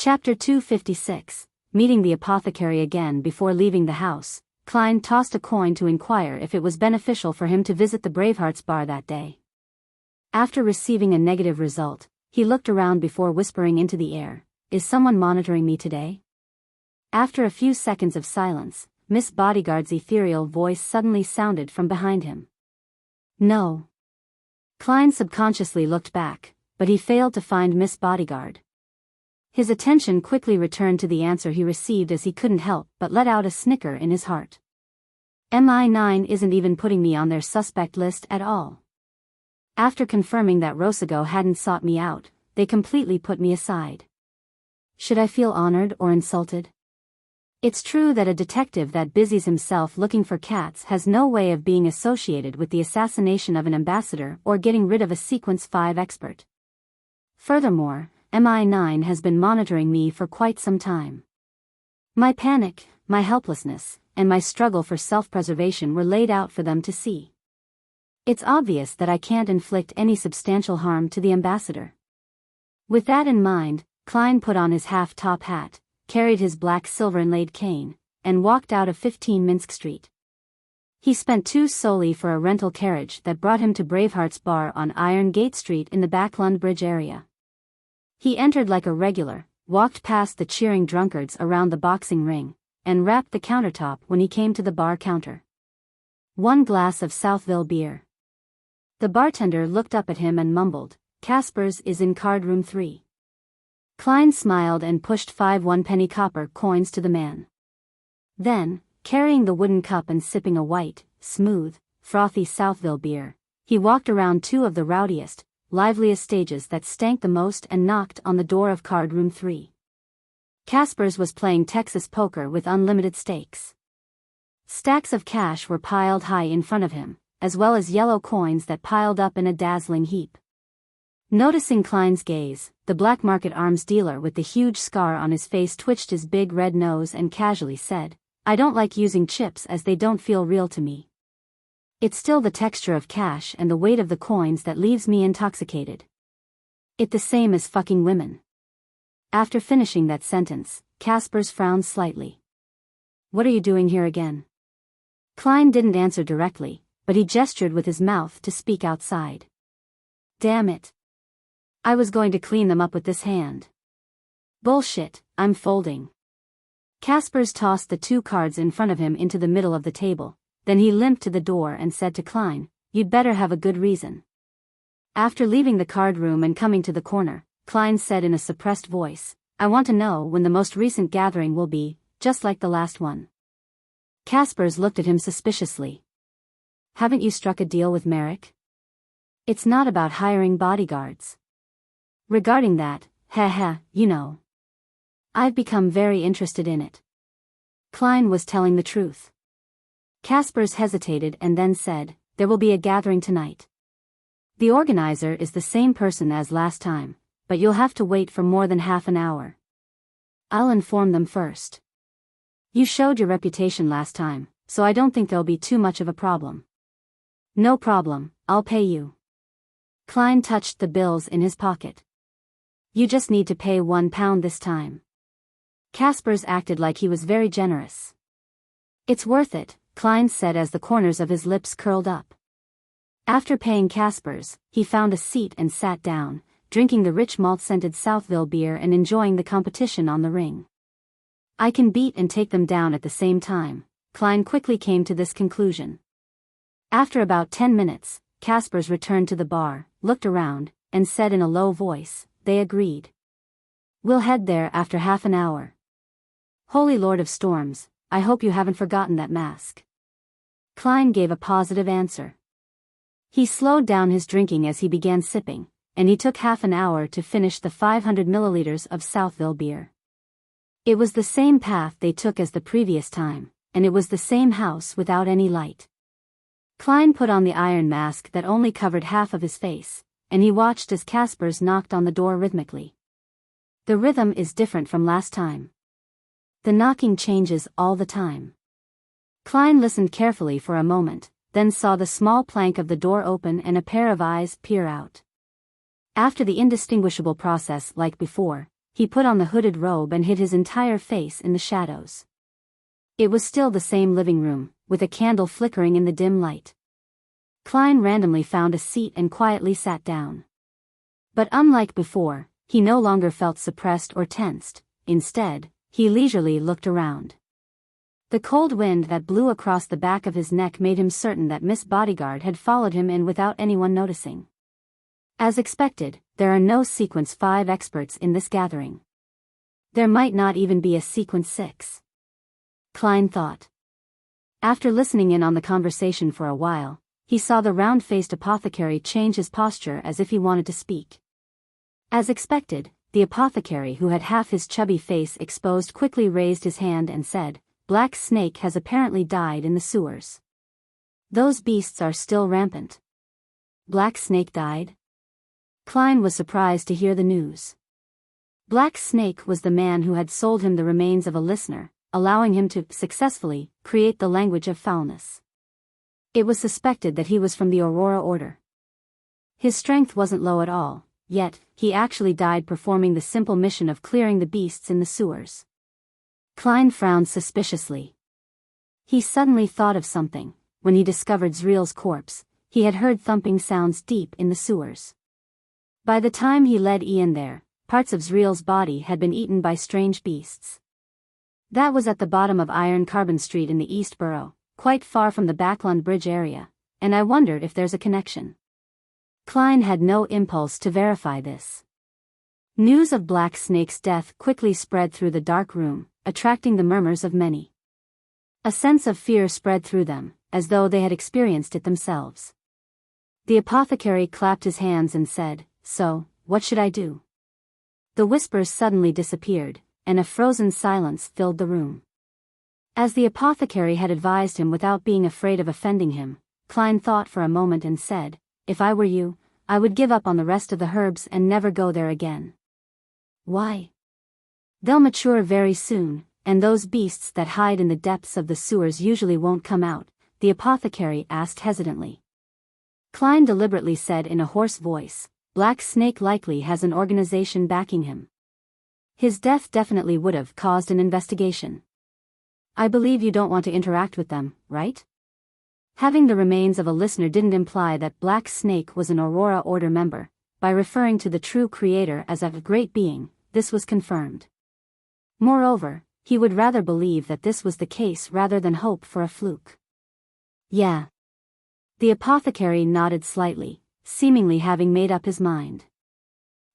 Chapter 256. Meeting the apothecary again. Before leaving the house, Klein tossed a coin to inquire if it was beneficial for him to visit the Bravehearts bar that day. After receiving a negative result, he looked around before whispering into the air, "Is someone monitoring me today?" After a few seconds of silence, Miss Bodyguard's ethereal voice suddenly sounded from behind him. "No." Klein subconsciously looked back, but he failed to find Miss Bodyguard. His attention quickly returned to the answer he received as he couldn't help but let out a snicker in his heart. MI9 isn't even putting me on their suspect list at all. After confirming that Rosago hadn't sought me out, they completely put me aside. Should I feel honored or insulted? It's true that a detective that busies himself looking for cats has no way of being associated with the assassination of an ambassador or getting rid of a Sequence 5 expert. Furthermore, MI9 has been monitoring me for quite some time. My panic, my helplessness, and my struggle for self-preservation were laid out for them to see. It's obvious that I can't inflict any substantial harm to the ambassador. With that in mind, Klein put on his half-top hat, carried his black silver-inlaid cane, and walked out of 15 Minsk Street. He spent 2 solely for a rental carriage that brought him to Bravehearts Bar on Iron Gate Street in the Backlund Bridge area. He entered like a regular, walked past the cheering drunkards around the boxing ring, and rapped the countertop when he came to the bar counter. 1 glass of Southville beer. The bartender looked up at him and mumbled, "Casper's is in card room 3. Klein smiled and pushed 5 one-penny copper coins to the man. Then, carrying the wooden cup and sipping a white, smooth, frothy Southville beer, he walked around 2 of the rowdiest, liveliest stages that stank the most and knocked on the door of card room 3. Casper's was playing Texas poker with unlimited stakes. Stacks of cash were piled high in front of him, as well as yellow coins that piled up in a dazzling heap. Noticing Klein's gaze, the black market arms dealer with the huge scar on his face twitched his big red nose and casually said, "I don't like using chips as they don't feel real to me. It's still the texture of cash and the weight of the coins that leaves me intoxicated. It the same as fucking women." After finishing that sentence, Casper's frowned slightly. "What are you doing here again?" Klein didn't answer directly, but he gestured with his mouth to speak outside. "Damn it. I was going to clean them up with this hand." "Bullshit, I'm folding." Casper's tossed the 2 cards in front of him into the middle of the table. Then he limped to the door and said to Klein, "You'd better have a good reason." After leaving the card room and coming to the corner, Klein said in a suppressed voice, "I want to know when the most recent gathering will be, just like the last one." Casper's looked at him suspiciously. "Haven't you struck a deal with Merrick?" "It's not about hiring bodyguards. Regarding that, you know. I've become very interested in it." Klein was telling the truth. Casper's hesitated and then said, "There will be a gathering tonight. The organizer is the same person as last time, but you'll have to wait for more than half an hour. I'll inform them first. You showed your reputation last time, so I don't think there'll be too much of a problem." "No problem, I'll pay you." Klein touched the bills in his pocket. "You just need to pay £1 this time." Casper's acted like he was very generous. "It's worth it," Klein said as the corners of his lips curled up. After paying Casper's, he found a seat and sat down, drinking the rich malt-scented Southville beer and enjoying the competition on the ring. "I can beat and take them down at the same time," Klein quickly came to this conclusion. After about 10 minutes, Casper's returned to the bar, looked around, and said in a low voice, "They agreed. We'll head there after half an hour. Holy Lord of Storms, I hope you haven't forgotten that mask." Klein gave a positive answer. He slowed down his drinking as he began sipping, and he took half an hour to finish the 500 milliliters of Southville beer. It was the same path they took as the previous time, and it was the same house without any light. Klein put on the iron mask that only covered half of his face, and he watched as Casper's knocked on the door rhythmically. The rhythm is different from last time. The knocking changes all the time. Klein listened carefully for a moment, then saw the small plank of the door open and a pair of eyes peer out. After the indistinguishable process like before, he put on the hooded robe and hid his entire face in the shadows. It was still the same living room, with a candle flickering in the dim light. Klein randomly found a seat and quietly sat down. But unlike before, he no longer felt suppressed or tensed. Instead, he leisurely looked around. The cold wind that blew across the back of his neck made him certain that Miss Bodyguard had followed him in without anyone noticing. As expected, there are no Sequence 5 experts in this gathering. There might not even be a Sequence 6. Klein thought. After listening in on the conversation for a while, he saw the round-faced apothecary change his posture as if he wanted to speak. As expected, the apothecary, who had half his chubby face exposed, quickly raised his hand and said, "Black Snake has apparently died in the sewers. Those beasts are still rampant." Black Snake died? Klein was surprised to hear the news. Black Snake was the man who had sold him the remains of a listener, allowing him to successfully create the language of foulness. It was suspected that he was from the Aurora Order. His strength wasn't low at all, yet he actually died performing the simple mission of clearing the beasts in the sewers. Klein frowned suspiciously. He suddenly thought of something. When he discovered Zreel's corpse, he had heard thumping sounds deep in the sewers. By the time he led Ian there, parts of Zreel's body had been eaten by strange beasts. That was at the bottom of Iron Carbon Street in the East Borough, quite far from the Backlund Bridge area, and I wondered if there's a connection. Klein had no impulse to verify this. News of Black Snake's death quickly spread through the dark room, attracting the murmurs of many. A sense of fear spread through them, as though they had experienced it themselves. The apothecary clapped his hands and said, "So, what should I do?" The whispers suddenly disappeared, and a frozen silence filled the room. As the apothecary had advised him without being afraid of offending him, Klein thought for a moment and said, "If I were you, I would give up on the rest of the herbs and never go there again." "Why?" "They'll mature very soon, and those beasts that hide in the depths of the sewers usually won't come out," the apothecary asked hesitantly. Klein deliberately said in a hoarse voice, "Black Snake likely has an organization backing him. His death definitely would have caused an investigation. I believe you don't want to interact with them, right?" Having the remains of a listener didn't imply that Black Snake was an Aurora Order member. By referring to the true creator as a great being, this was confirmed. Moreover, he would rather believe that this was the case rather than hope for a fluke. "Yeah." The apothecary nodded slightly, seemingly having made up his mind.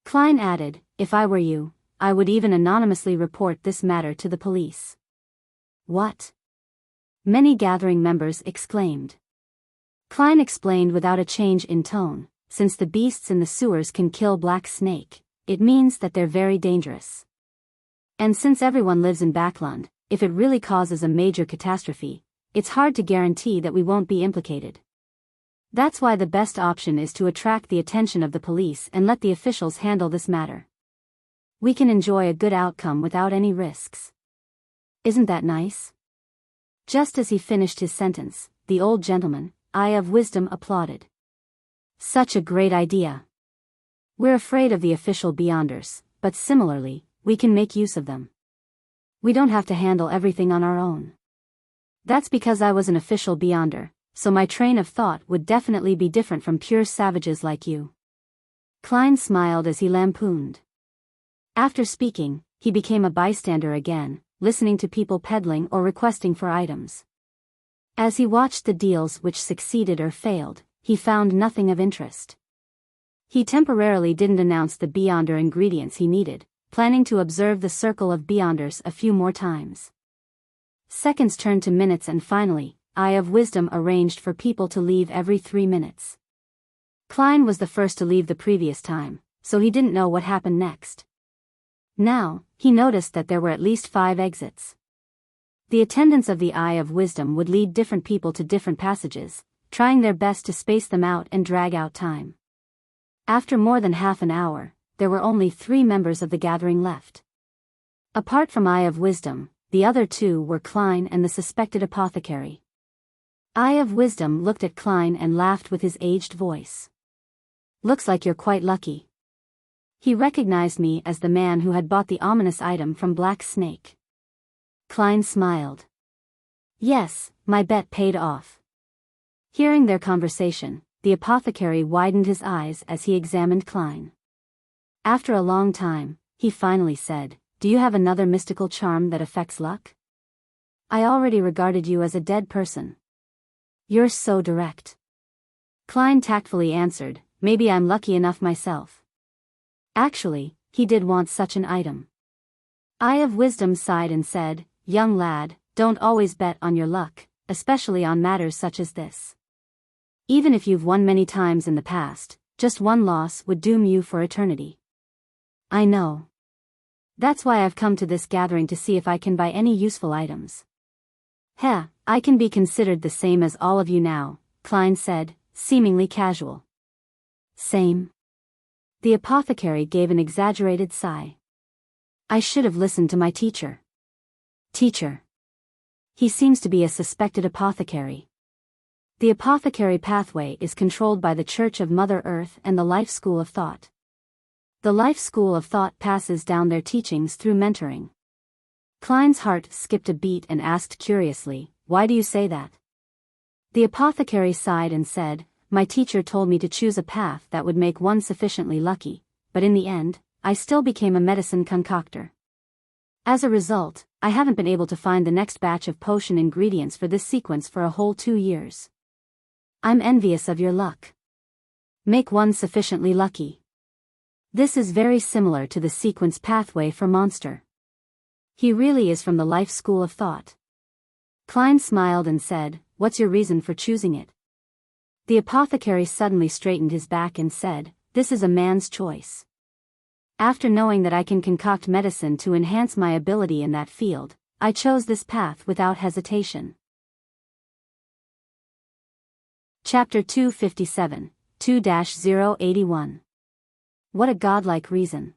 Klein added, "If I were you, I would even anonymously report this matter to the police." "What?" many gathering members exclaimed. Klein explained without a change in tone, "Since the beasts in the sewers can kill Black Snake, it means that they're very dangerous. And since everyone lives in Backlund, if it really causes a major catastrophe, it's hard to guarantee that we won't be implicated. That's why the best option is to attract the attention of the police and let the officials handle this matter. We can enjoy a good outcome without any risks. Isn't that nice?" Just as he finished his sentence, the old gentleman, Eye of Wisdom, applauded. "Such a great idea. We're afraid of the official Beyonders, but similarly, we can make use of them. We don't have to handle everything on our own. That's because I was an official Beyonder, so my train of thought would definitely be different from pure savages like you." Klein smiled as he lampooned. After speaking, he became a bystander again, listening to people peddling or requesting for items. As he watched the deals which succeeded or failed, he found nothing of interest. He temporarily didn't announce the Beyonder ingredients he needed, planning to observe the circle of Beyonders a few more times. Seconds turned to minutes and finally, Eye of Wisdom arranged for people to leave every 3 minutes. Klein was the first to leave the previous time, so he didn't know what happened next. Now, he noticed that there were at least 5 exits. The attendants of the Eye of Wisdom would lead different people to different passages, trying their best to space them out and drag out time. After more than half an hour, there were only 3 members of the gathering left. Apart from Eye of Wisdom, the other 2 were Klein and the suspected apothecary. Eye of Wisdom looked at Klein and laughed with his aged voice. "Looks like you're quite lucky." He recognized me as the man who had bought the ominous item from Black Snake. Klein smiled. Yes, my bet paid off. Hearing their conversation, the apothecary widened his eyes as he examined Klein. After a long time, he finally said, "Do you have another mystical charm that affects luck? I already regarded you as a dead person." "You're so direct." Klein tactfully answered, "Maybe I'm lucky enough myself." Actually, he did want such an item. Eye of Wisdom sighed and said, "Young lad, don't always bet on your luck, especially on matters such as this. Even if you've won many times in the past, just one loss would doom you for eternity." "I know. That's why I've come to this gathering to see if I can buy any useful items." "Heh, I can be considered the same as all of you now," Klein said, seemingly casual. "Same?" The apothecary gave an exaggerated sigh. "I should have listened to my teacher." "Teacher?" "He seems to be a suspected apothecary. The apothecary pathway is controlled by the Church of Mother Earth and the Life School of Thought. The Life School of Thought passes down their teachings through mentoring." Klein's heart skipped a beat and asked curiously, "Why do you say that?" The apothecary sighed and said, "My teacher told me to choose a path that would make one sufficiently lucky, but in the end, I still became a medicine concoctor. As a result, I haven't been able to find the next batch of potion ingredients for this sequence for a whole 2 years. I'm envious of your luck. Make one sufficiently lucky. This is very similar to the sequence pathway for Monster. He really is from the Life School of Thought." Klein smiled and said, "What's your reason for choosing it?" The apothecary suddenly straightened his back and said, "This is a man's choice. After knowing that I can concoct medicine to enhance my ability in that field, I chose this path without hesitation." Chapter 257, 2-081. What a godlike reason.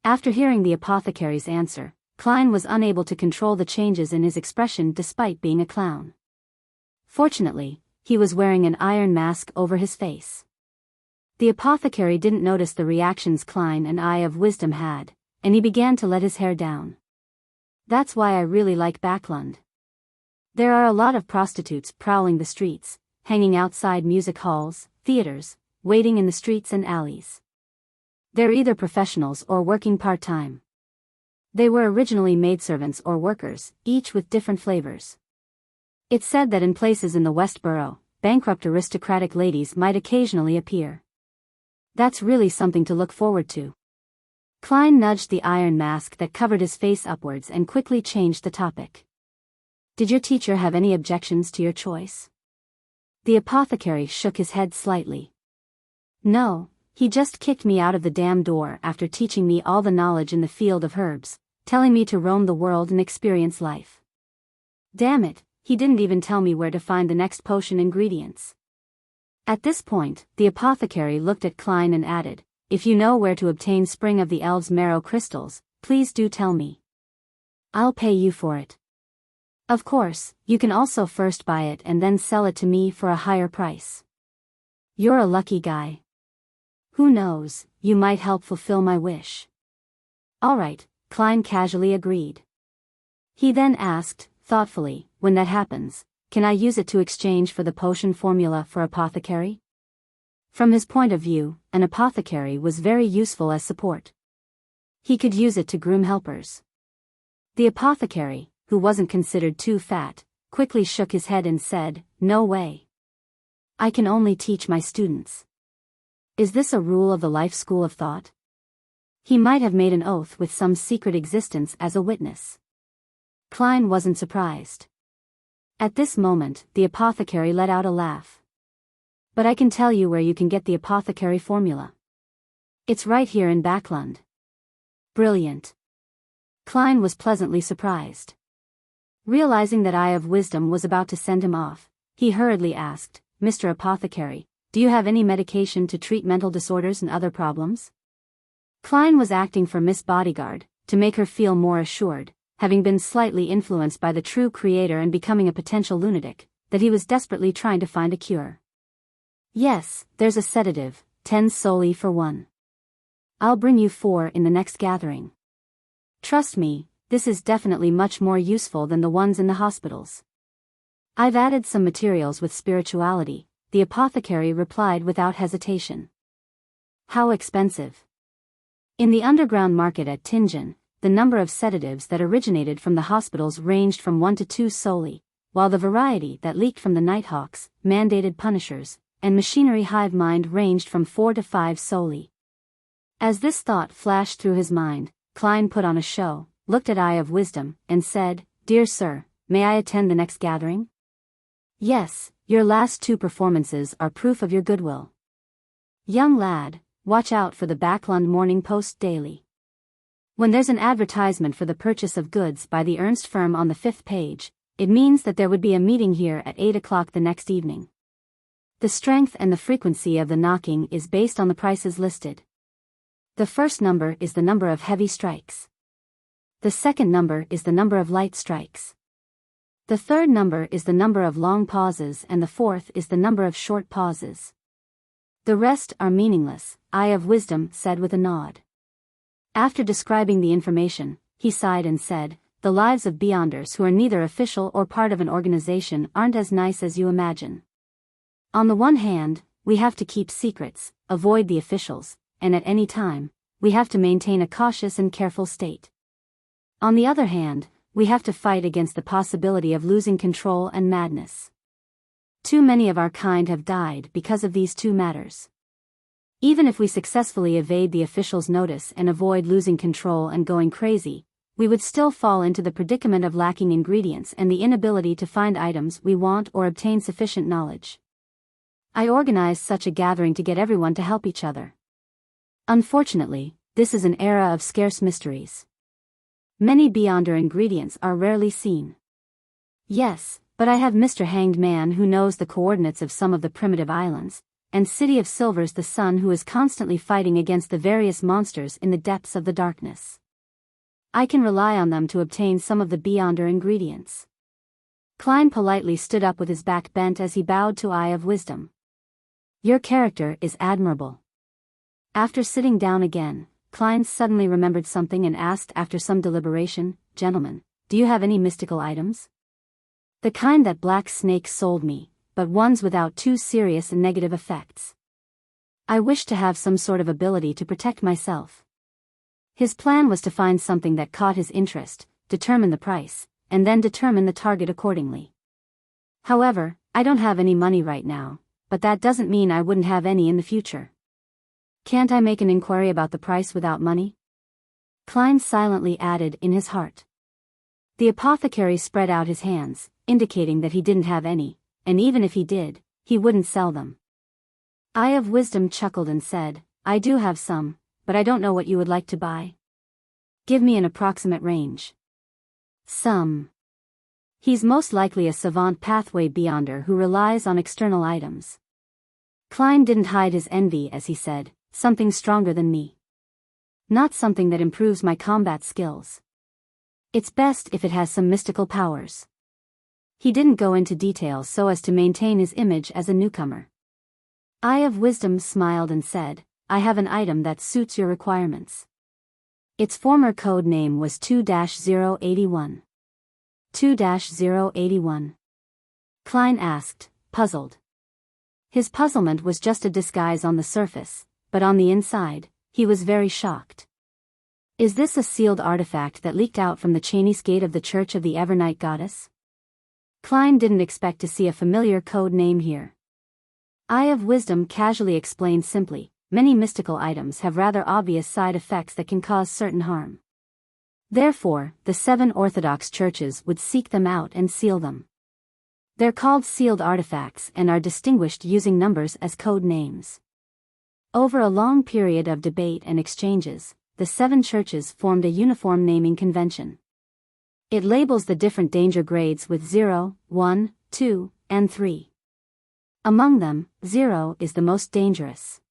After hearing the apothecary's answer, Klein was unable to control the changes in his expression despite being a clown. Fortunately, he was wearing an iron mask over his face. The apothecary didn't notice the reactions Klein and Eye of Wisdom had, and he began to let his hair down. "That's why I really like Backlund. There are a lot of prostitutes prowling the streets, hanging outside music halls, theaters, waiting in the streets and alleys. They're either professionals or working part-time. They were originally maidservants or workers, each with different flavors. It's said that in places in the West Borough, bankrupt aristocratic ladies might occasionally appear. That's really something to look forward to." Klein nudged the iron mask that covered his face upwards and quickly changed the topic. "Did your teacher have any objections to your choice?" The apothecary shook his head slightly. "No, he just kicked me out of the damn door after teaching me all the knowledge in the field of herbs, telling me to roam the world and experience life. Damn it, he didn't even tell me where to find the next potion ingredients." At this point, the apothecary looked at Klein and added, "If you know where to obtain Spring of the Elves marrow crystals, please do tell me. I'll pay you for it. Of course, you can also first buy it and then sell it to me for a higher price. You're a lucky guy. Who knows, you might help fulfill my wish." "All right," Klein casually agreed. He then asked, thoughtfully, "When that happens, can I use it to exchange for the potion formula for Apothecary?" From his point of view, an apothecary was very useful as support. He could use it to groom helpers. The apothecary, who wasn't considered too fat, quickly shook his head and said, "No way. I can only teach my students." Is this a rule of the Life School of Thought? He might have made an oath with some secret existence as a witness. Klein wasn't surprised. At this moment, the apothecary let out a laugh. "But I can tell you where you can get the apothecary formula. It's right here in Backlund." "Brilliant." Klein was pleasantly surprised. Realizing that Eye of Wisdom was about to send him off, he hurriedly asked, "Mr. Apothecary, do you have any medication to treat mental disorders and other problems?" Klein was acting for Miss Bodyguard, to make her feel more assured, having been slightly influenced by the true creator and becoming a potential lunatic, that he was desperately trying to find a cure. "Yes, there's a sedative, 10 solely for one." I'll bring you 4 in the next gathering. Trust me, this is definitely much more useful than the ones in the hospitals. I've added some materials with spirituality, the apothecary replied without hesitation. How expensive? In the underground market at Tianjin, the number of sedatives that originated from the hospitals ranged from 1 to 2 solely, while the variety that leaked from the Nighthawks, mandated punishers, and machinery hive mind ranged from 4 to 5 solely. As this thought flashed through his mind, Klein put on a show, looked at Eye of Wisdom, and said, "Dear sir, may I attend the next gathering?" "Yes, your last 2 performances are proof of your goodwill. Young lad, watch out for the Backlund Morning Post daily. When there's an advertisement for the purchase of goods by the Ernst firm on the 5th page, it means that there would be a meeting here at 8 o'clock the next evening. The strength and the frequency of the knocking is based on the prices listed. The first number is the number of heavy strikes. The second number is the number of light strikes. The third number is the number of long pauses and the fourth is the number of short pauses. The rest are meaningless," Eye of Wisdom said with a nod. After describing the information, he sighed and said, "The lives of Beyonders who are neither official or part of an organization aren't as nice as you imagine. On the one hand, we have to keep secrets, avoid the officials, and at any time, we have to maintain a cautious and careful state. On the other hand, we have to fight against the possibility of losing control and madness. Too many of our kind have died because of these 2 matters. Even if we successfully evade the officials' notice and avoid losing control and going crazy, we would still fall into the predicament of lacking ingredients and the inability to find items we want or obtain sufficient knowledge. I organized such a gathering to get everyone to help each other. Unfortunately, this is an era of scarce mysteries. Many Beyonder ingredients are rarely seen. Yes, but I have Mr. Hanged Man who knows the coordinates of some of the primitive islands, and City of Silver's the Sun who is constantly fighting against the various monsters in the depths of the darkness. I can rely on them to obtain some of the Beyonder ingredients." Klein politely stood up with his back bent as he bowed to Eye of Wisdom. "Your character is admirable." After sitting down again, Klein suddenly remembered something and asked after some deliberation, "Gentlemen, do you have any mystical items? The kind that Black Snake sold me, but ones without too serious and negative effects. I wish to have some sort of ability to protect myself." His plan was to find something that caught his interest, determine the price, and then determine the target accordingly. "However, I don't have any money right now, but that doesn't mean I wouldn't have any in the future. Can't I make an inquiry about the price without money?" Klein silently added in his heart. The apothecary spread out his hands, indicating that he didn't have any, and even if he did, he wouldn't sell them. Eye of Wisdom chuckled and said, "I do have some, but I don't know what you would like to buy. Give me an approximate range." "Some." He's most likely a savant pathway beyonder who relies on external items. Klein didn't hide his envy as he said, "Something stronger than me. Not something that improves my combat skills. It's best if it has some mystical powers." He didn't go into details so as to maintain his image as a newcomer. Eye of Wisdom smiled and said, "I have an item that suits your requirements. Its former code name was 2-081. 2-081. Klein asked, puzzled. His puzzlement was just a disguise on the surface, but on the inside, he was very shocked. "Is this a sealed artifact that leaked out from the Chinese gate of the Church of the Evernight Goddess?" Klein didn't expect to see a familiar code name here. Eye of Wisdom casually explained simply, "Many mystical items have rather obvious side effects that can cause certain harm. Therefore, the 7 Orthodox churches would seek them out and seal them. They're called sealed artifacts and are distinguished using numbers as code names." Over a long period of debate and exchanges, the 7 churches formed a uniform naming convention. It labels the different danger grades with 0, 1, 2, and 3. Among them, 0 is the most dangerous.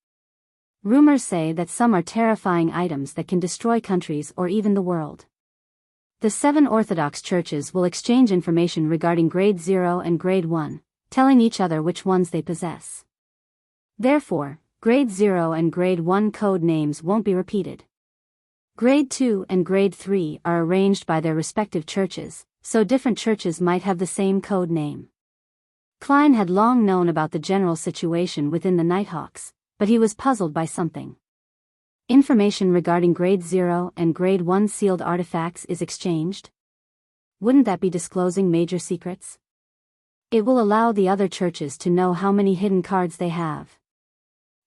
Rumors say that some are terrifying items that can destroy countries or even the world. The 7 Orthodox churches will exchange information regarding grade 0 and grade 1, telling each other which ones they possess. Therefore, Grade 0 and Grade 1 code names won't be repeated. Grade 2 and Grade 3 are arranged by their respective churches, so different churches might have the same code name. Klein had long known about the general situation within the Nighthawks, but he was puzzled by something. Information regarding Grade 0 and Grade 1 sealed artifacts is exchanged? Wouldn't that be disclosing major secrets? It will allow the other churches to know how many hidden cards they have.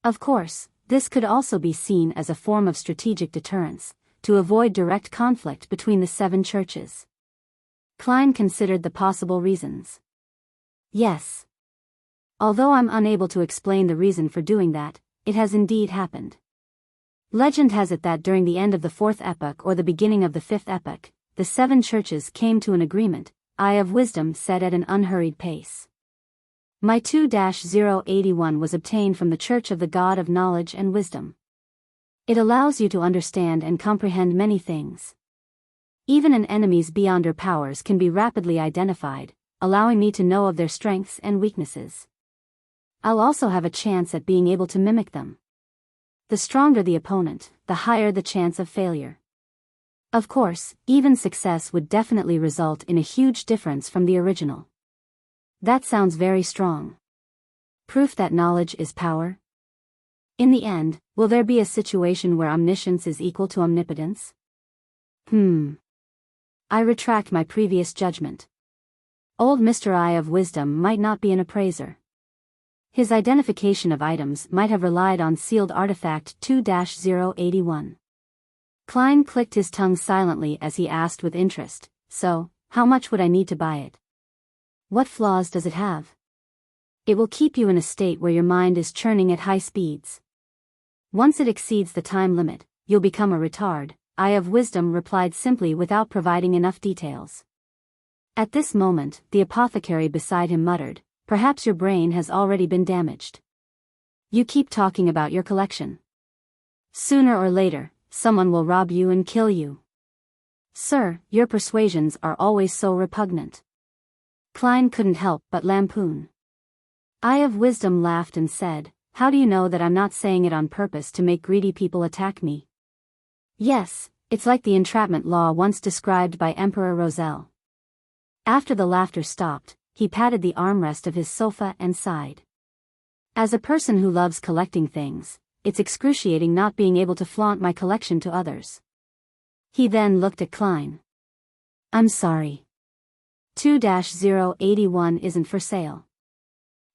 Of course, this could also be seen as a form of strategic deterrence, to avoid direct conflict between the 7 churches. Klein considered the possible reasons. Yes. Although I'm unable to explain the reason for doing that, it has indeed happened. Legend has it that during the end of the 4th epoch or the beginning of the 5th epoch, the 7 churches came to an agreement, Eye of Wisdom said at an unhurried pace. My 2-081 was obtained from the Church of the God of Knowledge and Wisdom. It allows you to understand and comprehend many things. Even an enemy's beyonder powers can be rapidly identified, allowing me to know of their strengths and weaknesses. I'll also have a chance at being able to mimic them. The stronger the opponent, the higher the chance of failure. Of course, even success would definitely result in a huge difference from the original. That sounds very strong. Proof that knowledge is power? In the end, will there be a situation where omniscience is equal to omnipotence? I retract my previous judgment. Old Mr. Eye of Wisdom might not be an appraiser. His identification of items might have relied on sealed artifact 2-081. Klein clicked his tongue silently as he asked with interest, so, how much would I need to buy it? What flaws does it have? It will keep you in a state where your mind is churning at high speeds. Once it exceeds the time limit, you'll become a retard, Eye of Wisdom replied simply without providing enough details. At this moment, the apothecary beside him muttered, perhaps your brain has already been damaged. You keep talking about your collection. Sooner or later, someone will rob you and kill you. Sir, your persuasions are always so repugnant. Klein couldn't help but lampoon. Eye of Wisdom laughed and said, how do you know that I'm not saying it on purpose to make greedy people attack me? Yes, it's like the entrapment law once described by Emperor Roselle. After the laughter stopped, he patted the armrest of his sofa and sighed. As a person who loves collecting things, it's excruciating not being able to flaunt my collection to others. He then looked at Klein. I'm sorry. 2-081 isn't for sale.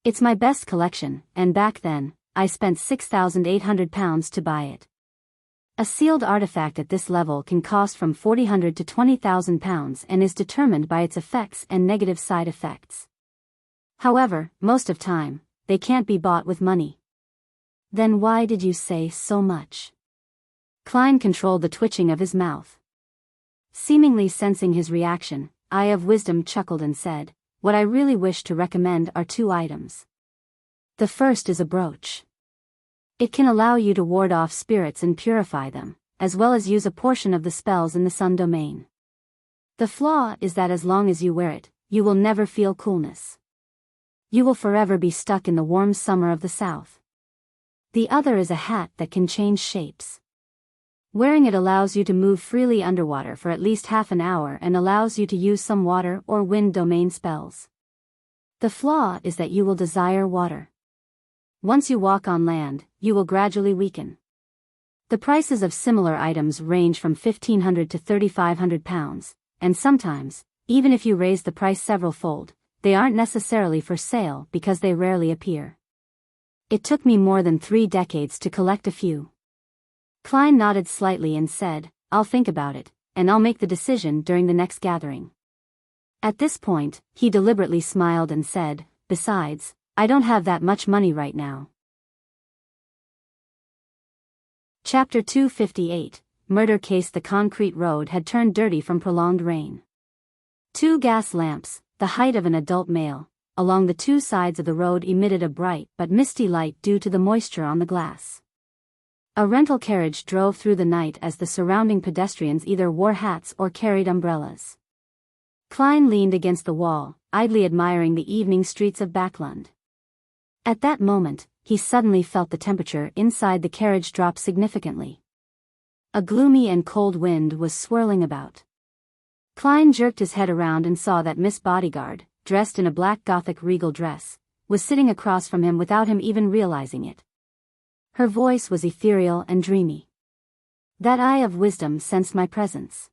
It's my best collection, and back then, I spent £6,800 to buy it. A sealed artifact at this level can cost from £400 to £20,000 and is determined by its effects and negative side effects. However, most of time, they can't be bought with money. Then why did you say so much? Klein controlled the twitching of his mouth. Seemingly sensing his reaction, Eye of Wisdom chuckled and said, what I really wish to recommend are 2 items. The first is a brooch. It can allow you to ward off spirits and purify them, as well as use a portion of the spells in the Sun domain. The flaw is that as long as you wear it, you will never feel coolness. You will forever be stuck in the warm summer of the South. The other is a hat that can change shapes. Wearing it allows you to move freely underwater for at least half an hour and allows you to use some water or wind domain spells. The flaw is that you will desire water. Once you walk on land, you will gradually weaken. The prices of similar items range from £1,500 to £3,500, and sometimes, even if you raise the price several-fold, they aren't necessarily for sale because they rarely appear. It took me more than 3 decades to collect a few. Klein nodded slightly and said, I'll think about it, and I'll make the decision during the next gathering. At this point, he deliberately smiled and said, besides, I don't have that much money right now. Chapter 258, Murder Case. The concrete road had turned dirty from prolonged rain. 2 gas lamps, the height of an adult male, along the 2 sides of the road emitted a bright but misty light due to the moisture on the glass. A rental carriage drove through the night as the surrounding pedestrians either wore hats or carried umbrellas. Klein leaned against the wall, idly admiring the evening streets of Backlund. At that moment, he suddenly felt the temperature inside the carriage drop significantly. A gloomy and cold wind was swirling about. Klein jerked his head around and saw that Miss Bodyguard, dressed in a black Gothic regal dress, was sitting across from him without him even realizing it. Her voice was ethereal and dreamy. "That eye of wisdom sensed my presence."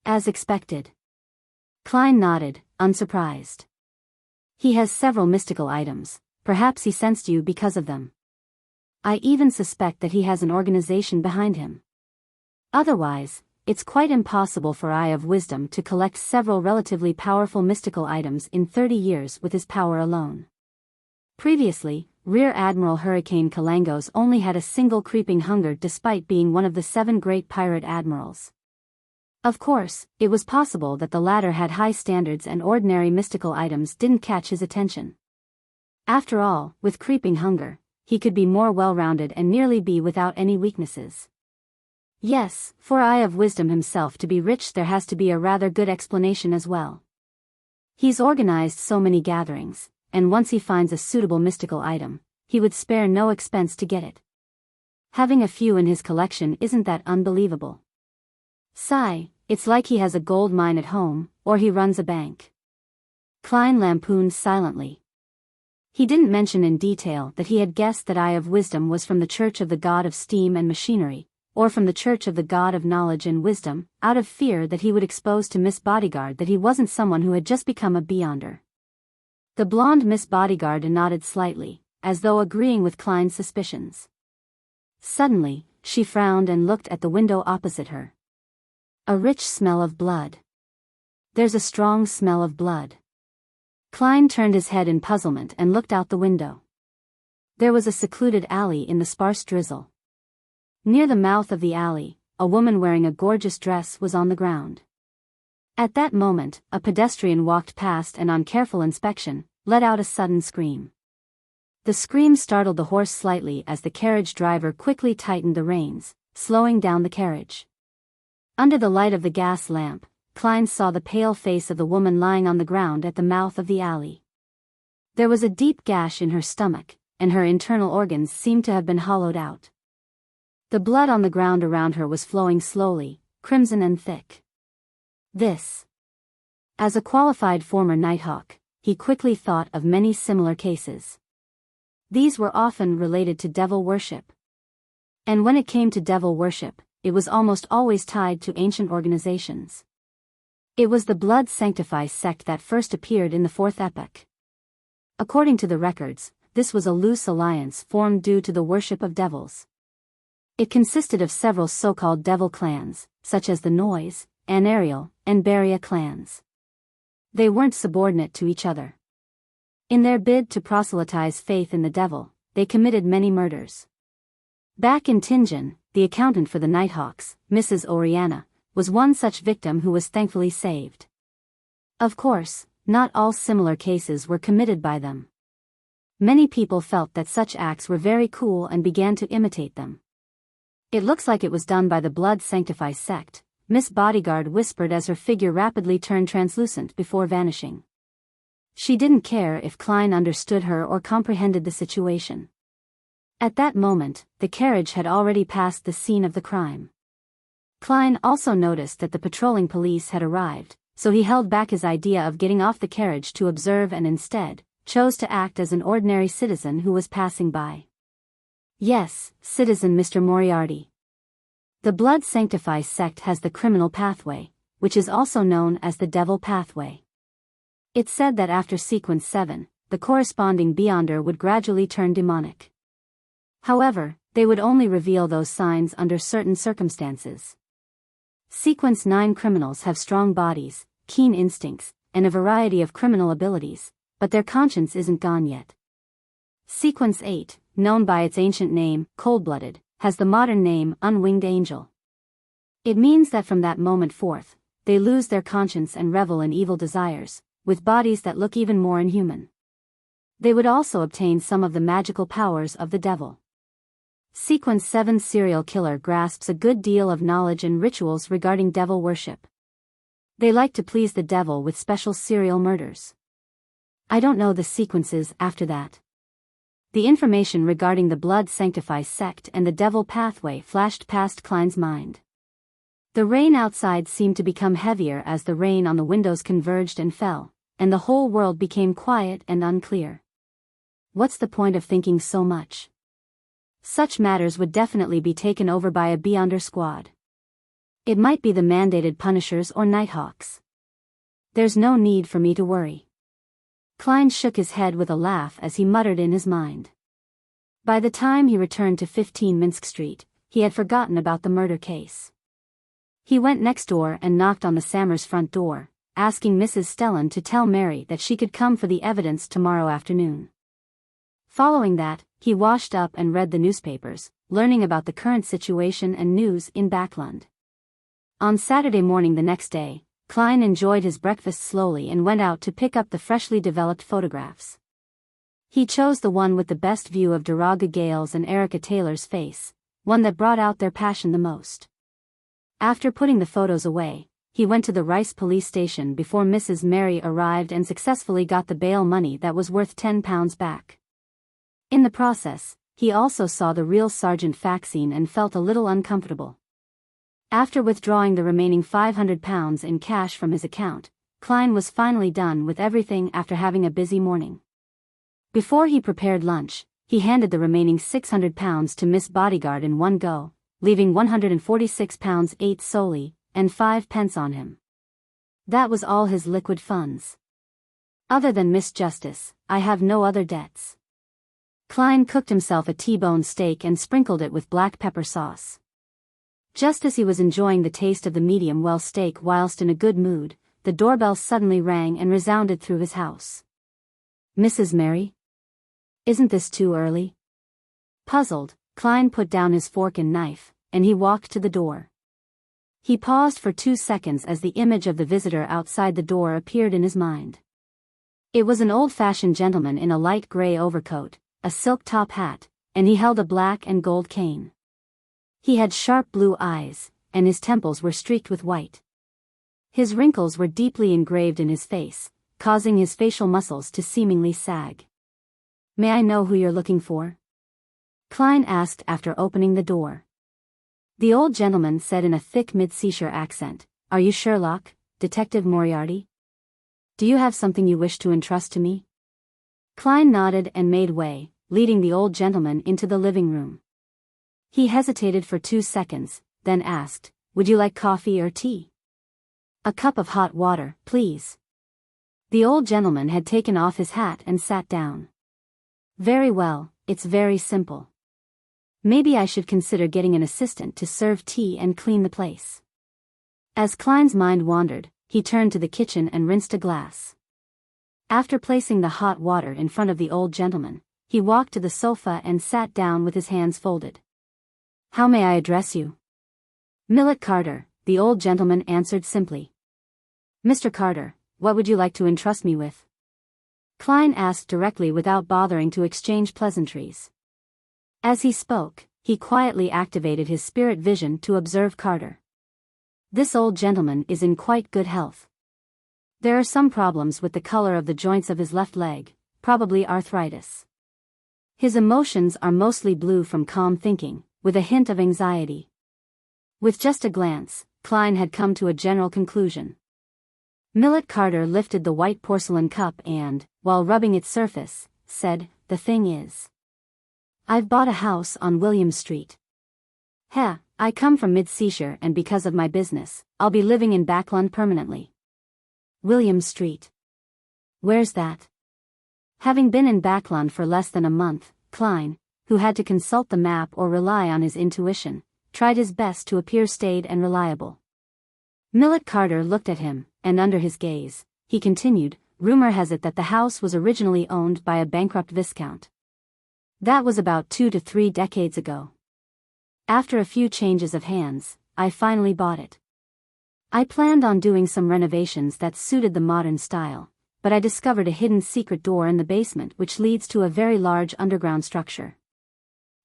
"As expected." Klein nodded, unsurprised. "He has several mystical items, perhaps he sensed you because of them. I even suspect that he has an organization behind him. Otherwise, it's quite impossible for Eye of Wisdom to collect several relatively powerful mystical items in 30 years with his power alone." Previously, Rear Admiral Hurricane Kalangos only had a single creeping hunger despite being one of the 7 great pirate admirals. Of course, it was possible that the latter had high standards and ordinary mystical items didn't catch his attention. After all, with creeping hunger, he could be more well-rounded and nearly be without any weaknesses. Yes, for Eye of Wisdom himself to be rich there has to be a rather good explanation as well. He's organized so many gatherings, and once he finds a suitable mystical item, he would spare no expense to get it. Having a few in his collection isn't that unbelievable. Sigh, it's like he has a gold mine at home, or he runs a bank. Klein lampooned silently. He didn't mention in detail that he had guessed that Eye of Wisdom was from the Church of the God of Steam and Machinery, or from the Church of the God of Knowledge and Wisdom, out of fear that he would expose to Miss Bodyguard that he wasn't someone who had just become a Beyonder. The blonde Miss Bodyguard nodded slightly, as though agreeing with Klein's suspicions. Suddenly, she frowned and looked at the window opposite her. "A rich smell of blood. There's a strong smell of blood." Klein turned his head in puzzlement and looked out the window. There was a secluded alley in the sparse drizzle. Near the mouth of the alley, a woman wearing a gorgeous dress was on the ground. At that moment, a pedestrian walked past and on careful inspection, let out a sudden scream. The scream startled the horse slightly as the carriage driver quickly tightened the reins, slowing down the carriage. Under the light of the gas lamp, Klein saw the pale face of the woman lying on the ground at the mouth of the alley. There was a deep gash in her stomach, and her internal organs seemed to have been hollowed out. The blood on the ground around her was flowing slowly, crimson and thick. This. As a qualified former Nighthawk, he quickly thought of many similar cases. These were often related to devil worship. And when it came to devil worship, it was almost always tied to ancient organizations. It was the Blood Sanctify sect that first appeared in the Fourth Epoch. According to the records, this was a loose alliance formed due to the worship of devils. It consisted of several so-called devil clans, such as the Noise, Anariel, and Beria clans. They weren't subordinate to each other. In their bid to proselytize faith in the devil, they committed many murders. Back in Tingen, the accountant for the Nighthawks, Mrs. Oriana, was one such victim who was thankfully saved. Of course, not all similar cases were committed by them. Many people felt that such acts were very cool and began to imitate them. "It looks like it was done by the Blood Sanctify sect," Miss Bodyguard whispered as her figure rapidly turned translucent before vanishing. She didn't care if Klein understood her or comprehended the situation. At that moment, the carriage had already passed the scene of the crime. Klein also noticed that the patrolling police had arrived, so he held back his idea of getting off the carriage to observe and instead, chose to act as an ordinary citizen who was passing by. "Yes, citizen Mr. Moriarty. The Blood Sanctify sect has the criminal pathway, which is also known as the devil pathway. It's said that after sequence 7, the corresponding Beyonder would gradually turn demonic. However, they would only reveal those signs under certain circumstances. Sequence 9 criminals have strong bodies, keen instincts, and a variety of criminal abilities, but their conscience isn't gone yet. Sequence 8, known by its ancient name, Cold-Blooded, has the modern name, Unwinged Angel. It means that from that moment forth, they lose their conscience and revel in evil desires, with bodies that look even more inhuman. They would also obtain some of the magical powers of the devil. Sequence 7 serial killer grasps a good deal of knowledge and rituals regarding devil worship. They like to please the devil with special serial murders. I don't know the sequences after that. The information regarding the Blood Sanctifies sect and the Devil pathway flashed past Klein's mind. The rain outside seemed to become heavier as the rain on the windows converged and fell, and the whole world became quiet and unclear. What's the point of thinking so much? Such matters would definitely be taken over by a Beyonder squad. It might be the mandated Punishers or Nighthawks. There's no need for me to worry. Klein shook his head with a laugh as he muttered in his mind. By the time he returned to 15 Minsk Street, he had forgotten about the murder case. He went next door and knocked on the Sammers' front door, asking Mrs. Stellan to tell Mary that she could come for the evidence tomorrow afternoon. Following that, he washed up and read the newspapers, learning about the current situation and news in Backlund. On Saturday morning the next day, Klein enjoyed his breakfast slowly and went out to pick up the freshly developed photographs. He chose the one with the best view of Daraga Gale's and Erica Taylor's face, one that brought out their passion the most. After putting the photos away, he went to the Rice police station before Mrs. Mary arrived and successfully got the bail money that was worth £10 back. In the process, he also saw the real Sergeant Faxine and felt a little uncomfortable. After withdrawing the remaining £500 in cash from his account, Klein was finally done with everything after having a busy morning. Before he prepared lunch, he handed the remaining £600 to Miss Bodyguard in one go, leaving £146 8 solely, and 5 pence on him. That was all his liquid funds. Other than Miss Justice, I have no other debts. Klein cooked himself a T-bone steak and sprinkled it with black pepper sauce. Just as he was enjoying the taste of the medium-well steak whilst in a good mood, the doorbell suddenly rang and resounded through his house. Mrs. Mary? Isn't this too early? Puzzled, Klein put down his fork and knife, and he walked to the door. He paused for 2 seconds as the image of the visitor outside the door appeared in his mind. It was an old-fashioned gentleman in a light gray overcoat, a silk top hat, and he held a black and gold cane. He had sharp blue eyes, and his temples were streaked with white. His wrinkles were deeply engraved in his face, causing his facial muscles to seemingly sag. May I know who you're looking for? Klein asked after opening the door. The old gentleman said in a thick mid-seashore accent, Are you Sherlock, Detective Moriarty? Do you have something you wish to entrust to me? Klein nodded and made way, leading the old gentleman into the living room. He hesitated for 2 seconds, then asked, Would you like coffee or tea? A cup of hot water, please. The old gentleman had taken off his hat and sat down. Very well, it's very simple. Maybe I should consider getting an assistant to serve tea and clean the place. As Klein's mind wandered, he turned to the kitchen and rinsed a glass. After placing the hot water in front of the old gentleman, he walked to the sofa and sat down with his hands folded. How may I address you? Millet Carter, the old gentleman answered simply. Mr. Carter, what would you like to entrust me with? Klein asked directly without bothering to exchange pleasantries. As he spoke, he quietly activated his spirit vision to observe Carter. This old gentleman is in quite good health. There are some problems with the color of the joints of his left leg, probably arthritis. His emotions are mostly blue from calm thinking, with a hint of anxiety. With just a glance, Klein had come to a general conclusion. Millet Carter lifted the white porcelain cup and, while rubbing its surface, said, The thing is, I've bought a house on William Street. I come from mid-seashore and because of my business, I'll be living in Backlund permanently. William Street. Where's that? Having been in Backlund for less than a month, Klein, who had to consult the map or rely on his intuition, tried his best to appear staid and reliable. Millet Carter looked at him, and under his gaze, he continued, Rumor has it that the house was originally owned by a bankrupt viscount. That was about 2 to 3 decades ago. After a few changes of hands, I finally bought it. I planned on doing some renovations that suited the modern style, but I discovered a hidden secret door in the basement which leads to a very large underground structure.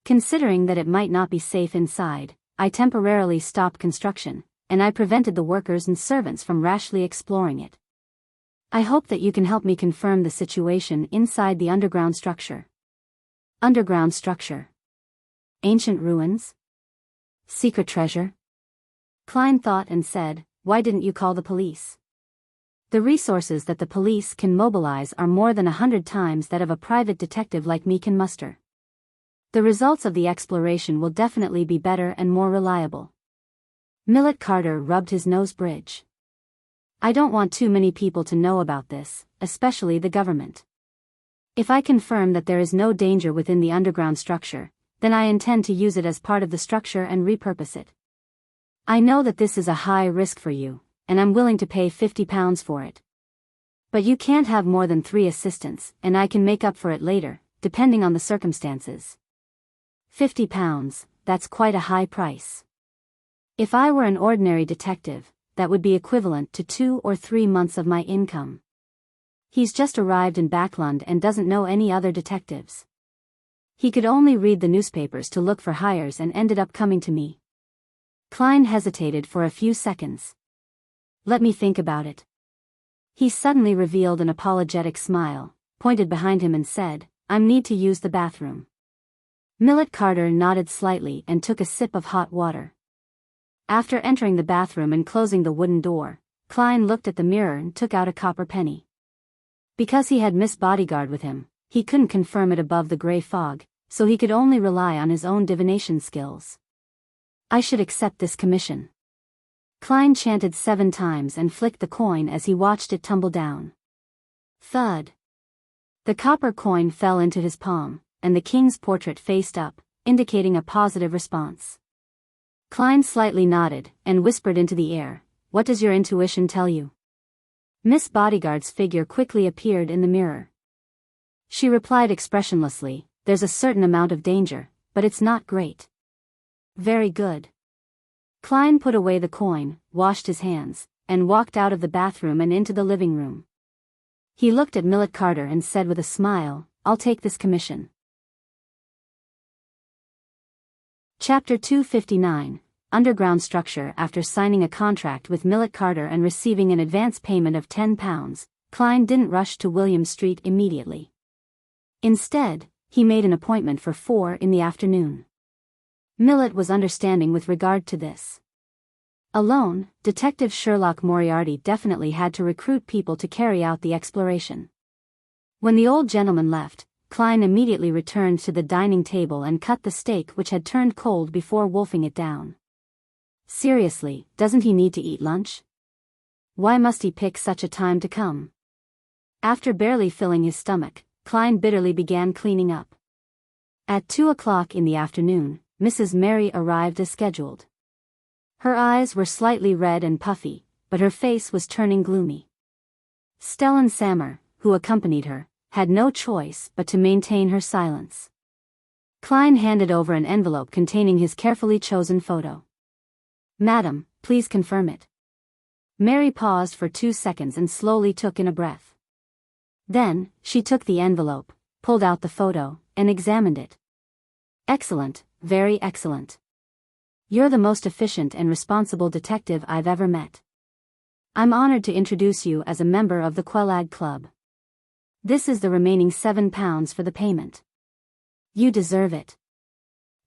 Considering that it might not be safe inside, I temporarily stopped construction, and I prevented the workers and servants from rashly exploring it. I hope that you can help me confirm the situation inside the underground structure. Underground structure. Ancient ruins? Secret treasure? Klein thought and said, "Why didn't you call the police? The resources that the police can mobilize are more than 100 times that of a private detective like me can muster. The results of the exploration will definitely be better and more reliable." Millet Carter rubbed his nose bridge. "I don't want too many people to know about this, especially the government. If I confirm that there is no danger within the underground structure, then I intend to use it as part of the structure and repurpose it. I know that this is a high risk for you, and I'm willing to pay £50 for it. But you can't have more than 3 assistants, and I can make up for it later, depending on the circumstances." £50, that's quite a high price. If I were an ordinary detective, that would be equivalent to 2 or 3 months of my income. He's just arrived in Backlund and doesn't know any other detectives. He could only read the newspapers to look for hires and ended up coming to me. Klein hesitated for a few seconds. "Let me think about it." He suddenly revealed an apologetic smile, pointed behind him and said, "I need to use the bathroom." Millet Carter nodded slightly and took a sip of hot water. After entering the bathroom and closing the wooden door, Klein looked at the mirror and took out a copper penny. Because he had Miss Bodyguard with him, he couldn't confirm it above the gray fog, so he could only rely on his own divination skills. "I should accept this commission." Klein chanted 7 times and flicked the coin as he watched it tumble down. Thud. The copper coin fell into his palm, and the king's portrait faced up, indicating a positive response. Klein slightly nodded and whispered into the air, "What does your intuition tell you?" Miss Bodyguard's figure quickly appeared in the mirror. She replied expressionlessly, "There's a certain amount of danger, but it's not great." "Very good." Klein put away the coin, washed his hands, and walked out of the bathroom and into the living room. He looked at Millet Carter and said with a smile, "I'll take this commission." Chapter 259, Underground Structure. After signing a contract with Millet Carter and receiving an advance payment of £10, Klein didn't rush to William Street immediately. Instead, he made an appointment for 4 in the afternoon. Millet was understanding with regard to this. Alone, Detective Sherlock Moriarty definitely had to recruit people to carry out the exploration. When the old gentleman left, Klein immediately returned to the dining table and cut the steak which had turned cold before wolfing it down. Seriously, doesn't he need to eat lunch? Why must he pick such a time to come? After barely filling his stomach, Klein bitterly began cleaning up. At 2 o'clock in the afternoon, Mrs. Mary arrived as scheduled. Her eyes were slightly red and puffy, but her face was turning gloomy. Stellan Sammer, who accompanied her, had no choice but to maintain her silence. Klein handed over an envelope containing his carefully chosen photo. "Madam, please confirm it." Mary paused for 2 seconds and slowly took in a breath. Then, she took the envelope, pulled out the photo, and examined it. "Excellent, very excellent. You're the most efficient and responsible detective I've ever met. I'm honored to introduce you as a member of the Quelag Club. This is the remaining £7 for the payment. You deserve it."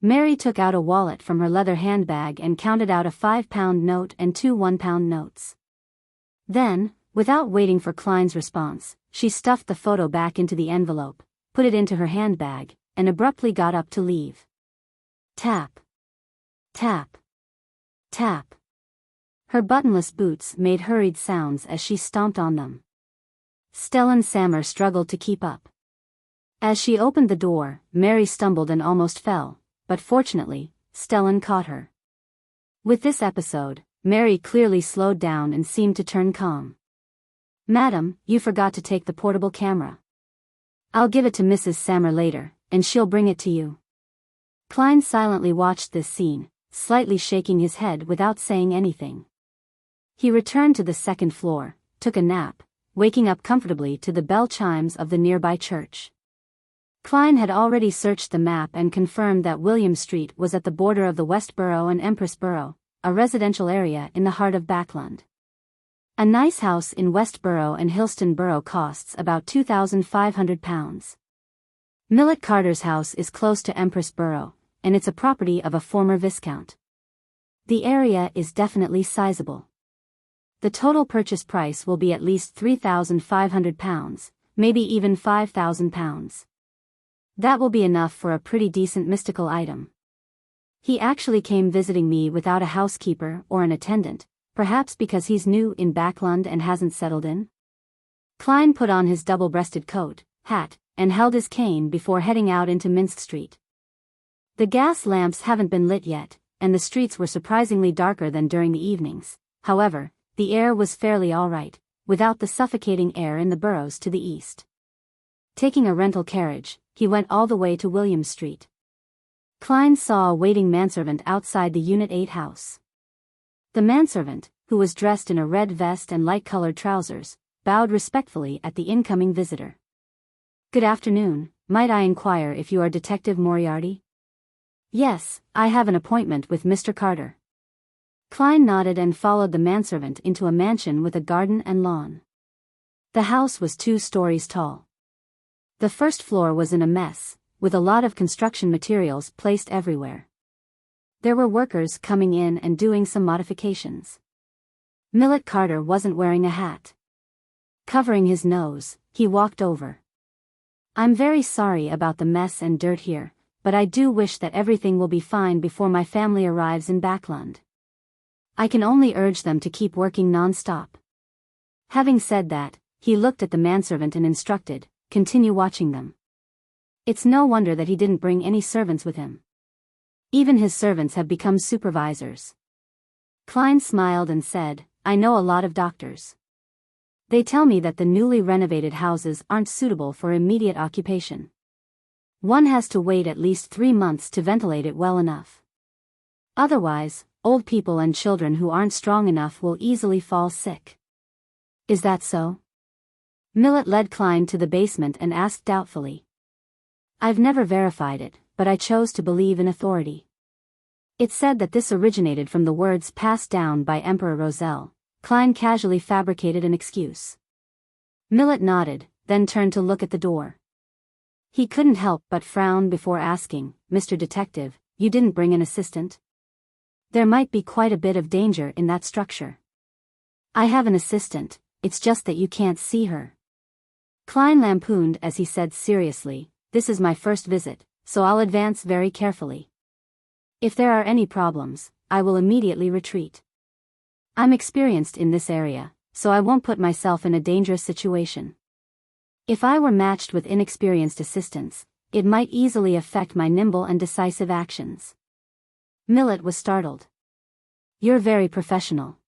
Mary took out a wallet from her leather handbag and counted out a £5 note and 2 £1 notes. Then, without waiting for Klein's response, she stuffed the photo back into the envelope, put it into her handbag, and abruptly got up to leave. Tap. Tap. Tap. Her buttonless boots made hurried sounds as she stomped on them. Stellan Sammer struggled to keep up. As she opened the door, Mary stumbled and almost fell, but fortunately, Stellan caught her. With this episode, Mary clearly slowed down and seemed to turn calm. "Madam, you forgot to take the portable camera. I'll give it to Mrs. Sammer later, and she'll bring it to you." Klein silently watched this scene, slightly shaking his head without saying anything. He returned to the 2nd floor, took a nap, waking up comfortably to the bell chimes of the nearby church. Klein had already searched the map and confirmed that William Street was at the border of the West Borough and Empress Borough, a residential area in the heart of Backlund. A nice house in West Borough and Hillston Borough costs about £2,500. Millet Carter's house is close to Empress Borough, and it's a property of a former viscount. The area is definitely sizable. The total purchase price will be at least £3,500, maybe even £5,000. That will be enough for a pretty decent mystical item. He actually came visiting me without a housekeeper or an attendant, perhaps because he's new in Backlund and hasn't settled in? Klein put on his double-breasted coat, hat, and held his cane before heading out into Minsk Street. The gas lamps haven't been lit yet, and the streets were surprisingly darker than during the evenings. However, the air was fairly all right, without the suffocating air in the boroughs to the east. Taking a rental carriage, he went all the way to William Street. Klein saw a waiting manservant outside the Unit 8 house. The manservant, who was dressed in a red vest and light-colored trousers, bowed respectfully at the incoming visitor. "Good afternoon, might I inquire if you are Detective Moriarty?" "Yes, I have an appointment with Mr. Carter." Klein nodded and followed the manservant into a mansion with a garden and lawn. The house was 2 stories tall. The first floor was in a mess, with a lot of construction materials placed everywhere. There were workers coming in and doing some modifications. Millet Carter wasn't wearing a hat. Covering his nose, he walked over. "I'm very sorry about the mess and dirt here, but I do wish that everything will be fine before my family arrives in Backlund. I can only urge them to keep working non-stop." Having said that, he looked at the manservant and instructed, "Continue watching them." It's no wonder that he didn't bring any servants with him. Even his servants have become supervisors. Klein smiled and said, "I know a lot of doctors. They tell me that the newly renovated houses aren't suitable for immediate occupation. One has to wait at least 3 months to ventilate it well enough. Otherwise, old people and children who aren't strong enough will easily fall sick." "Is that so?" Millet led Klein to the basement and asked doubtfully. "I've never verified it, but I chose to believe in authority. It's said that this originated from the words passed down by Emperor Roselle." Klein casually fabricated an excuse. Millet nodded, then turned to look at the door. He couldn't help but frown before asking, "Mr. Detective, you didn't bring an assistant? There might be quite a bit of danger in that structure." "I have an assistant, it's just that you can't see her." Klein lampooned as he said seriously, "This is my first visit, so I'll advance very carefully. If there are any problems, I will immediately retreat. I'm experienced in this area, so I won't put myself in a dangerous situation. If I were matched with inexperienced assistants, it might easily affect my nimble and decisive actions." Millet was startled. "You're very professional."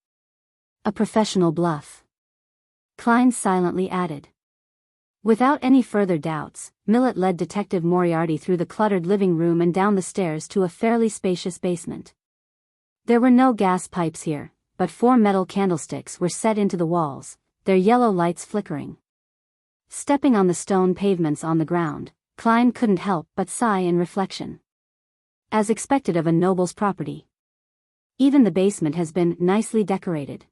"A professional bluff," Klein silently added. Without any further doubts, Millet led Detective Moriarty through the cluttered living room and down the stairs to a fairly spacious basement. There were no gas pipes here, but 4 metal candlesticks were set into the walls, their yellow lights flickering. Stepping on the stone pavements on the ground, Klein couldn't help but sigh in reflection. As expected of a noble's property. Even the basement has been nicely decorated.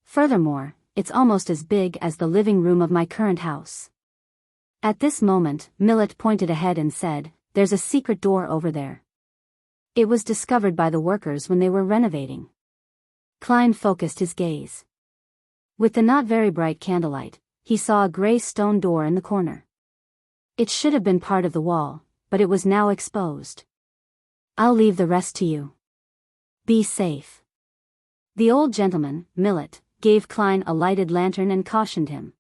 Furthermore, it's almost as big as the living room of my current house. At this moment, Millet pointed ahead and said, "There's a secret door over there. It was discovered by the workers when they were renovating." Klein focused his gaze. With the not very bright candlelight, he saw a gray stone door in the corner. It should have been part of the wall, but it was now exposed. "I'll leave the rest to you. Be safe." The old gentleman, Millet, gave Klein a lighted lantern and cautioned him.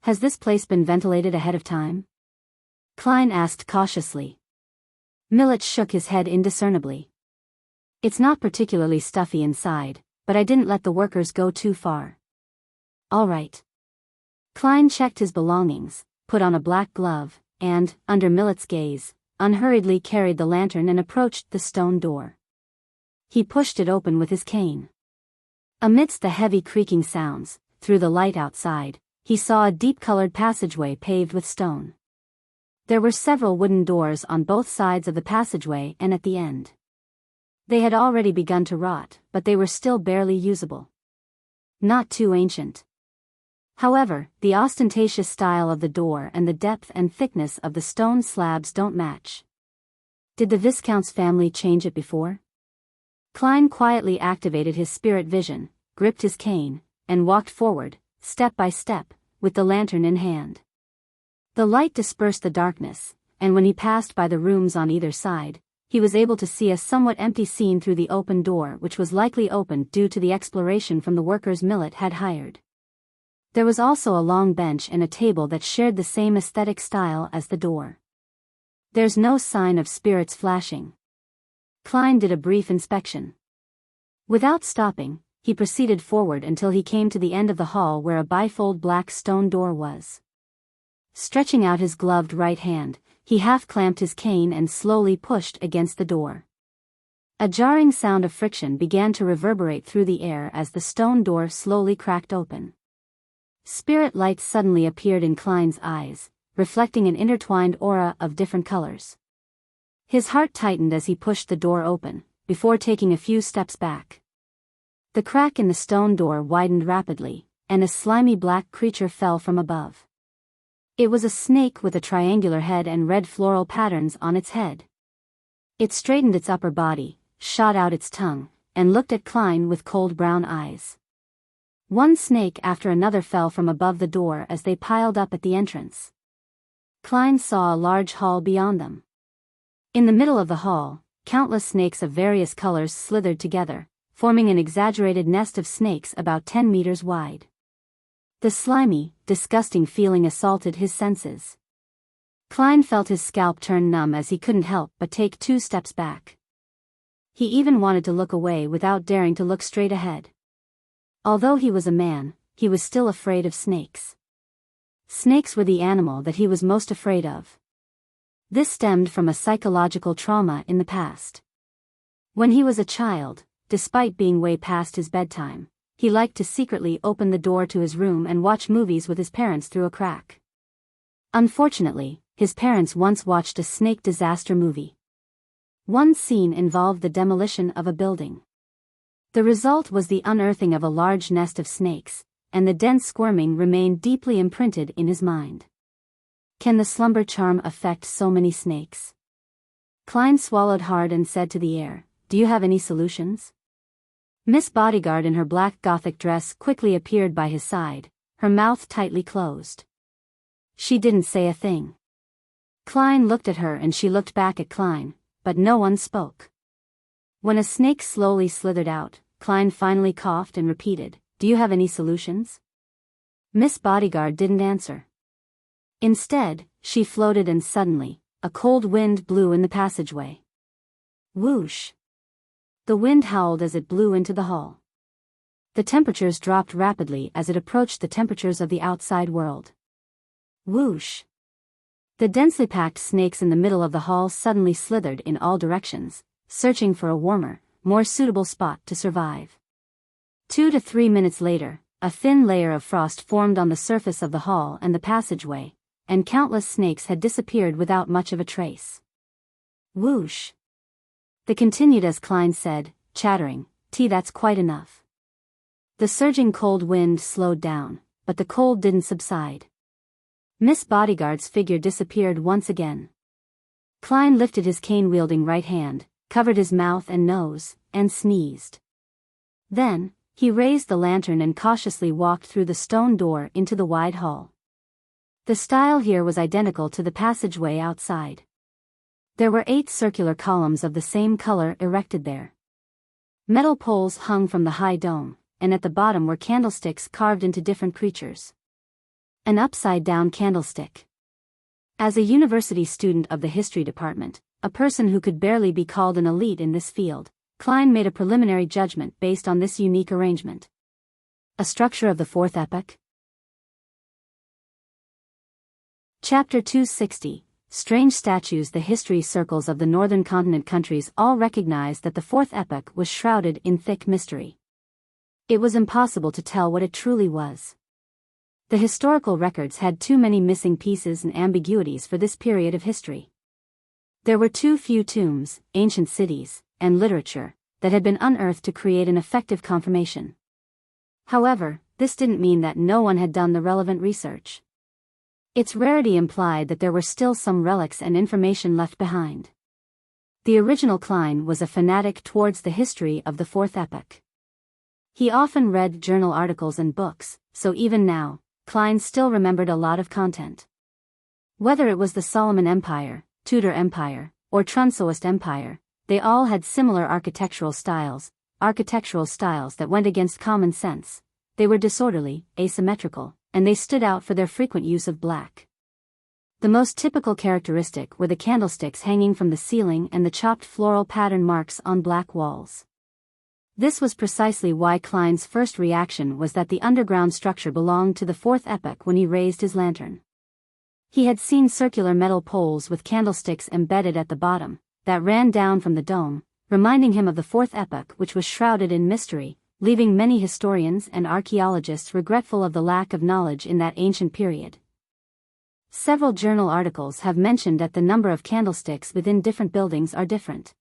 "Has this place been ventilated ahead of time?" Klein asked cautiously. Millet shook his head indiscernibly. "It's not particularly stuffy inside, but I didn't let the workers go too far." "All right." Klein checked his belongings, put on a black glove, and, under Millet's gaze, unhurriedly carried the lantern and approached the stone door. He pushed it open with his cane. Amidst the heavy creaking sounds, through the light outside, he saw a deep-colored passageway paved with stone. There were several wooden doors on both sides of the passageway and at the end. They had already begun to rot, but they were still barely usable. Not too ancient. However, the ostentatious style of the door and the depth and thickness of the stone slabs don't match. Did the Viscount's family change it before? Klein quietly activated his spirit vision, gripped his cane, and walked forward, step by step, with the lantern in hand. The light dispersed the darkness, and when he passed by the rooms on either side, he was able to see a somewhat empty scene through the open door, which was likely opened due to the exploration from the workers Millet had hired. There was also a long bench and a table that shared the same aesthetic style as the door. There's no sign of spirits flashing. Klein did a brief inspection. Without stopping, he proceeded forward until he came to the end of the hall where a bifold black stone door was. Stretching out his gloved right hand, he half-clamped his cane and slowly pushed against the door. A jarring sound of friction began to reverberate through the air as the stone door slowly cracked open. Spirit light suddenly appeared in Klein's eyes, reflecting an intertwined aura of different colors. His heart tightened as he pushed the door open, before taking a few steps back. The crack in the stone door widened rapidly, and a slimy black creature fell from above. It was a snake with a triangular head and red floral patterns on its head. It straightened its upper body, shot out its tongue, and looked at Klein with cold brown eyes. One snake after another fell from above the door as they piled up at the entrance. Klein saw a large hall beyond them. In the middle of the hall, countless snakes of various colors slithered together, forming an exaggerated nest of snakes about 10 meters wide. The slimy, disgusting feeling assaulted his senses. Klein felt his scalp turn numb as he couldn't help but take 2 steps back. He even wanted to look away without daring to look straight ahead. Although he was a man, he was still afraid of snakes. Snakes were the animal that he was most afraid of. This stemmed from a psychological trauma in the past. When he was a child, despite being way past his bedtime, he liked to secretly open the door to his room and watch movies with his parents through a crack. Unfortunately, his parents once watched a snake disaster movie. One scene involved the demolition of a building. The result was the unearthing of a large nest of snakes, and the dense squirming remained deeply imprinted in his mind. Can the slumber charm affect so many snakes? Klein swallowed hard and said to the air, "Do you have any solutions?" Miss Bodyguard in her black gothic dress quickly appeared by his side, her mouth tightly closed. She didn't say a thing. Klein looked at her and she looked back at Klein, but no one spoke. When a snake slowly slithered out, Klein finally coughed and repeated, "Do you have any solutions?" Miss Bodyguard didn't answer. Instead, she floated and suddenly, a cold wind blew in the passageway. Whoosh! The wind howled as it blew into the hall. The temperatures dropped rapidly as it approached the temperatures of the outside world. Whoosh! The densely packed snakes in the middle of the hall suddenly slithered in all directions, searching for a warmer, more suitable spot to survive. 2 to 3 minutes later, a thin layer of frost formed on the surface of the hall and the passageway, and countless snakes had disappeared without much of a trace. Whoosh! They continued as Klein said, chattering, That's quite enough." The surging cold wind slowed down, but the cold didn't subside. Miss Bodyguard's figure disappeared once again. Klein lifted his cane-wielding right hand, covered his mouth and nose, and sneezed. Then, he raised the lantern and cautiously walked through the stone door into the wide hall. The style here was identical to the passageway outside. There were 8 circular columns of the same color erected there. Metal poles hung from the high dome, and at the bottom were candlesticks carved into different creatures. An upside-down candlestick. As a university student of the history department, a person who could barely be called an elite in this field, Klein made a preliminary judgment based on this unique arrangement. A structure of the 4th epoch? Chapter 260, Strange Statues. The history circles of the northern continent countries all recognized that the 4th epoch was shrouded in thick mystery. It was impossible to tell what it truly was. The historical records had too many missing pieces and ambiguities for this period of history. There were too few tombs, ancient cities, and literature that had been unearthed to create an effective confirmation. However, this didn't mean that no one had done the relevant research. Its rarity implied that there were still some relics and information left behind. The original Klein was a fanatic towards the history of the Fourth Epoch. He often read journal articles and books, so even now, Klein still remembered a lot of content. Whether it was the Solomon Empire, Tudor Empire, or Trunsoist Empire, they all had similar architectural styles that went against common sense. They were disorderly, asymmetrical, and they stood out for their frequent use of black. The most typical characteristic were the candlesticks hanging from the ceiling and the chopped floral pattern marks on black walls. This was precisely why Klein's first reaction was that the underground structure belonged to the Fourth Epoch when he raised his lantern. He had seen circular metal poles with candlesticks embedded at the bottom, that ran down from the dome, reminding him of the Fourth Epoch, which was shrouded in mystery, leaving many historians and archaeologists regretful of the lack of knowledge in that ancient period. Several journal articles have mentioned that the number of candlesticks within different buildings are different.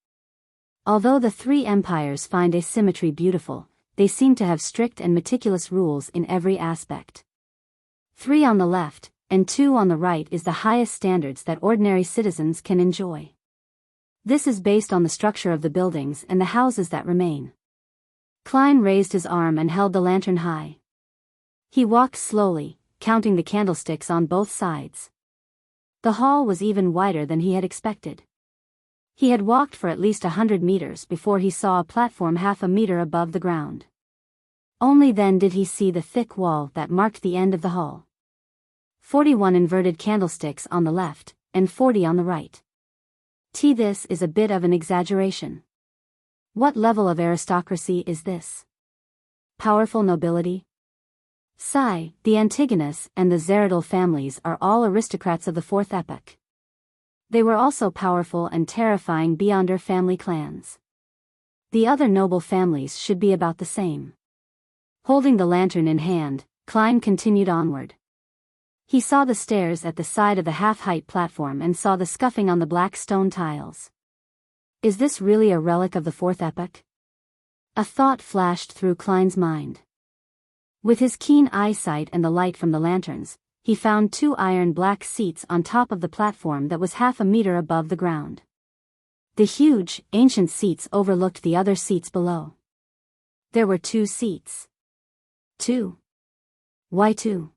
Although the three empires find asymmetry beautiful, they seem to have strict and meticulous rules in every aspect. 3 on the left, and 2 on the right is the highest standards that ordinary citizens can enjoy. This is based on the structure of the buildings and the houses that remain. Klein raised his arm and held the lantern high. He walked slowly, counting the candlesticks on both sides. The hall was even wider than he had expected. He had walked for at least 100 meters before he saw a platform half a meter above the ground. Only then did he see the thick wall that marked the end of the hall. 41 inverted candlesticks on the left, and 40 on the right. This is a bit of an exaggeration. What level of aristocracy is this? Powerful nobility? The Antigonus and the Zeradal families are all aristocrats of the Fourth Epoch. They were also powerful and terrifying beyond their family clans. The other noble families should be about the same. Holding the lantern in hand, Klein continued onward. He saw the stairs at the side of the half-height platform and saw the scuffing on the black stone tiles. Is this really a relic of the Fourth Epoch? A thought flashed through Klein's mind. With his keen eyesight and the light from the lanterns, he found 2 iron black seats on top of the platform that was half a meter above the ground. The huge, ancient seats overlooked the other seats below. There were 2 seats. 2. Why 2?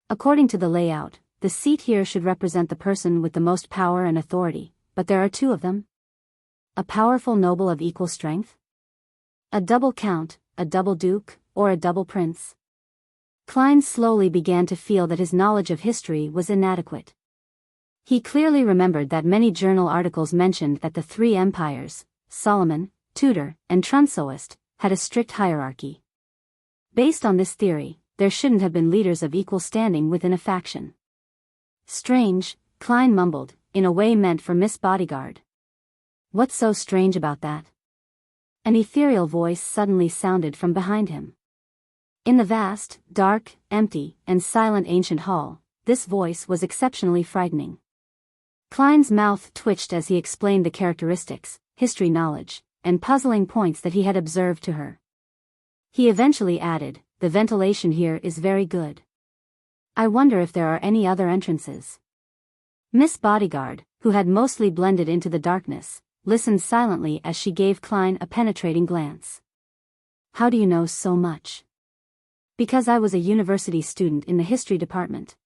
According to the layout, the seat here should represent the person with the most power and authority, but there are 2 of them. A powerful noble of equal strength? A double count, a double duke, or a double prince? Klein slowly began to feel that his knowledge of history was inadequate. He clearly remembered that many journal articles mentioned that the 3 empires, Solomon, Tudor, and Trunsoist, had a strict hierarchy. Based on this theory, there shouldn't have been leaders of equal standing within a faction. Strange, Klein mumbled, in a way meant for Miss Bodyguard. What's so strange about that? An ethereal voice suddenly sounded from behind him. In the vast, dark, empty, and silent ancient hall, this voice was exceptionally frightening. Klein's mouth twitched as he explained the characteristics, history knowledge, and puzzling points that he had observed to her. He eventually added, "The ventilation here is very good. I wonder if there are any other entrances." Miss Bodyguard, who had mostly blended into the darkness, listened silently as she gave Klein a penetrating glance. "How do you know so much?" "Because I was a university student in the history department."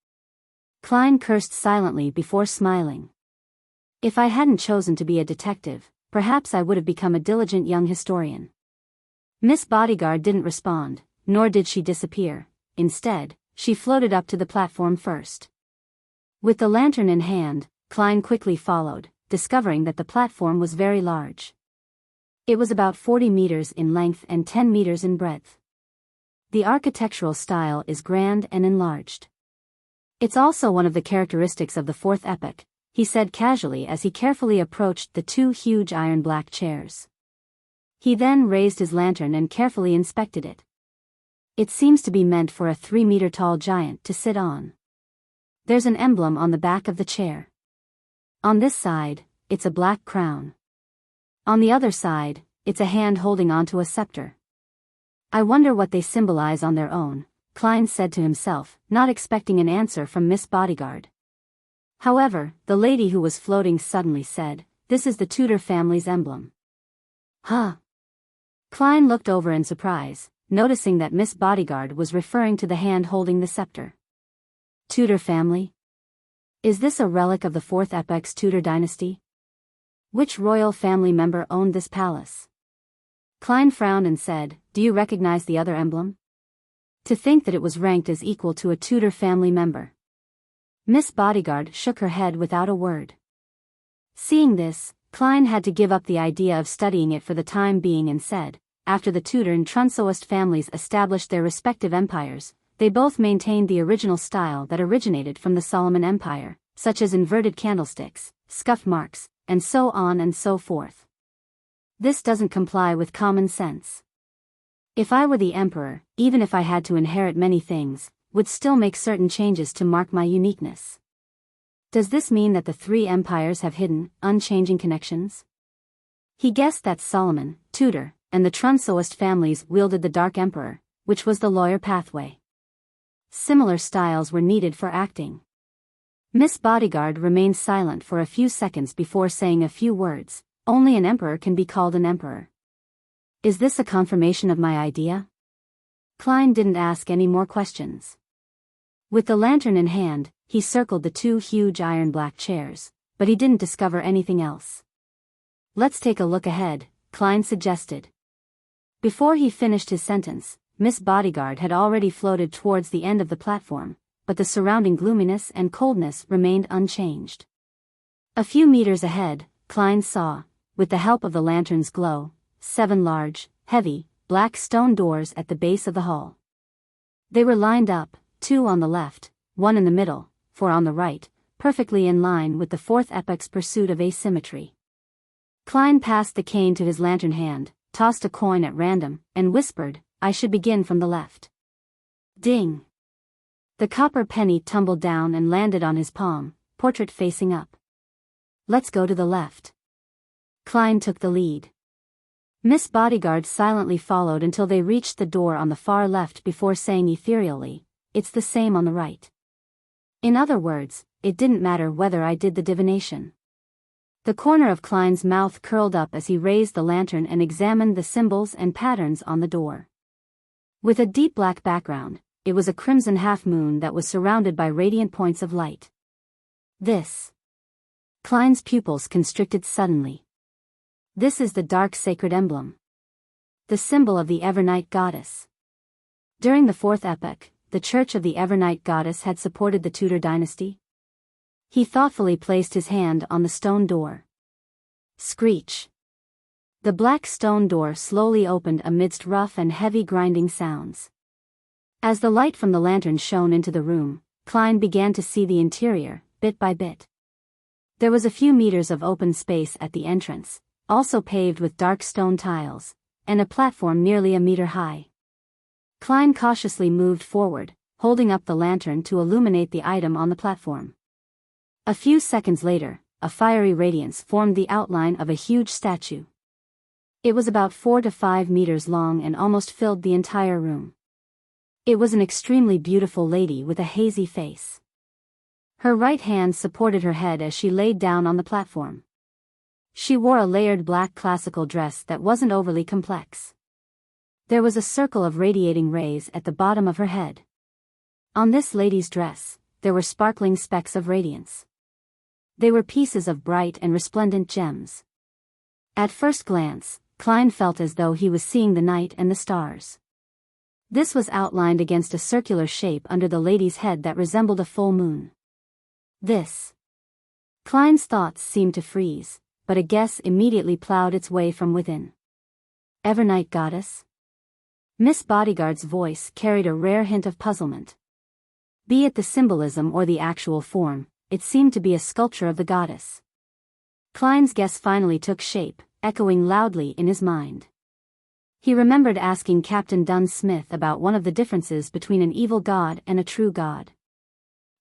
Klein cursed silently before smiling. "If I hadn't chosen to be a detective, perhaps I would have become a diligent young historian." Miss Bodyguard didn't respond, nor did she disappear. Instead, she floated up to the platform first. With the lantern in hand, Klein quickly followed, discovering that the platform was very large. It was about 40 meters in length and 10 meters in breadth. The architectural style is grand and enlarged. "It's also one of the characteristics of the Fourth Epoch," he said casually as he carefully approached the 2 huge iron black chairs. He then raised his lantern and carefully inspected it. It seems to be meant for a 3-meter-tall giant to sit on. There's an emblem on the back of the chair. On this side, it's a black crown. On the other side, it's a hand holding onto a scepter. I wonder what they symbolize on their own, Klein said to himself, not expecting an answer from Miss Bodyguard. However, the lady who was floating suddenly said, "This is the Tudor family's emblem." Huh? Klein looked over in surprise, noticing that Miss Bodyguard was referring to the hand holding the scepter. Tudor family? Is this a relic of the 4th epoch's Tudor dynasty? Which royal family member owned this palace? Klein frowned and said, "Do you recognize the other emblem? To think that it was ranked as equal to a Tudor family member." Miss Bodyguard shook her head without a word. Seeing this, Klein had to give up the idea of studying it for the time being and said, after the Tudor and Trunsoist families established their respective empires, they both maintained the original style that originated from the Solomon Empire, such as inverted candlesticks, scuff marks, and so on and so forth. This doesn't comply with common sense. If I were the emperor, even if I had to inherit many things, would still make certain changes to mark my uniqueness. Does this mean that the 3 empires have hidden, unchanging connections? He guessed that Solomon, Tudor, and the Trunsoist families wielded the Dark Emperor, which was the lawyer pathway. Similar styles were needed for acting. Miss Bodyguard remained silent for a few seconds before saying a few words. Only an emperor can be called an emperor. Is this a confirmation of my idea? Klein didn't ask any more questions. With the lantern in hand, he circled the 2 huge iron-black chairs, but he didn't discover anything else. Let's take a look ahead, Klein suggested. Before he finished his sentence, Miss Bodyguard had already floated towards the end of the platform, but the surrounding gloominess and coldness remained unchanged. A few meters ahead, Klein saw, with the help of the lantern's glow, 7 large, heavy, black stone doors at the base of the hall. They were lined up, 2 on the left, 1 in the middle, 4 on the right, perfectly in line with the 4th epoch's pursuit of asymmetry. Klein passed the cane to his lantern hand, tossed a coin at random, and whispered, "I should begin from the left." Ding! The copper penny tumbled down and landed on his palm, portrait facing up. "Let's go to the left." Klein took the lead. Miss Bodyguard silently followed until they reached the door on the far left before saying ethereally, "It's the same on the right." In other words, it didn't matter whether I did the divination. The corner of Klein's mouth curled up as he raised the lantern and examined the symbols and patterns on the door. With a deep black background, it was a crimson half-moon that was surrounded by radiant points of light. This. Klein's pupils constricted suddenly. This is the dark sacred emblem. The symbol of the Evernight goddess. During the 4th epoch, the Church of the Evernight goddess had supported the Tudor dynasty. He thoughtfully placed his hand on the stone door. Screech. The black stone door slowly opened amidst rough and heavy grinding sounds. As the light from the lantern shone into the room, Klein began to see the interior, bit by bit. There was a few meters of open space at the entrance, also paved with dark stone tiles, and a platform nearly a meter high. Klein cautiously moved forward, holding up the lantern to illuminate the item on the platform. A few seconds later, a fiery radiance formed the outline of a huge statue. It was about 4 to 5 meters long and almost filled the entire room. It was an extremely beautiful lady with a hazy face. Her right hand supported her head as she laid down on the platform. She wore a layered black classical dress that wasn't overly complex. There was a circle of radiating rays at the bottom of her head. On this lady's dress, there were sparkling specks of radiance. They were pieces of bright and resplendent gems. At first glance, Klein felt as though he was seeing the night and the stars. This was outlined against a circular shape under the lady's head that resembled a full moon. This. Klein's thoughts seemed to freeze, but a guess immediately plowed its way from within. Evernight goddess? Miss Bodyguard's voice carried a rare hint of puzzlement. Be it the symbolism or the actual form, it seemed to be a sculpture of the goddess. Klein's guess finally took shape, echoing loudly in his mind. He remembered asking Captain Dunn Smith about one of the differences between an evil god and a true god.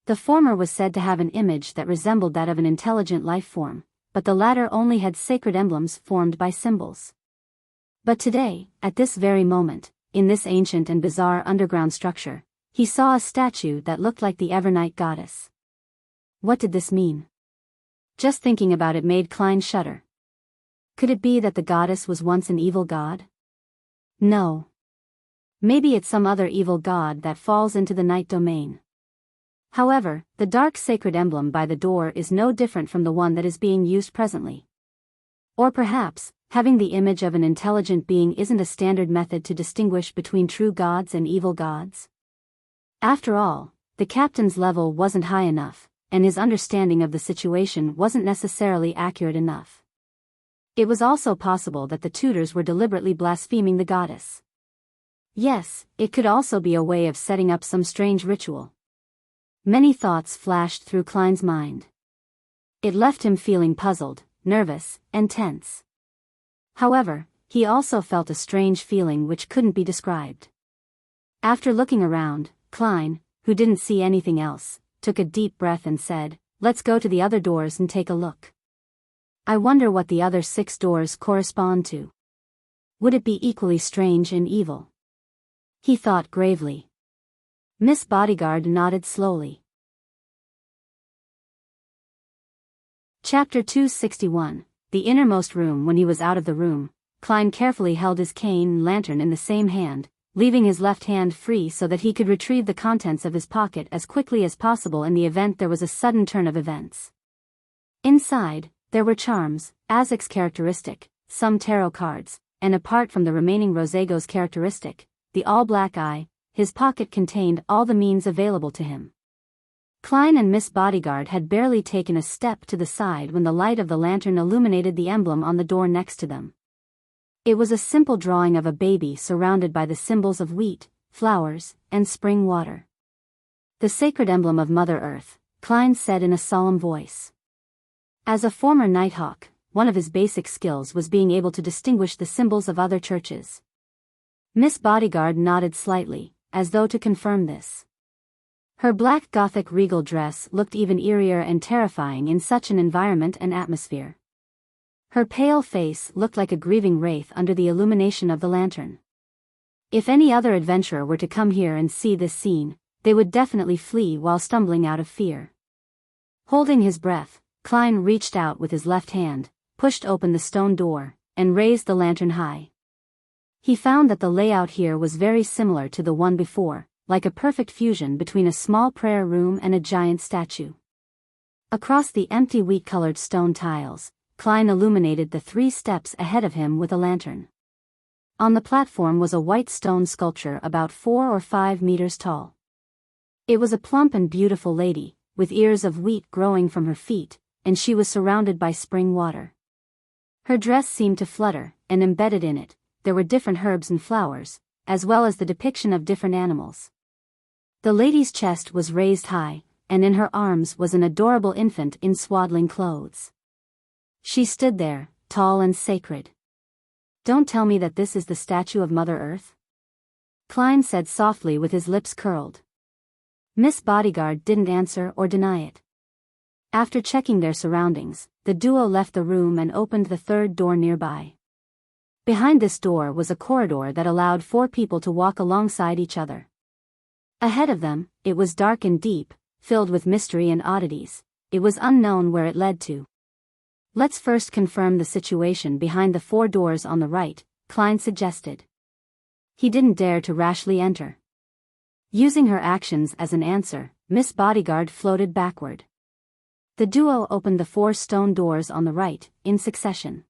The former was said to have an image that resembled that of an intelligent life form, but the latter only had sacred emblems formed by symbols. But today, at this very moment, in this ancient and bizarre underground structure, He saw a statue that looked like the Evernight goddess. What did this mean? Just thinking about it made Klein shudder. Could it be that the goddess was once an evil god? No. Maybe it's some other evil god that falls into the night domain. However, the dark sacred emblem by the door is no different from the one that is being used presently. Or perhaps, having the image of an intelligent being isn't a standard method to distinguish between true gods and evil gods? After all, the captain's level wasn't high enough, and his understanding of the situation wasn't necessarily accurate enough. It was also possible that the tutors were deliberately blaspheming the goddess. Yes, it could also be a way of setting up some strange ritual. Many thoughts flashed through Klein's mind. It left him feeling puzzled, nervous, and tense. However, he also felt a strange feeling which couldn't be described. After looking around, Klein, who didn't see anything else, took a deep breath and said, "Let's go to the other doors and take a look. I wonder what the other 6 doors correspond to. Would it be equally strange and evil?" He thought gravely. Miss Bodyguard nodded slowly. Chapter 261, The Innermost Room. When he was out of the room, Klein carefully held his cane and lantern in the same hand, leaving his left hand free so that he could retrieve the contents of his pocket as quickly as possible in the event there was a sudden turn of events. Inside, there were charms, Azek's characteristic, some tarot cards, and apart from the remaining Rosego's characteristic, the all-black eye, his pocket contained all the means available to him. Klein and Miss Bodyguard had barely taken a step to the side when the light of the lantern illuminated the emblem on the door next to them. It was a simple drawing of a baby surrounded by the symbols of wheat, flowers, and spring water. "The sacred emblem of Mother Earth," Klein said in a solemn voice. As a former Nighthawk, one of his basic skills was being able to distinguish the symbols of other churches. Miss Bodyguard nodded slightly, as though to confirm this. Her black Gothic regal dress looked even eerier and terrifying in such an environment and atmosphere. Her pale face looked like a grieving wraith under the illumination of the lantern. If any other adventurer were to come here and see this scene, they would definitely flee while stumbling out of fear. Holding his breath, Klein reached out with his left hand, pushed open the stone door, and raised the lantern high. He found that the layout here was very similar to the one before, like a perfect fusion between a small prayer room and a giant statue. Across the empty wheat-colored stone tiles, Klein illuminated the 3 steps ahead of him with a lantern. On the platform was a white stone sculpture about 4 or 5 meters tall. It was a plump and beautiful lady, with ears of wheat growing from her feet, and she was surrounded by spring water. Her dress seemed to flutter, and embedded in it, there were different herbs and flowers, as well as the depiction of different animals. The lady's chest was raised high, and in her arms was an adorable infant in swaddling clothes. She stood there, tall and sacred. "Don't tell me that this is the statue of Mother Earth?" Klein said softly with his lips curled. Miss Bodyguard didn't answer or deny it. After checking their surroundings, the duo left the room and opened the 3rd door nearby. Behind this door was a corridor that allowed 4 people to walk alongside each other. Ahead of them, it was dark and deep, filled with mystery and oddities. It was unknown where it led to. "Let's first confirm the situation behind the 4 doors on the right," Klein suggested. He didn't dare to rashly enter. Using her actions as an answer, Miss Bodyguard floated backward. The duo opened the 4 stone doors on the right, in succession.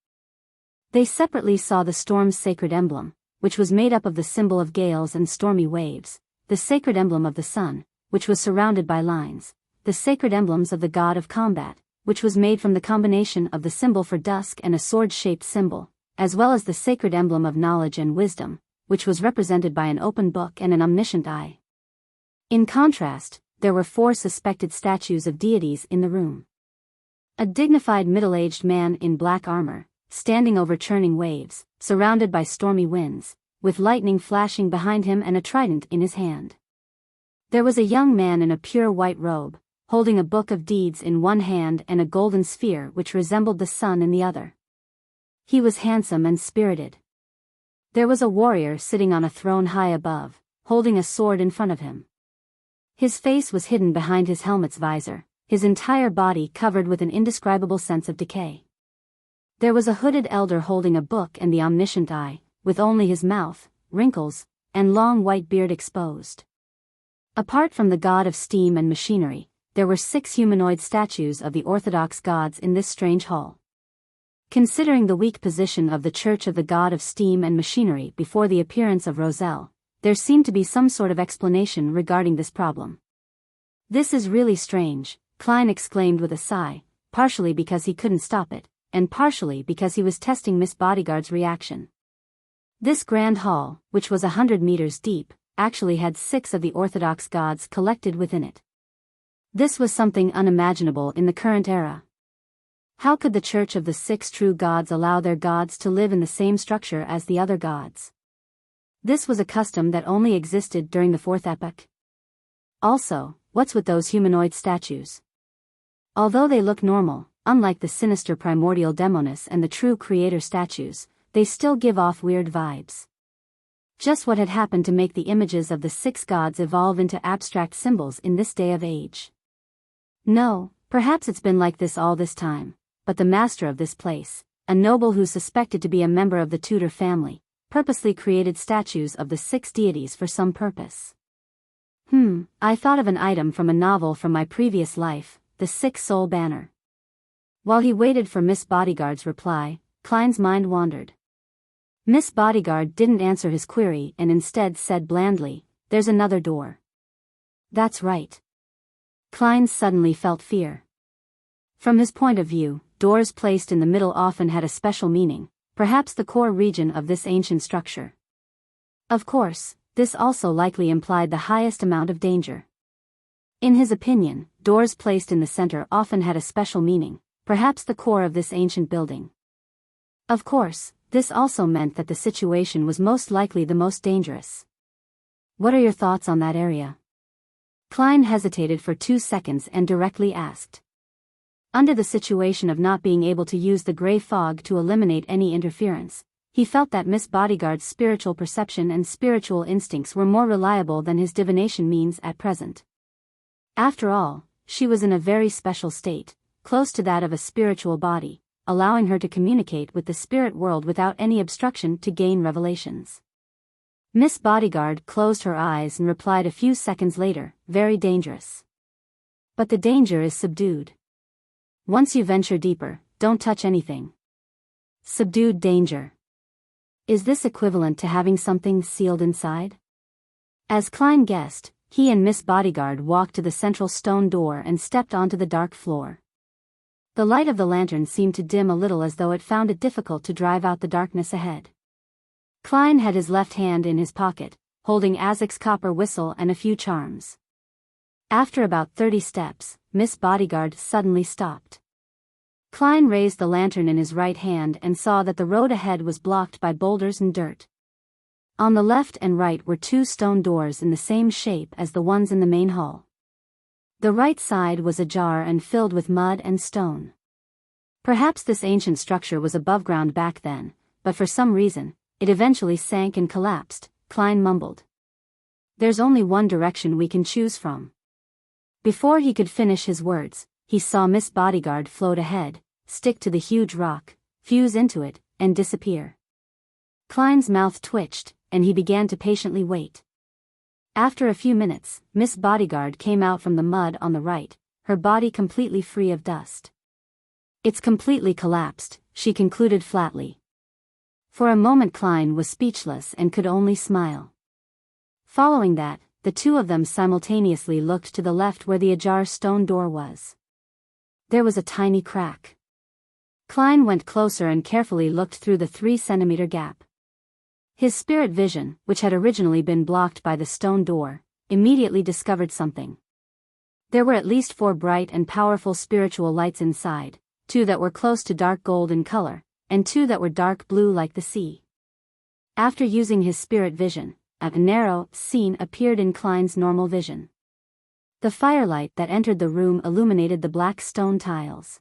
They separately saw the storm's sacred emblem, which was made up of the symbol of gales and stormy waves, the sacred emblem of the sun, which was surrounded by lines, the sacred emblems of the god of combat, which was made from the combination of the symbol for dusk and a sword-shaped symbol, as well as the sacred emblem of knowledge and wisdom, which was represented by an open book and an omniscient eye. In contrast, there were 4 suspected statues of deities in the room. A dignified middle-aged man in black armor, standing over churning waves, surrounded by stormy winds, with lightning flashing behind him and a trident in his hand. There was a young man in a pure white robe, holding a book of deeds in one hand and a golden sphere which resembled the sun in the other. He was handsome and spirited. There was a warrior sitting on a throne high above, holding a sword in front of him. His face was hidden behind his helmet's visor, his entire body covered with an indescribable sense of decay. There was a hooded elder holding a book and the omniscient eye, with only his mouth, wrinkles, and long white beard exposed. Apart from the god of steam and machinery, there were 6 humanoid statues of the orthodox gods in this strange hall. Considering the weak position of the Church of the God of Steam and Machinery before the appearance of Roselle, there seemed to be some sort of explanation regarding this problem. "This is really strange," Klein exclaimed with a sigh, partially because he couldn't stop it, and partially because he was testing Miss Bodyguard's reaction. This grand hall, which was 100 meters deep, actually had 6 of the Orthodox gods collected within it. This was something unimaginable in the current era. How could the Church of the 6 true gods allow their gods to live in the same structure as the other gods? This was a custom that only existed during the 4th epoch. Also, what's with those humanoid statues? Although they look normal, unlike the sinister primordial Demonis and the true creator statues, they still give off weird vibes. Just what had happened to make the images of the 6 gods evolve into abstract symbols in this day of age? No, perhaps it's been like this all this time. But the master of this place, a noble who suspected to be a member of the Tudor family, purposely created statues of the 6 deities for some purpose. I thought of an item from a novel from my previous life, the 6-soul banner. While he waited for Miss Bodyguard's reply, Klein's mind wandered. Miss Bodyguard didn't answer his query and instead said blandly, "There's another door." That's right. Klein suddenly felt fear. From his point of view, doors placed in the middle often had a special meaning, perhaps the core region of this ancient structure. Of course, this also likely implied the highest amount of danger. In his opinion, doors placed in the center often had a special meaning, perhaps the core of this ancient building. Of course, this also meant that the situation was most likely the most dangerous. What are your thoughts on that area? Klein hesitated for 2 seconds and directly asked. Under the situation of not being able to use the gray fog to eliminate any interference, he felt that Miss Bodyguard's spiritual perception and spiritual instincts were more reliable than his divination means at present. After all, she was in a very special state, close to that of a spiritual body, allowing her to communicate with the spirit world without any obstruction to gain revelations. Miss Bodyguard closed her eyes and replied a few seconds later, "Very dangerous. But the danger is subdued. Once you venture deeper, don't touch anything." Subdued danger. Is this equivalent to having something sealed inside? As Klein guessed, he and Miss Bodyguard walked to the central stone door and stepped onto the dark floor. The light of the lantern seemed to dim a little as though it found it difficult to drive out the darkness ahead. Klein had his left hand in his pocket, holding Azek's copper whistle and a few charms. After about 30 steps, Miss Bodyguard suddenly stopped. Klein raised the lantern in his right hand and saw that the road ahead was blocked by boulders and dirt. On the left and right were 2 stone doors in the same shape as the ones in the main hall. The right side was ajar and filled with mud and stone. Perhaps this ancient structure was above ground back then, but for some reason, it eventually sank and collapsed, Klein mumbled. "There's only one direction we can choose from." Before he could finish his words, he saw Miss Bodyguard float ahead, stick to the huge rock, fuse into it, and disappear. Klein's mouth twitched, and he began to patiently wait. After a few minutes, Miss Bodyguard came out from the mud on the right, her body completely free of dust. "It's completely collapsed," she concluded flatly. For a moment Klein was speechless and could only smile. Following that, the 2 of them simultaneously looked to the left where the ajar stone door was. There was a tiny crack. Klein went closer and carefully looked through the 3-centimeter gap. His spirit vision, which had originally been blocked by the stone door, immediately discovered something. There were at least 4 bright and powerful spiritual lights inside, 2 that were close to dark gold in color, and 2 that were dark blue like the sea. After using his spirit vision, a narrow scene appeared in Klein's normal vision. The firelight that entered the room illuminated the black stone tiles.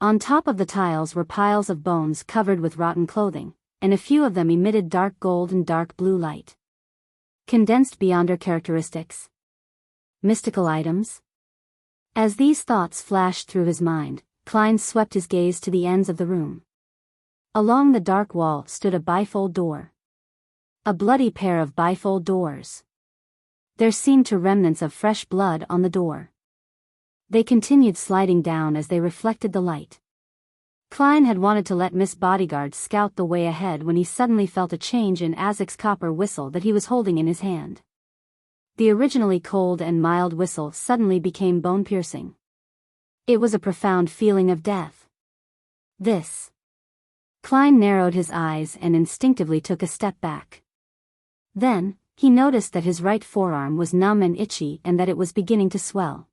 On top of the tiles were piles of bones covered with rotten clothing, and a few of them emitted dark gold and dark blue light. Condensed beyond their characteristics. Mystical items? As these thoughts flashed through his mind, Klein swept his gaze to the ends of the room. Along the dark wall stood a bifold door. A bloody pair of bifold doors. There seemed to remnants of fresh blood on the door. They continued sliding down as they reflected the light. Klein had wanted to let Miss Bodyguard scout the way ahead when he suddenly felt a change in Azek's copper whistle that he was holding in his hand. The originally cold and mild whistle suddenly became bone-piercing. It was a profound feeling of death. This. Klein narrowed his eyes and instinctively took a step back. Then, he noticed that his right forearm was numb and itchy and that it was beginning to swell.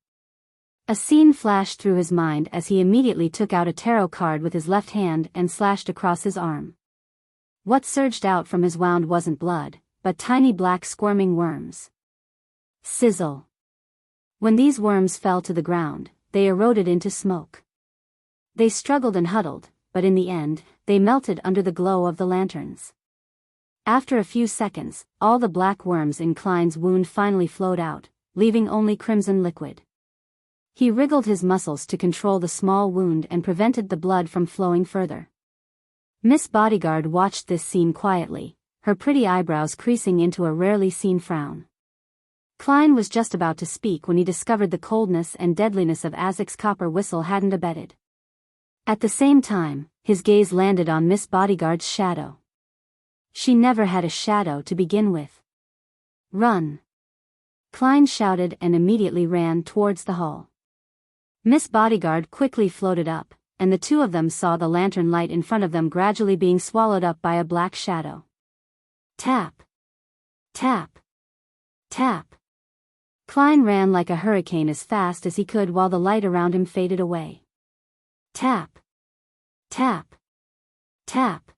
A scene flashed through his mind as he immediately took out a tarot card with his left hand and slashed across his arm. What surged out from his wound wasn't blood, but tiny black squirming worms. Sizzle. When these worms fell to the ground, they eroded into smoke. They struggled and huddled, but in the end, they melted under the glow of the lanterns. After a few seconds, all the black worms in Klein's wound finally flowed out, leaving only crimson liquid. He wriggled his muscles to control the small wound and prevented the blood from flowing further. Miss Bodyguard watched this scene quietly, her pretty eyebrows creasing into a rarely seen frown. Klein was just about to speak when he discovered the coldness and deadliness of Azek's copper whistle hadn't abated. At the same time, his gaze landed on Miss Bodyguard's shadow. She never had a shadow to begin with. Run! Klein shouted and immediately ran towards the hall. Miss Bodyguard quickly floated up, and the two of them saw the lantern light in front of them gradually being swallowed up by a black shadow. Tap! Tap! Tap! Klein ran like a hurricane as fast as he could while the light around him faded away. Tap! Tap! Tap!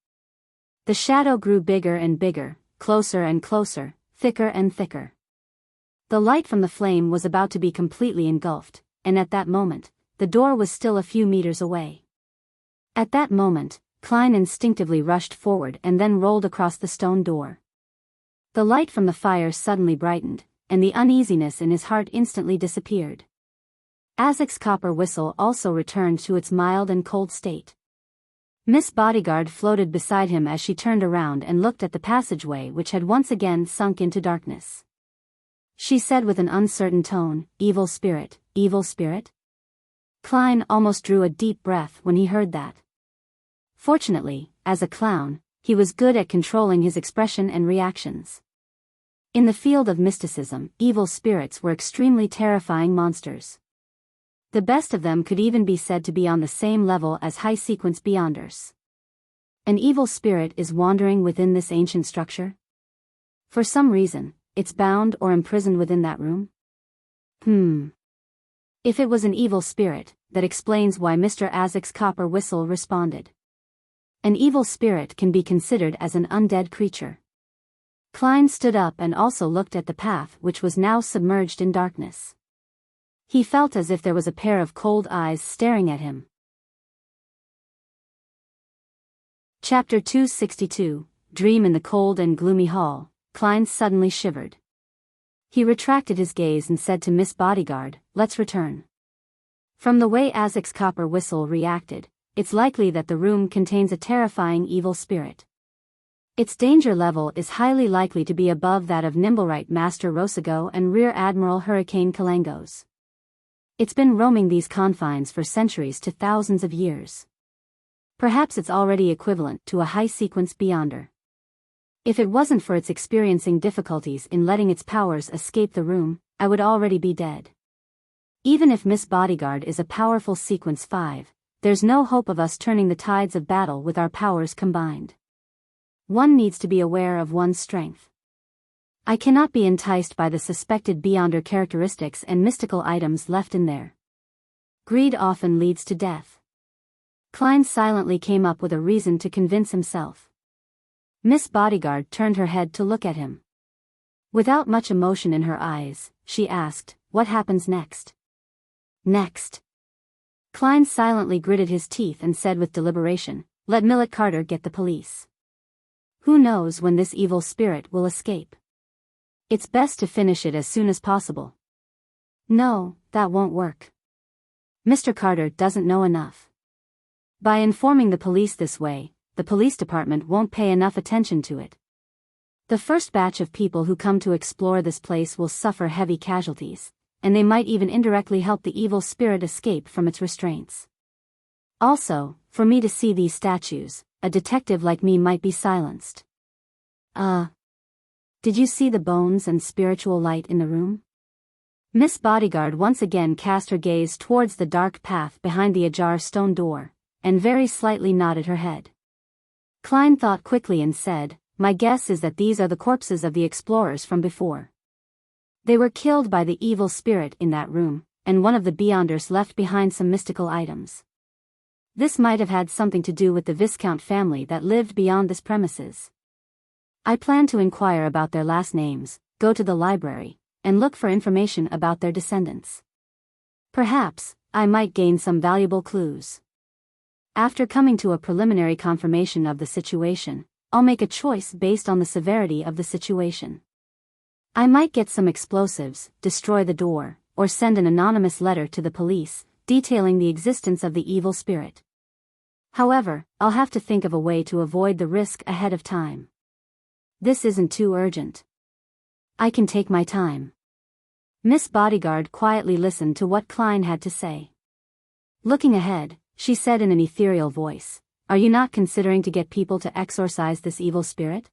The shadow grew bigger and bigger, closer and closer, thicker and thicker. The light from the flame was about to be completely engulfed, and at that moment, the door was still a few meters away. At that moment, Klein instinctively rushed forward and then rolled across the stone door. The light from the fire suddenly brightened, and the uneasiness in his heart instantly disappeared. Azek's copper whistle also returned to its mild and cold state. Miss Bodyguard floated beside him as she turned around and looked at the passageway which had once again sunk into darkness. She said with an uncertain tone, "Evil spirit, evil spirit?" Klein almost drew a deep breath when he heard that. Fortunately, as a clown, he was good at controlling his expression and reactions. In the field of mysticism, evil spirits were extremely terrifying monsters. The best of them could even be said to be on the same level as high-sequence beyonders. An evil spirit is wandering within this ancient structure? For some reason, it's bound or imprisoned within that room? If it was an evil spirit, that explains why Mr. Azek's copper whistle responded. An evil spirit can be considered as an undead creature. Klein stood up and also looked at the path which was now submerged in darkness. He felt as if there was a pair of cold eyes staring at him. Chapter 262, Dream in the Cold and Gloomy Hall. Klein suddenly shivered. He retracted his gaze and said to Miss Bodyguard, "Let's return." From the way Azek's copper whistle reacted, it's likely that the room contains a terrifying evil spirit. Its danger level is highly likely to be above that of Nimblewright Master Rosago and Rear Admiral Hurricane Kalangos. It's been roaming these confines for centuries to thousands of years. Perhaps it's already equivalent to a high-sequence beyonder. If it wasn't for its experiencing difficulties in letting its powers escape the room, I would already be dead. Even if Miss Bodyguard is a powerful sequence 5, there's no hope of us turning the tides of battle with our powers combined. One needs to be aware of one's strength. I cannot be enticed by the suspected beyonder characteristics and mystical items left in there. Greed often leads to death. Klein silently came up with a reason to convince himself. Miss Bodyguard turned her head to look at him. Without much emotion in her eyes, she asked, "What happens next?" Next. Klein silently gritted his teeth and said with deliberation, "Let Millet Carter get the police. Who knows when this evil spirit will escape? It's best to finish it as soon as possible." No, that won't work. Mr. Carter doesn't know enough. By informing the police this way, the police department won't pay enough attention to it. The first batch of people who come to explore this place will suffer heavy casualties, and they might even indirectly help the evil spirit escape from its restraints. Also, for me to see these statues, a detective like me might be silenced. Did you see the bones and spiritual light in the room? Miss Bodyguard once again cast her gaze towards the dark path behind the ajar stone door, and very slightly nodded her head. Klein thought quickly and said, "My guess is that these are the corpses of the explorers from before. They were killed by the evil spirit in that room, and one of the Beyonders left behind some mystical items. This might have had something to do with the Viscount family that lived beyond this premises. I plan to inquire about their last names, go to the library, and look for information about their descendants. Perhaps, I might gain some valuable clues. After coming to a preliminary confirmation of the situation, I'll make a choice based on the severity of the situation. I might get some explosives, destroy the door, or send an anonymous letter to the police, detailing the existence of the evil spirit. However, I'll have to think of a way to avoid the risk ahead of time. This isn't too urgent. I can take my time." Miss Bodyguard quietly listened to what Klein had to say. Looking ahead, she said in an ethereal voice, "Are you not considering to get people to exorcise this evil spirit?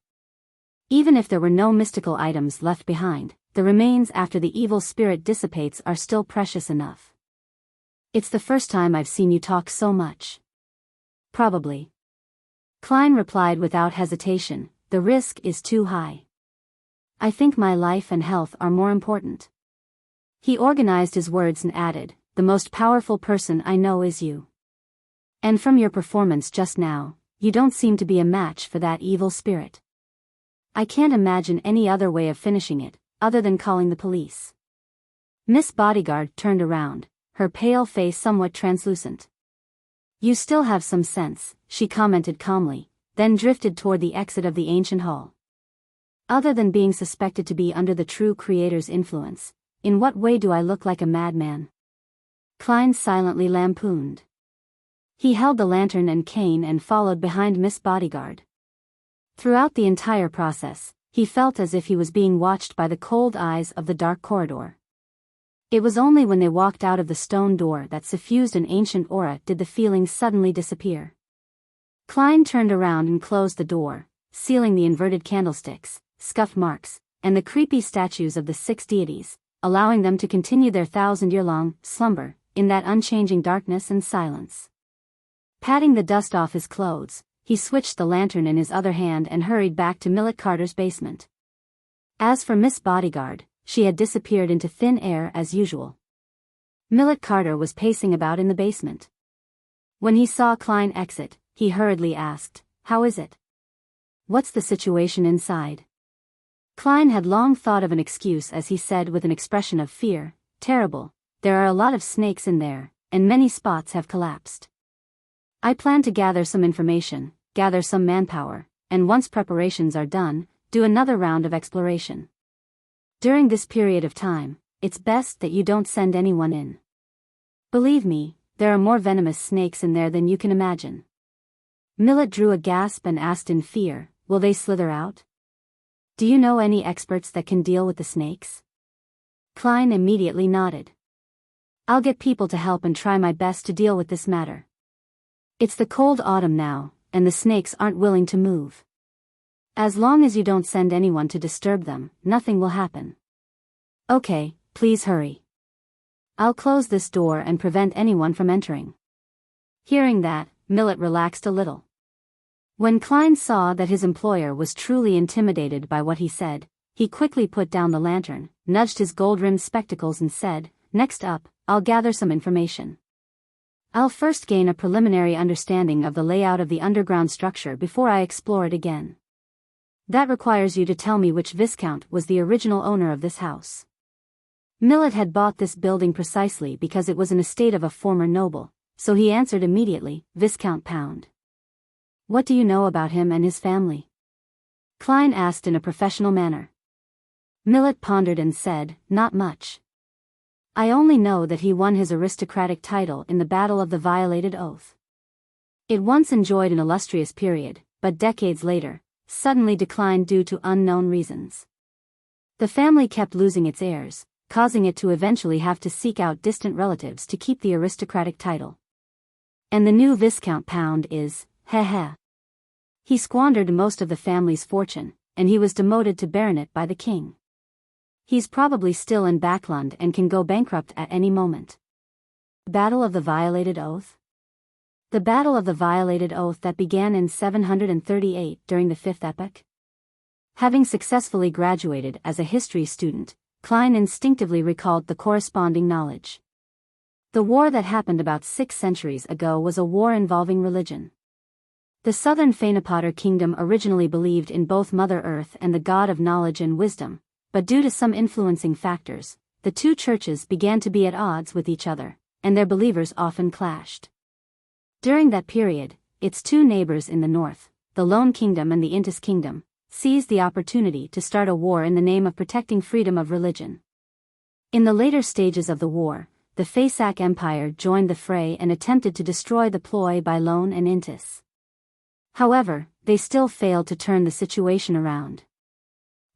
Even if there were no mystical items left behind, the remains after the evil spirit dissipates are still precious enough." "It's the first time I've seen you talk so much." "Probably." Klein replied without hesitation, "The risk is too high. I think my life and health are more important." He organized his words and added, "The most powerful person I know is you. And from your performance just now, you don't seem to be a match for that evil spirit. I can't imagine any other way of finishing it, other than calling the police." Miss Bodyguard turned around, her pale face somewhat translucent. "You still have some sense," she commented calmly, then drifted toward the exit of the ancient hall. "Other than being suspected to be under the true creator's influence, in what way do I look like a madman?" Klein silently lampooned. He held the lantern and cane and followed behind Miss Bodyguard. Throughout the entire process, he felt as if he was being watched by the cold eyes of the dark corridor. It was only when they walked out of the stone door that suffused an ancient aura did the feeling suddenly disappear. Klein turned around and closed the door, sealing the inverted candlesticks, scuff marks, and the creepy statues of the 6 deities, allowing them to continue their 1,000-year-long slumber in that unchanging darkness and silence. Patting the dust off his clothes, he switched the lantern in his other hand and hurried back to Millet Carter's basement. As for Miss Bodyguard, she had disappeared into thin air as usual. Millet Carter was pacing about in the basement. When he saw Klein exit, he hurriedly asked, "How is it? What's the situation inside?" Klein had long thought of an excuse as he said with an expression of fear, "Terrible, there are a lot of snakes in there, and many spots have collapsed. I plan to gather some information, gather some manpower, and once preparations are done, do another round of exploration. During this period of time, it's best that you don't send anyone in. Believe me, there are more venomous snakes in there than you can imagine." Millet drew a gasp and asked in fear, "Will they slither out? Do you know any experts that can deal with the snakes?" Klein immediately nodded. "I'll get people to help and try my best to deal with this matter. It's the cold autumn now, and the snakes aren't willing to move. As long as you don't send anyone to disturb them, nothing will happen. Okay, please hurry. I'll close this door and prevent anyone from entering." Hearing that, Millet relaxed a little. When Klein saw that his employer was truly intimidated by what he said, he quickly put down the lantern, nudged his gold-rimmed spectacles and said, "Next up, I'll gather some information. I'll first gain a preliminary understanding of the layout of the underground structure before I explore it again. That requires you to tell me which Viscount was the original owner of this house." Millet had bought this building precisely because it was an estate of a former noble, so he answered immediately, "Viscount Pound." "What do you know about him and his family?" Klein asked in a professional manner. Millet pondered and said, "Not much. I only know that he won his aristocratic title in the Battle of the Violated Oath. It once enjoyed an illustrious period, but decades later, suddenly declined due to unknown reasons. The family kept losing its heirs, causing it to eventually have to seek out distant relatives to keep the aristocratic title. And the new Viscount Pound is, heh. He squandered most of the family's fortune, and he was demoted to baronet by the king. He's probably still in Backlund and can go bankrupt at any moment. Battle of the Violated Oath? The Battle of the Violated Oath that began in 738 during the Fifth Epoch? Having successfully graduated as a history student, Klein instinctively recalled the corresponding knowledge. The war that happened about 6 centuries ago was a war involving religion. The southern Fanapotter kingdom originally believed in both Mother Earth and the god of knowledge and wisdom, but due to some influencing factors, the two churches began to be at odds with each other, and their believers often clashed. During that period, its two neighbors in the north, the Lone Kingdom and the Intis Kingdom, seized the opportunity to start a war in the name of protecting freedom of religion. In the later stages of the war, the Fasak Empire joined the fray and attempted to destroy the ploy by Lone and Intis. However, they still failed to turn the situation around.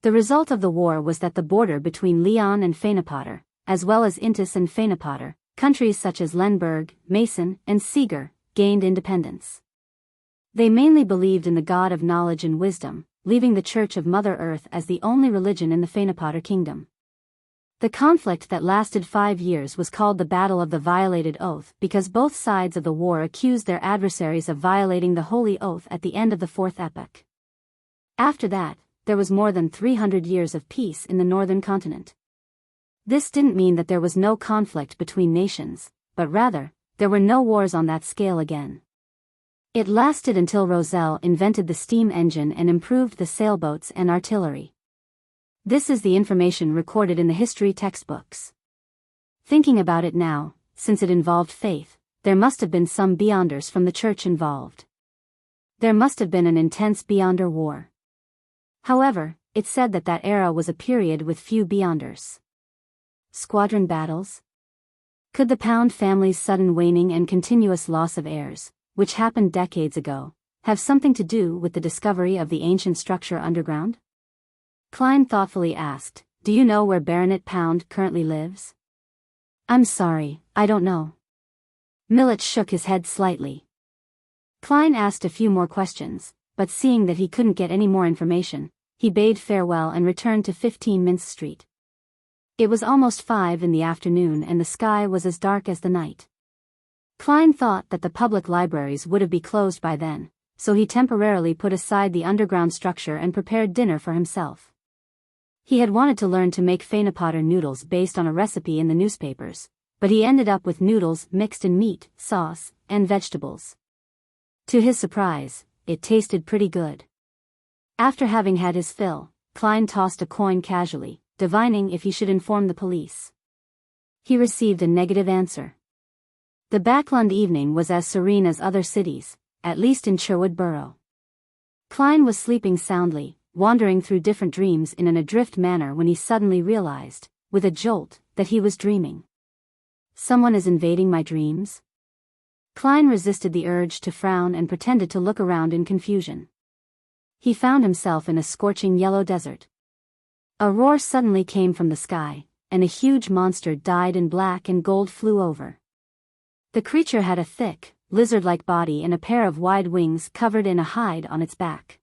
The result of the war was that the border between Leon and Fanapotter, as well as Intis and Fanapotter, countries such as Lemberg, Mason, and Seeger, gained independence. They mainly believed in the god of knowledge and wisdom, leaving the Church of Mother Earth as the only religion in the Fanapotter kingdom. The conflict that lasted 5 years was called the Battle of the Violated Oath because both sides of the war accused their adversaries of violating the Holy Oath at the end of the Fourth Epoch. After that, there was more than 300 years of peace in the northern continent. This didn't mean that there was no conflict between nations, but rather, there were no wars on that scale again. It lasted until Roselle invented the steam engine and improved the sailboats and artillery. This is the information recorded in the history textbooks. Thinking about it now, since it involved faith, there must have been some Beyonders from the church involved. There must have been an intense Beyonder war. However, it said that that era was a period with few Beyonders. Squadron battles? Could the Pound family's sudden waning and continuous loss of heirs, which happened decades ago, have something to do with the discovery of the ancient structure underground? Klein thoughtfully asked, "Do you know where Baronet Pound currently lives?" "I'm sorry, I don't know." Millet shook his head slightly. Klein asked a few more questions, but seeing that he couldn't get any more information, he bade farewell and returned to 15 Mince Street. It was almost 5 in the afternoon and the sky was as dark as the night. Klein thought that the public libraries would be closed by then, so he temporarily put aside the underground structure and prepared dinner for himself. He had wanted to learn to make Fanapotter noodles based on a recipe in the newspapers, but he ended up with noodles mixed in meat, sauce, and vegetables. To his surprise, it tasted pretty good. After having had his fill, Klein tossed a coin casually, divining if he should inform the police. He received a negative answer. The Backlund evening was as serene as other cities, at least in Sherwood Borough. Klein was sleeping soundly, wandering through different dreams in an adrift manner when he suddenly realized, with a jolt, that he was dreaming. Someone is invading my dreams? Klein resisted the urge to frown and pretended to look around in confusion. He found himself in a scorching yellow desert. A roar suddenly came from the sky, and a huge monster dyed in black and gold flew over. The creature had a thick, lizard-like body and a pair of wide wings covered in a hide on its back.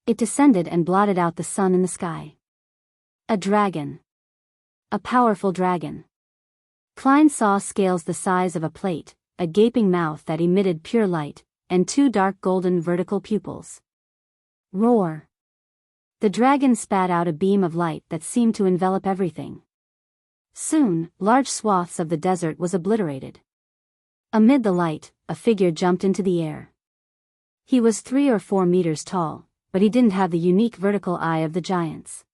It descended and blotted out the sun in the sky. A dragon. A powerful dragon. Klein saw scales the size of a plate, a gaping mouth that emitted pure light, and 2 dark golden vertical pupils. Roar. The dragon spat out a beam of light that seemed to envelop everything. Soon, large swaths of the desert was obliterated. Amid the light, a figure jumped into the air. He was 3 or 4 meters tall, but he didn't have the unique vertical eye of the giants.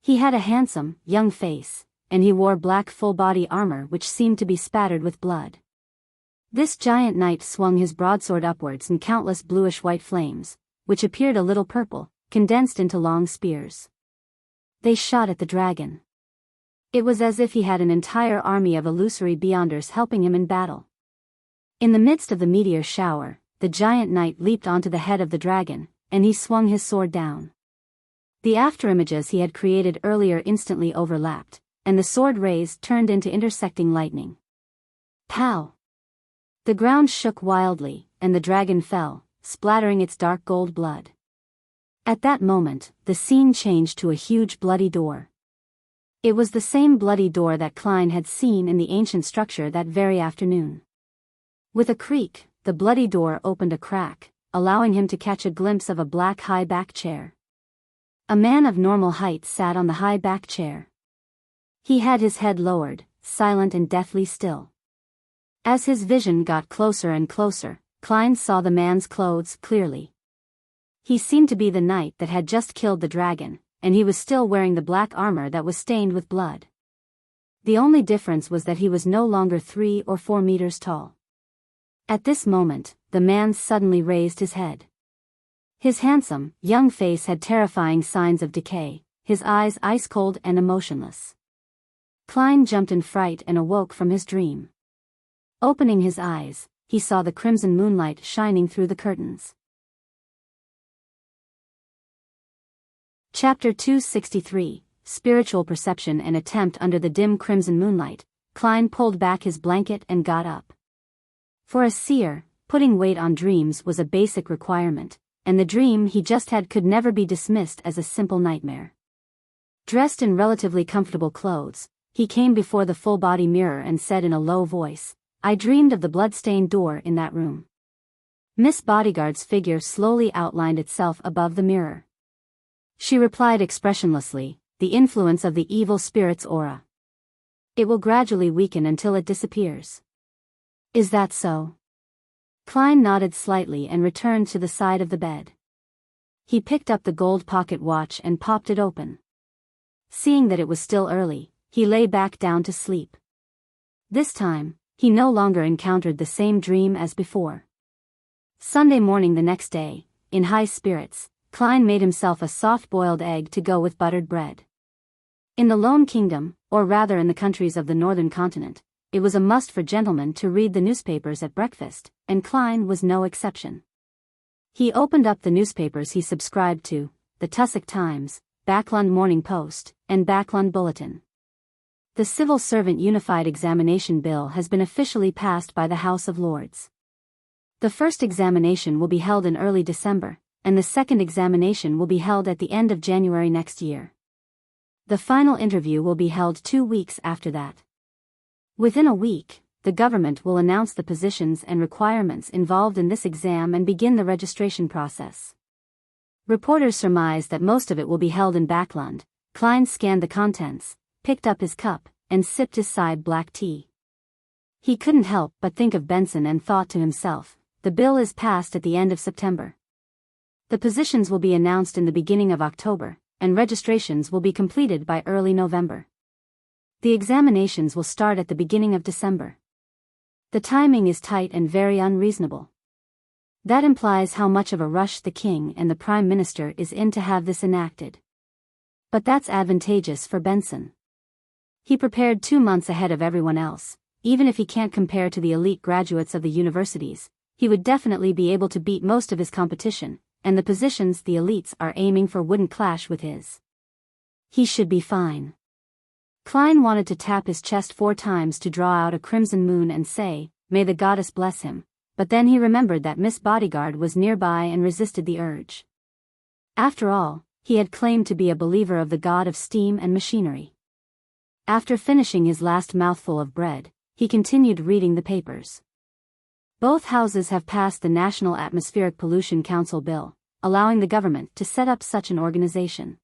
He had a handsome, young face, and he wore black full-body armor which seemed to be spattered with blood. This giant knight swung his broadsword upwards in countless bluish-white flames, which appeared a little purple, condensed into long spears. They shot at the dragon. It was as if he had an entire army of illusory beyonders helping him in battle. In the midst of the meteor shower, the giant knight leaped onto the head of the dragon, and he swung his sword down. The afterimages he had created earlier instantly overlapped, and the sword rays turned into intersecting lightning. Pow! The ground shook wildly, and the dragon fell, splattering its dark gold blood. At that moment, the scene changed to a huge bloody door. It was the same bloody door that Klein had seen in the ancient structure that very afternoon. With a creak, the bloody door opened a crack, allowing him to catch a glimpse of a black high-back chair. A man of normal height sat on the high-back chair. He had his head lowered, silent and deathly still. As his vision got closer and closer, Klein saw the man's clothes clearly. He seemed to be the knight that had just killed the dragon, and he was still wearing the black armor that was stained with blood. The only difference was that he was no longer 3 or 4 meters tall. At this moment, the man suddenly raised his head. His handsome, young face had terrifying signs of decay, his eyes ice-cold and emotionless. Klein jumped in fright and awoke from his dream. Opening his eyes, he saw the crimson moonlight shining through the curtains. Chapter 263, Spiritual Perception and Attempt Under the Dim Crimson Moonlight. Klein pulled back his blanket and got up. For a seer, putting weight on dreams was a basic requirement, and the dream he just had could never be dismissed as a simple nightmare. Dressed in relatively comfortable clothes, he came before the full-body mirror and said in a low voice, "I dreamed of the blood-stained door in that room." Miss Bodyguard's figure slowly outlined itself above the mirror. She replied expressionlessly, "The influence of the evil spirit's aura. It will gradually weaken until it disappears." "Is that so?" Klein nodded slightly and returned to the side of the bed. He picked up the gold pocket watch and popped it open. Seeing that it was still early, he lay back down to sleep. This time, he no longer encountered the same dream as before. Sunday morning the next day, in high spirits, Klein made himself a soft-boiled egg to go with buttered bread. In the Lone Kingdom, or rather in the countries of the northern continent, it was a must for gentlemen to read the newspapers at breakfast, and Klein was no exception. He opened up the newspapers he subscribed to, the Tussock Times, Backlund Morning Post, and Backlund Bulletin. The Civil Servant Unified Examination Bill has been officially passed by the House of Lords. The first examination will be held in early December, and the second examination will be held at the end of January next year. The final interview will be held 2 weeks after that. Within a week, the government will announce the positions and requirements involved in this exam and begin the registration process. Reporters surmise that most of it will be held in Backlund. Klein scanned the contents, picked up his cup, and sipped his side black tea. He couldn't help but think of Benson and thought to himself, the bill is passed at the end of September. The positions will be announced in the beginning of October, and registrations will be completed by early November. The examinations will start at the beginning of December. The timing is tight and very unreasonable. That implies how much of a rush the king and the prime minister is in to have this enacted. But that's advantageous for Benson. He prepared 2 months ahead of everyone else. Even if he can't compare to the elite graduates of the universities, he would definitely be able to beat most of his competition, and the positions the elites are aiming for wouldn't clash with his. He should be fine. Klein wanted to tap his chest 4 times to draw out a crimson moon and say, "May the goddess bless him," but then he remembered that Miss Bodyguard was nearby and resisted the urge. After all, he had claimed to be a believer of the god of steam and machinery. After finishing his last mouthful of bread, he continued reading the papers. Both houses have passed the National Atmospheric Pollution Council bill, allowing the government to set up such an organization.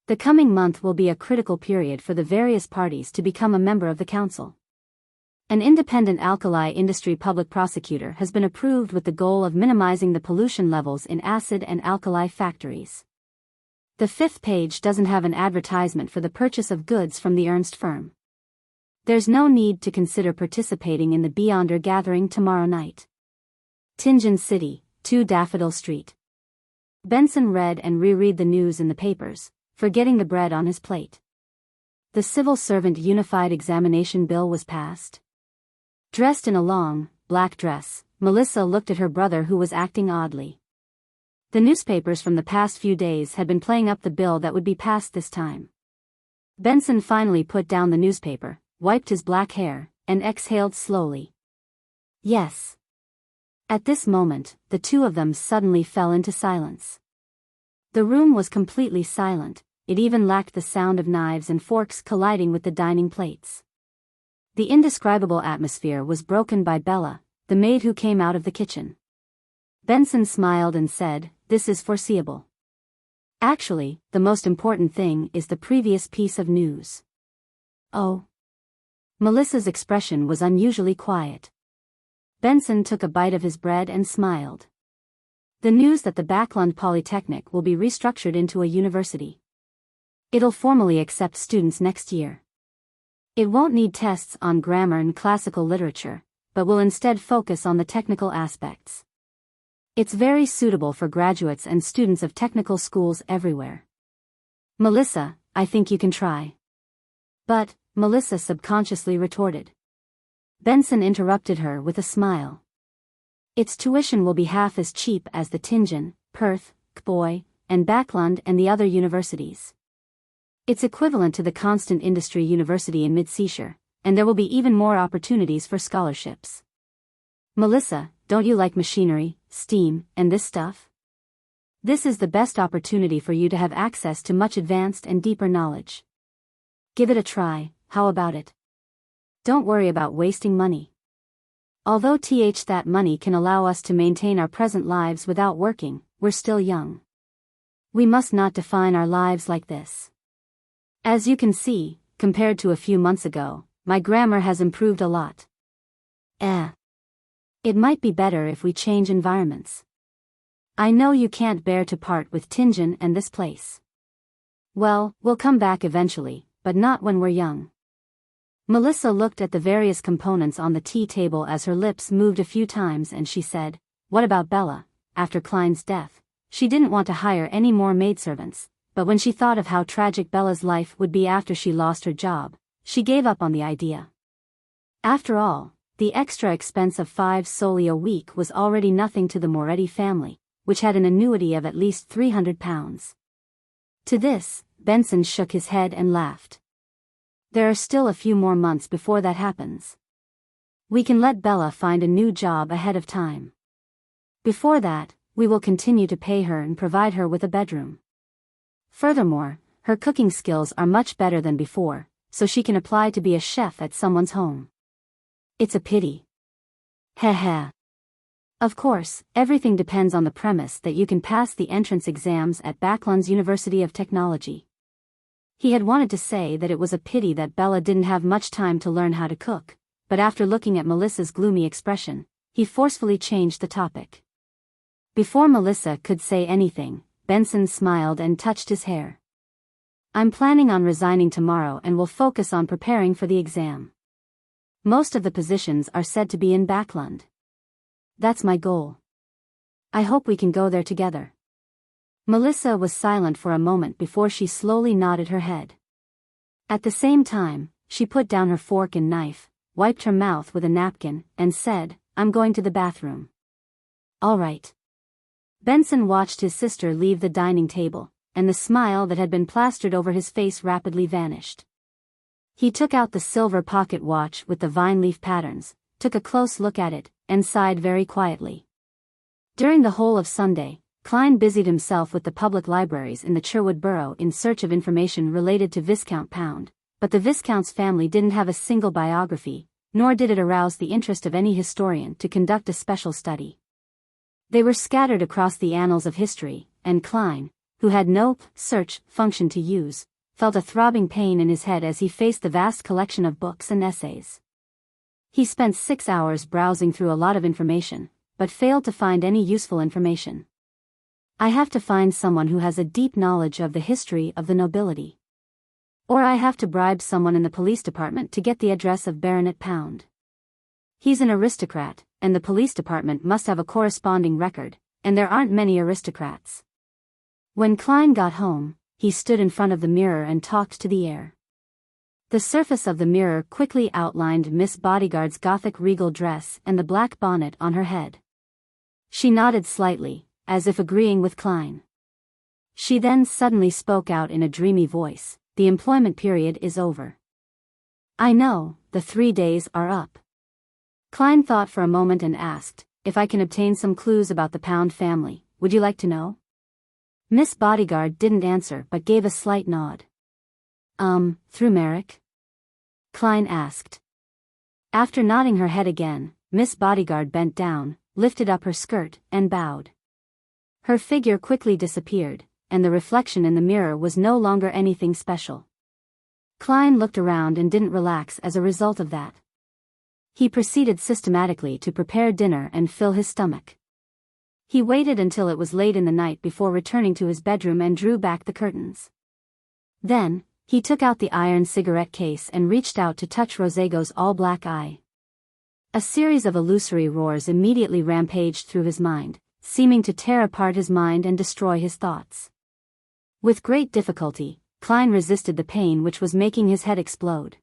The coming month will be a critical period for the various parties to become a member of the council. An independent alkali industry public prosecutor has been approved with the goal of minimizing the pollution levels in acid and alkali factories. The 5th page doesn't have an advertisement for the purchase of goods from the Ernst firm. There's no need to consider participating in the Beyonder gathering tomorrow night. Tingen City, 2 Daffodil Street. Benson read and reread the news in the papers, forgetting the bread on his plate. The Civil Servant Unified Examination Bill was passed. Dressed in a long, black dress, Melissa looked at her brother who was acting oddly. The newspapers from the past few days had been playing up the bill that would be passed this time. Benson finally put down the newspaper, wiped his black hair, and exhaled slowly. Yes. At this moment, the two of them suddenly fell into silence. The room was completely silent, it even lacked the sound of knives and forks colliding with the dining plates. The indescribable atmosphere was broken by Bella, the maid who came out of the kitchen. Benson smiled and said, "This is foreseeable. Actually, the most important thing is the previous piece of news." "Oh." Melissa's expression was unusually quiet. Benson took a bite of his bread and smiled. "The news that the Backlund Polytechnic will be restructured into a university. It'll formally accept students next year. It won't need tests on grammar and classical literature, but will instead focus on the technical aspects. It's very suitable for graduates and students of technical schools everywhere. Melissa, I think you can try." "But," Melissa subconsciously retorted. Benson interrupted her with a smile. "Its tuition will be half as cheap as the Tingen, Perth, KBOI, and Backlund and the other universities. It's equivalent to the Constant Industry University in Mid-Seashire, and there will be even more opportunities for scholarships. Melissa, don't you like machinery, steam, and this stuff? This is the best opportunity for you to have access to much advanced and deeper knowledge. Give it a try, how about it? Don't worry about wasting money. Although that money can allow us to maintain our present lives without working, we're still young. We must not define our lives like this. As you can see, compared to a few months ago, my grammar has improved a lot. It might be better if we change environments. I know you can't bear to part with Tingen and this place. Well, we'll come back eventually, but not when we're young." Melissa looked at the various components on the tea table as her lips moved a few times and she said, "What about Bella? After Klein's death, she didn't want to hire any more maidservants, but when she thought of how tragic Bella's life would be after she lost her job, she gave up on the idea. After all, the extra expense of 5 soldi a week was already nothing to the Moretti family, which had an annuity of at least £300. To this, Benson shook his head and laughed. "There are still a few more months before that happens. We can let Bella find a new job ahead of time. Before that, we will continue to pay her and provide her with a bedroom. Furthermore, her cooking skills are much better than before, so she can apply to be a chef at someone's home. It's a pity. Heh. Of course, everything depends on the premise that you can pass the entrance exams at Backlund's University of Technology." He had wanted to say that it was a pity that Bella didn't have much time to learn how to cook, but after looking at Melissa's gloomy expression, he forcefully changed the topic. Before Melissa could say anything, Benson smiled and touched his hair. "I'm planning on resigning tomorrow and will focus on preparing for the exam. Most of the positions are said to be in Backlund. That's my goal. I hope we can go there together." Melissa was silent for a moment before she slowly nodded her head. At the same time, she put down her fork and knife, wiped her mouth with a napkin, and said, "I'm going to the bathroom." "All right." Benson watched his sister leave the dining table, and the smile that had been plastered over his face rapidly vanished. He took out the silver pocket watch with the vine leaf patterns, took a close look at it, and sighed very quietly. During the whole of Sunday, Klein busied himself with the public libraries in the Sherwood borough in search of information related to Viscount Pound, but the Viscount's family didn't have a single biography, nor did it arouse the interest of any historian to conduct a special study. They were scattered across the annals of history, and Klein, who had no search function to use, felt a throbbing pain in his head as he faced the vast collection of books and essays. He spent 6 hours browsing through a lot of information, but failed to find any useful information. "I have to find someone who has a deep knowledge of the history of the nobility. Or I have to bribe someone in the police department to get the address of Baronet Pound. He's an aristocrat, and the police department must have a corresponding record, and there aren't many aristocrats." When Klein got home, he stood in front of the mirror and talked to the air. The surface of the mirror quickly outlined Miss Bodyguard's gothic regal dress and the black bonnet on her head. She nodded slightly, as if agreeing with Klein. She then suddenly spoke out in a dreamy voice, "The employment period is over." "I know, the 3 days are up." Klein thought for a moment and asked, "If I can obtain some clues about the Pound family, would you like to know?" Miss Bodyguard didn't answer but gave a slight nod. Through Merrick?" Klein asked. After nodding her head again, Miss Bodyguard bent down, lifted up her skirt, and bowed. Her figure quickly disappeared, and the reflection in the mirror was no longer anything special. Klein looked around and didn't relax as a result of that. He proceeded systematically to prepare dinner and fill his stomach. He waited until it was late in the night before returning to his bedroom and drew back the curtains. Then, he took out the iron cigarette case and reached out to touch Rosego's all-black eye. A series of illusory roars immediately rampaged through his mind, seeming to tear apart his mind and destroy his thoughts. With great difficulty, Klein resisted the pain which was making his head explode.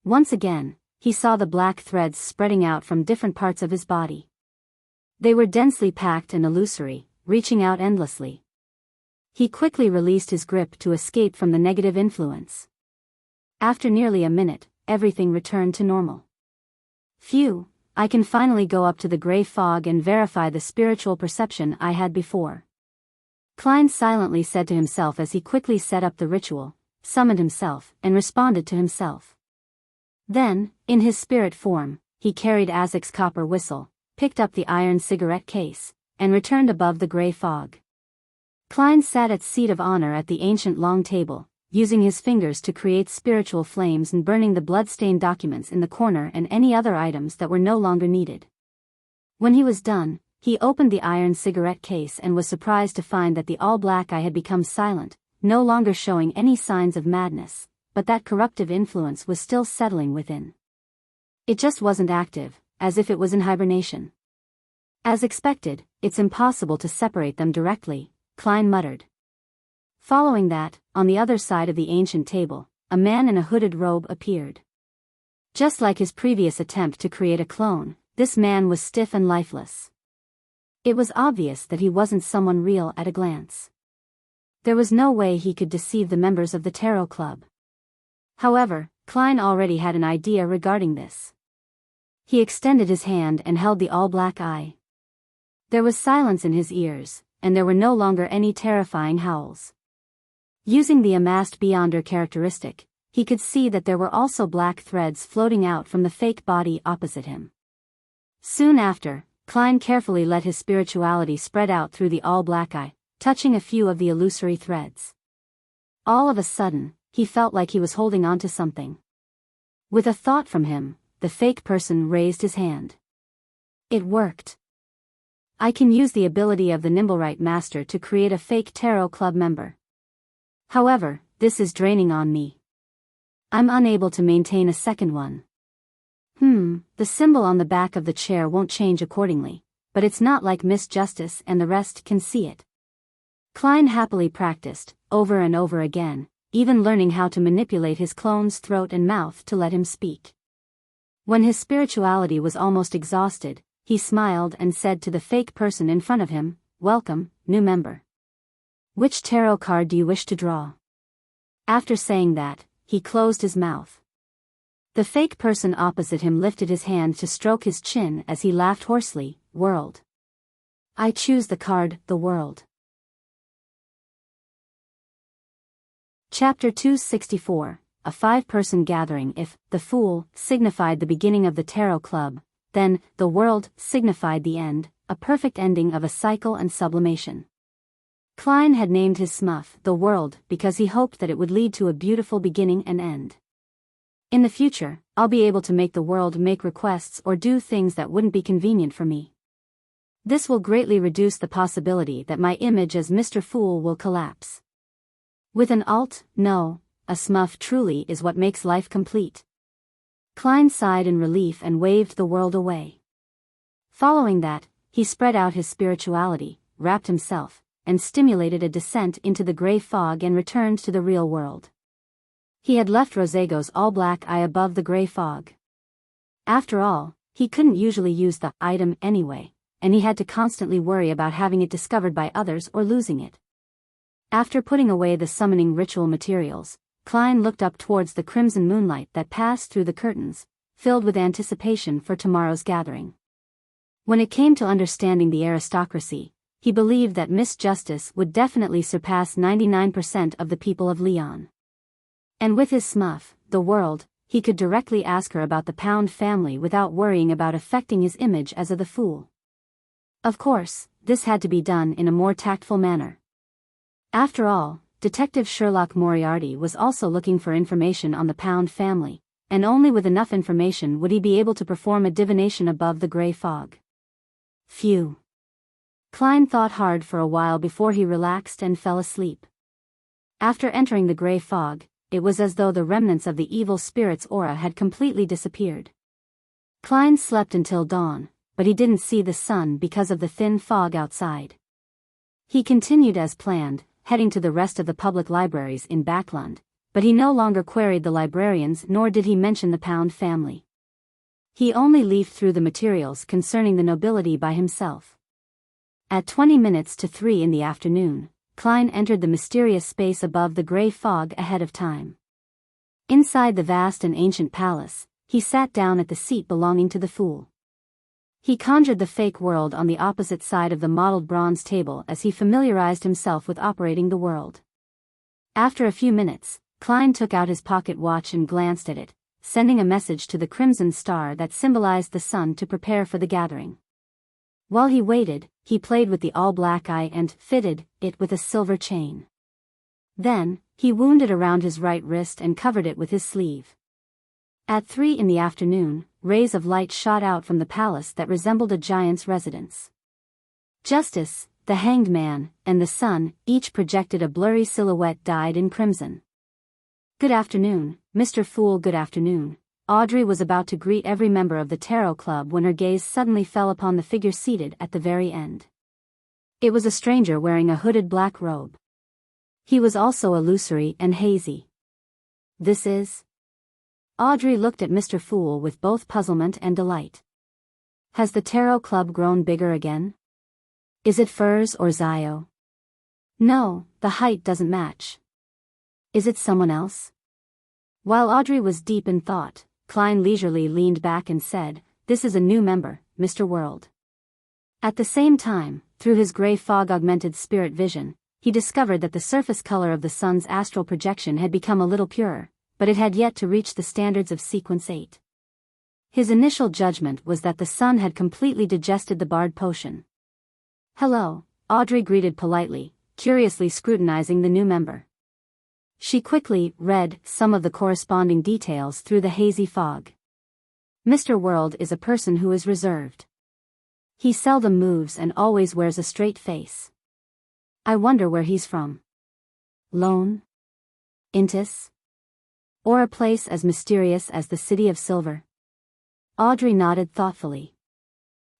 Once again, he saw the black threads spreading out from different parts of his body. They were densely packed and illusory, reaching out endlessly. He quickly released his grip to escape from the negative influence. After nearly a minute, everything returned to normal. "Phew, I can finally go up to the gray fog and verify the spiritual perception I had before," Klein silently said to himself as he quickly set up the ritual, summoned himself, and responded to himself. Then, in his spirit form, he carried Azek's copper whistle, picked up the iron cigarette case, and returned above the gray fog. Klein sat at seat of honor at the ancient long table, using his fingers to create spiritual flames and burning the blood-stained documents in the corner and any other items that were no longer needed. When he was done, he opened the iron cigarette case and was surprised to find that the all-black eye had become silent, no longer showing any signs of madness, but that corruptive influence was still settling within. It just wasn't active, as if it was in hibernation. As expected, it's impossible to separate them directly, Klein muttered. Following that, on the other side of the ancient table, a man in a hooded robe appeared. Just like his previous attempt to create a clone, this man was stiff and lifeless. It was obvious that he wasn't someone real at a glance. There was no way he could deceive the members of the Tarot Club. However, Klein already had an idea regarding this. He extended his hand and held the all-black eye. There was silence in his ears, and there were no longer any terrifying howls. Using the amassed beyonder characteristic, he could see that there were also black threads floating out from the fake body opposite him. Soon after, Klein carefully let his spirituality spread out through the all-black eye, touching a few of the illusory threads. All of a sudden, he felt like he was holding on to something. With a thought from him, the fake person raised his hand. It worked. I can use the ability of the Nimblewright Master to create a fake Tarot Club member. However, this is draining on me. I'm unable to maintain a second one. The symbol on the back of the chair won't change accordingly, but it's not like Miss Justice and the rest can see it. Klein happily practiced, over and over again, even learning how to manipulate his clone's throat and mouth to let him speak. When his spirituality was almost exhausted, he smiled and said to the fake person in front of him, "Welcome, new member. Which tarot card do you wish to draw?" After saying that, he closed his mouth. The fake person opposite him lifted his hand to stroke his chin as he laughed hoarsely, "World. I choose the card, the World." Chapter 264, a 5-person gathering. If the Fool signified the beginning of the Tarot Club, then the World signified the end, a perfect ending of a cycle and sublimation. Klein had named his smuff the World because he hoped that it would lead to a beautiful beginning and end. In the future, I'll be able to make the world make requests or do things that wouldn't be convenient for me. This will greatly reduce the possibility that my image as Mr. Fool will collapse. With an alt, no, a smuff truly is what makes life complete. Klein sighed in relief and waved the world away. Following that, he spread out his spirituality, wrapped himself, and stimulated a descent into the gray fog and returned to the real world. He had left Rosego's all-black eye above the gray fog. After all, he couldn't usually use the item anyway, and he had to constantly worry about having it discovered by others or losing it. After putting away the summoning ritual materials, Klein looked up towards the crimson moonlight that passed through the curtains, filled with anticipation for tomorrow's gathering. When it came to understanding the aristocracy, he believed that Miss Justice would definitely surpass 99% of the people of Leon. And with his smuff, the world, he could directly ask her about the Pound family without worrying about affecting his image as the fool. Of course, this had to be done in a more tactful manner. After all, Detective Sherlock Moriarty was also looking for information on the Pound family, and only with enough information would he be able to perform a divination above the gray fog. Phew. Klein thought hard for a while before he relaxed and fell asleep. After entering the gray fog, it was as though the remnants of the evil spirit's aura had completely disappeared. Klein slept until dawn, but he didn't see the sun because of the thin fog outside. He continued as planned, heading to the rest of the public libraries in Backlund, but he no longer queried the librarians nor did he mention the Pound family. He only leafed through the materials concerning the nobility by himself. At 20 minutes to 3 in the afternoon, Klein entered the mysterious space above the gray fog ahead of time. Inside the vast and ancient palace, he sat down at the seat belonging to the fool. He conjured the fake world on the opposite side of the mottled bronze table as he familiarized himself with operating the world. After a few minutes, Klein took out his pocket watch and glanced at it, sending a message to the crimson star that symbolized the sun to prepare for the gathering. While he waited, he played with the all-black eye and fitted it with a silver chain. Then, he wound it around his right wrist and covered it with his sleeve. At 3 in the afternoon, rays of light shot out from the palace that resembled a giant's residence. Justice, the Hanged Man, and the sun, each projected a blurry silhouette dyed in crimson. "Good afternoon, Mr. Fool, good afternoon." Audrey was about to greet every member of the Tarot Club when her gaze suddenly fell upon the figure seated at the very end. It was a stranger wearing a hooded black robe. He was also illusory and hazy. "This is?" Audrey looked at Mr. Fool with both puzzlement and delight. "Has the Tarot Club grown bigger again? Is it Furs or Zio?" "No, the height doesn't match." "Is it someone else?" While Audrey was deep in thought, Klein leisurely leaned back and said, "This is a new member, Mr. World." At the same time, through his gray fog-augmented spirit vision, he discovered that the surface color of the sun's astral projection had become a little purer, but it had yet to reach the standards of Sequence 8. His initial judgment was that the sun had completely digested the barred potion. "Hello," Audrey greeted politely, curiously scrutinizing the new member. She quickly read some of the corresponding details through the hazy fog. "Mr. World is a person who is reserved. He seldom moves and always wears a straight face. I wonder where he's from. Lone? Intis? Or a place as mysterious as the City of Silver?" Audrey nodded thoughtfully.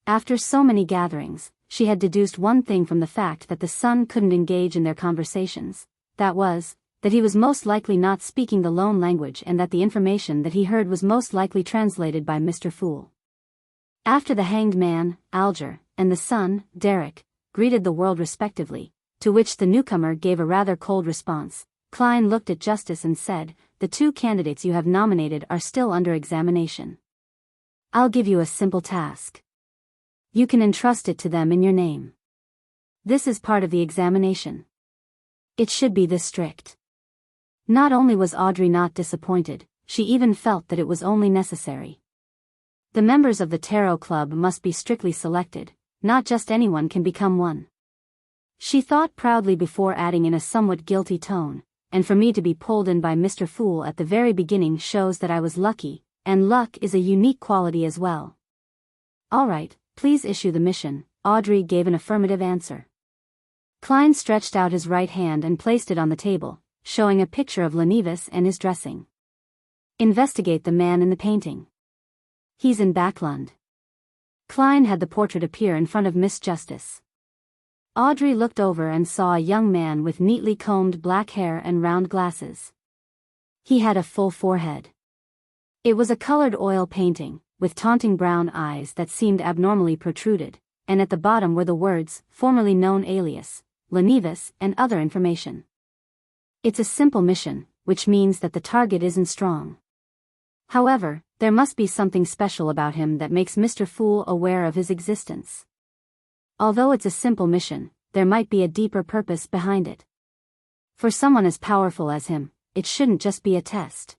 After so many gatherings, she had deduced one thing from the fact that the sun couldn't engage in their conversations, that was, that he was most likely not speaking the Lone language and that the information that he heard was most likely translated by Mr. Fool. After the Hanged Man, Alger, and the sun, Derek, greeted the world respectively, to which the newcomer gave a rather cold response, Klein looked at Justice and said, "The 2 candidates you have nominated are still under examination. I'll give you a simple task. You can entrust it to them in your name. This is part of the examination. It should be this strict." Not only was Audrey not disappointed, she even felt that it was only necessary. The members of the Tarot Club must be strictly selected, not just anyone can become one. She thought proudly before adding in a somewhat guilty tone, "And for me to be pulled in by Mr. Fool at the very beginning shows that I was lucky, and luck is a unique quality as well." "All right, please issue the mission," Audrey gave an affirmative answer. Klein stretched out his right hand and placed it on the table, showing a picture of Lenevis and his dressing. "Investigate the man in the painting. He's in Backlund." Klein had the portrait appear in front of Miss Justice. Audrey looked over and saw a young man with neatly combed black hair and round glasses. He had a full forehead. It was a colored oil painting, with taunting brown eyes that seemed abnormally protruded, and at the bottom were the words, formerly known alias, Lenivis, and other information. It's a simple mission, which means that the target isn't strong. However, there must be something special about him that makes Mr. Fool aware of his existence. Although it's a simple mission, there might be a deeper purpose behind it. For someone as powerful as him, it shouldn't just be a test.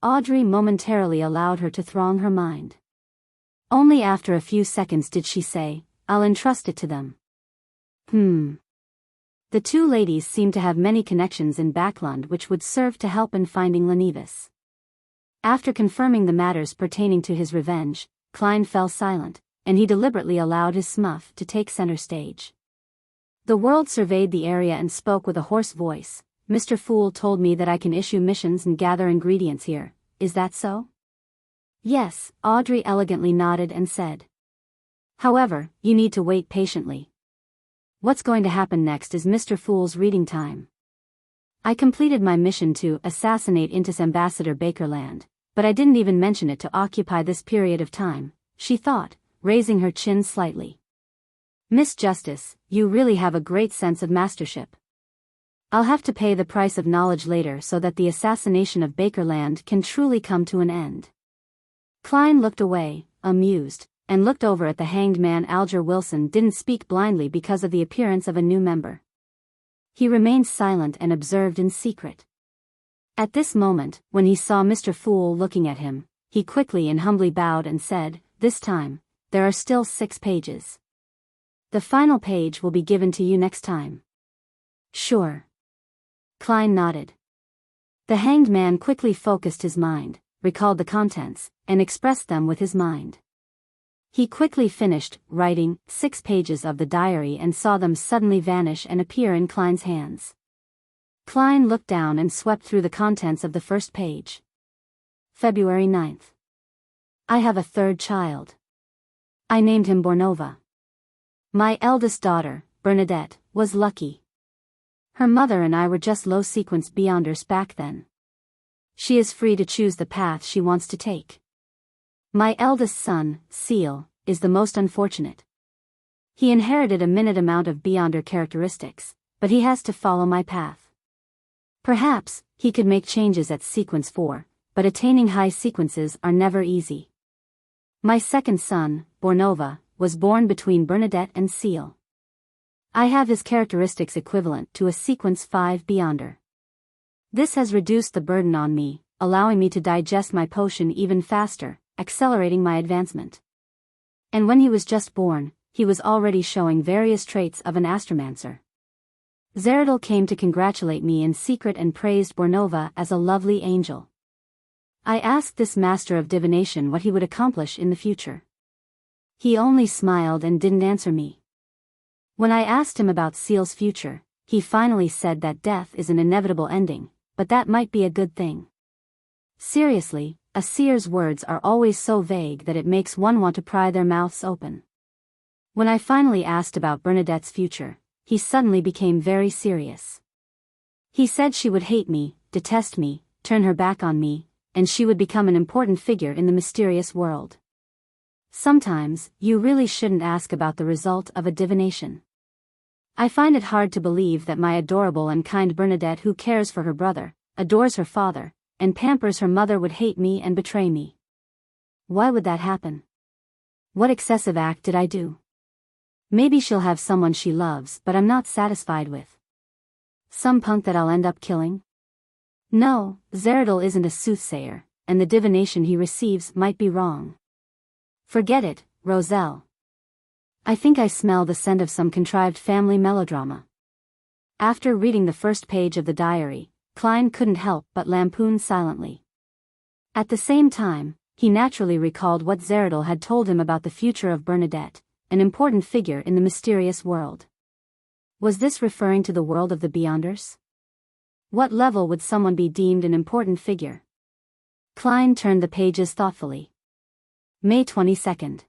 Audrey momentarily allowed her to throng her mind. Only after a few seconds did she say, "I'll entrust it to them." The two ladies seemed to have many connections in Backlund which would serve to help in finding Lenivis. After confirming the matters pertaining to his revenge, Klein fell silent, and he deliberately allowed his smuff to take center stage. The world surveyed the area and spoke with a hoarse voice. "Mr. Fool told me that I can issue missions and gather ingredients here, is that so?" "Yes," Audrey elegantly nodded and said. "However, you need to wait patiently. What's going to happen next is Mr. Fool's reading time. I completed my mission to assassinate Intis Ambassador Bakerland, but I didn't even mention it to occupy this period of time," she thought, raising her chin slightly. "Miss Justice, you really have a great sense of mastership. I'll have to pay the price of knowledge later so that the assassination of Bakerland can truly come to an end." Klein looked away, amused, and looked over at the hanged man. Alger Wilson didn't speak blindly because of the appearance of a new member. He remained silent and observed in secret. At this moment, when he saw Mr. Fool looking at him, he quickly and humbly bowed and said, "This time, there are still 6 pages. The final page will be given to you next time." "Sure." Klein nodded. The hanged man quickly focused his mind, recalled the contents, and expressed them with his mind. He quickly finished writing 6 pages of the diary and saw them suddenly vanish and appear in Klein's hands. Klein looked down and swept through the contents of the first page. February 9th. I have a 3rd child. I named him Bornova. My eldest daughter, Bernadette, was lucky. Her mother and I were just low-sequence Beyonders back then. She is free to choose the path she wants to take. My eldest son, Seal, is the most unfortunate. He inherited a minute amount of Beyonder characteristics, but he has to follow my path. Perhaps, he could make changes at sequence 4, but attaining high sequences are never easy. My second son, Bornova, was born between Bernadette and Seal. I have his characteristics equivalent to a sequence 5 Beyonder. This has reduced the burden on me, allowing me to digest my potion even faster, accelerating my advancement. And when he was just born, he was already showing various traits of an astromancer. Zeridal came to congratulate me in secret and praised Bornova as a lovely angel. I asked this master of divination what he would accomplish in the future. He only smiled and didn't answer me. When I asked him about Seal's future, he finally said that death is an inevitable ending, but that might be a good thing. Seriously, a seer's words are always so vague that it makes one want to pry their mouths open. When I finally asked about Bernadette's future, he suddenly became very serious. He said she would hate me, detest me, turn her back on me, and she would become an important figure in the mysterious world. Sometimes, you really shouldn't ask about the result of a divination. I find it hard to believe that my adorable and kind Bernadette, who cares for her brother, adores her father, and pampers her mother, would hate me and betray me. Why would that happen? What excessive act did I do? Maybe she'll have someone she loves but I'm not satisfied with. Some punk that I'll end up killing? No, Zeridal isn't a soothsayer, and the divination he receives might be wrong. Forget it, Roselle. I think I smell the scent of some contrived family melodrama. After reading the first page of the diary, Klein couldn't help but lampoon silently. At the same time, he naturally recalled what Zeridal had told him about the future of Bernadette, an important figure in the mysterious world. Was this referring to the world of the Beyonders? What level would someone be deemed an important figure? Klein turned the pages thoughtfully. May 22nd.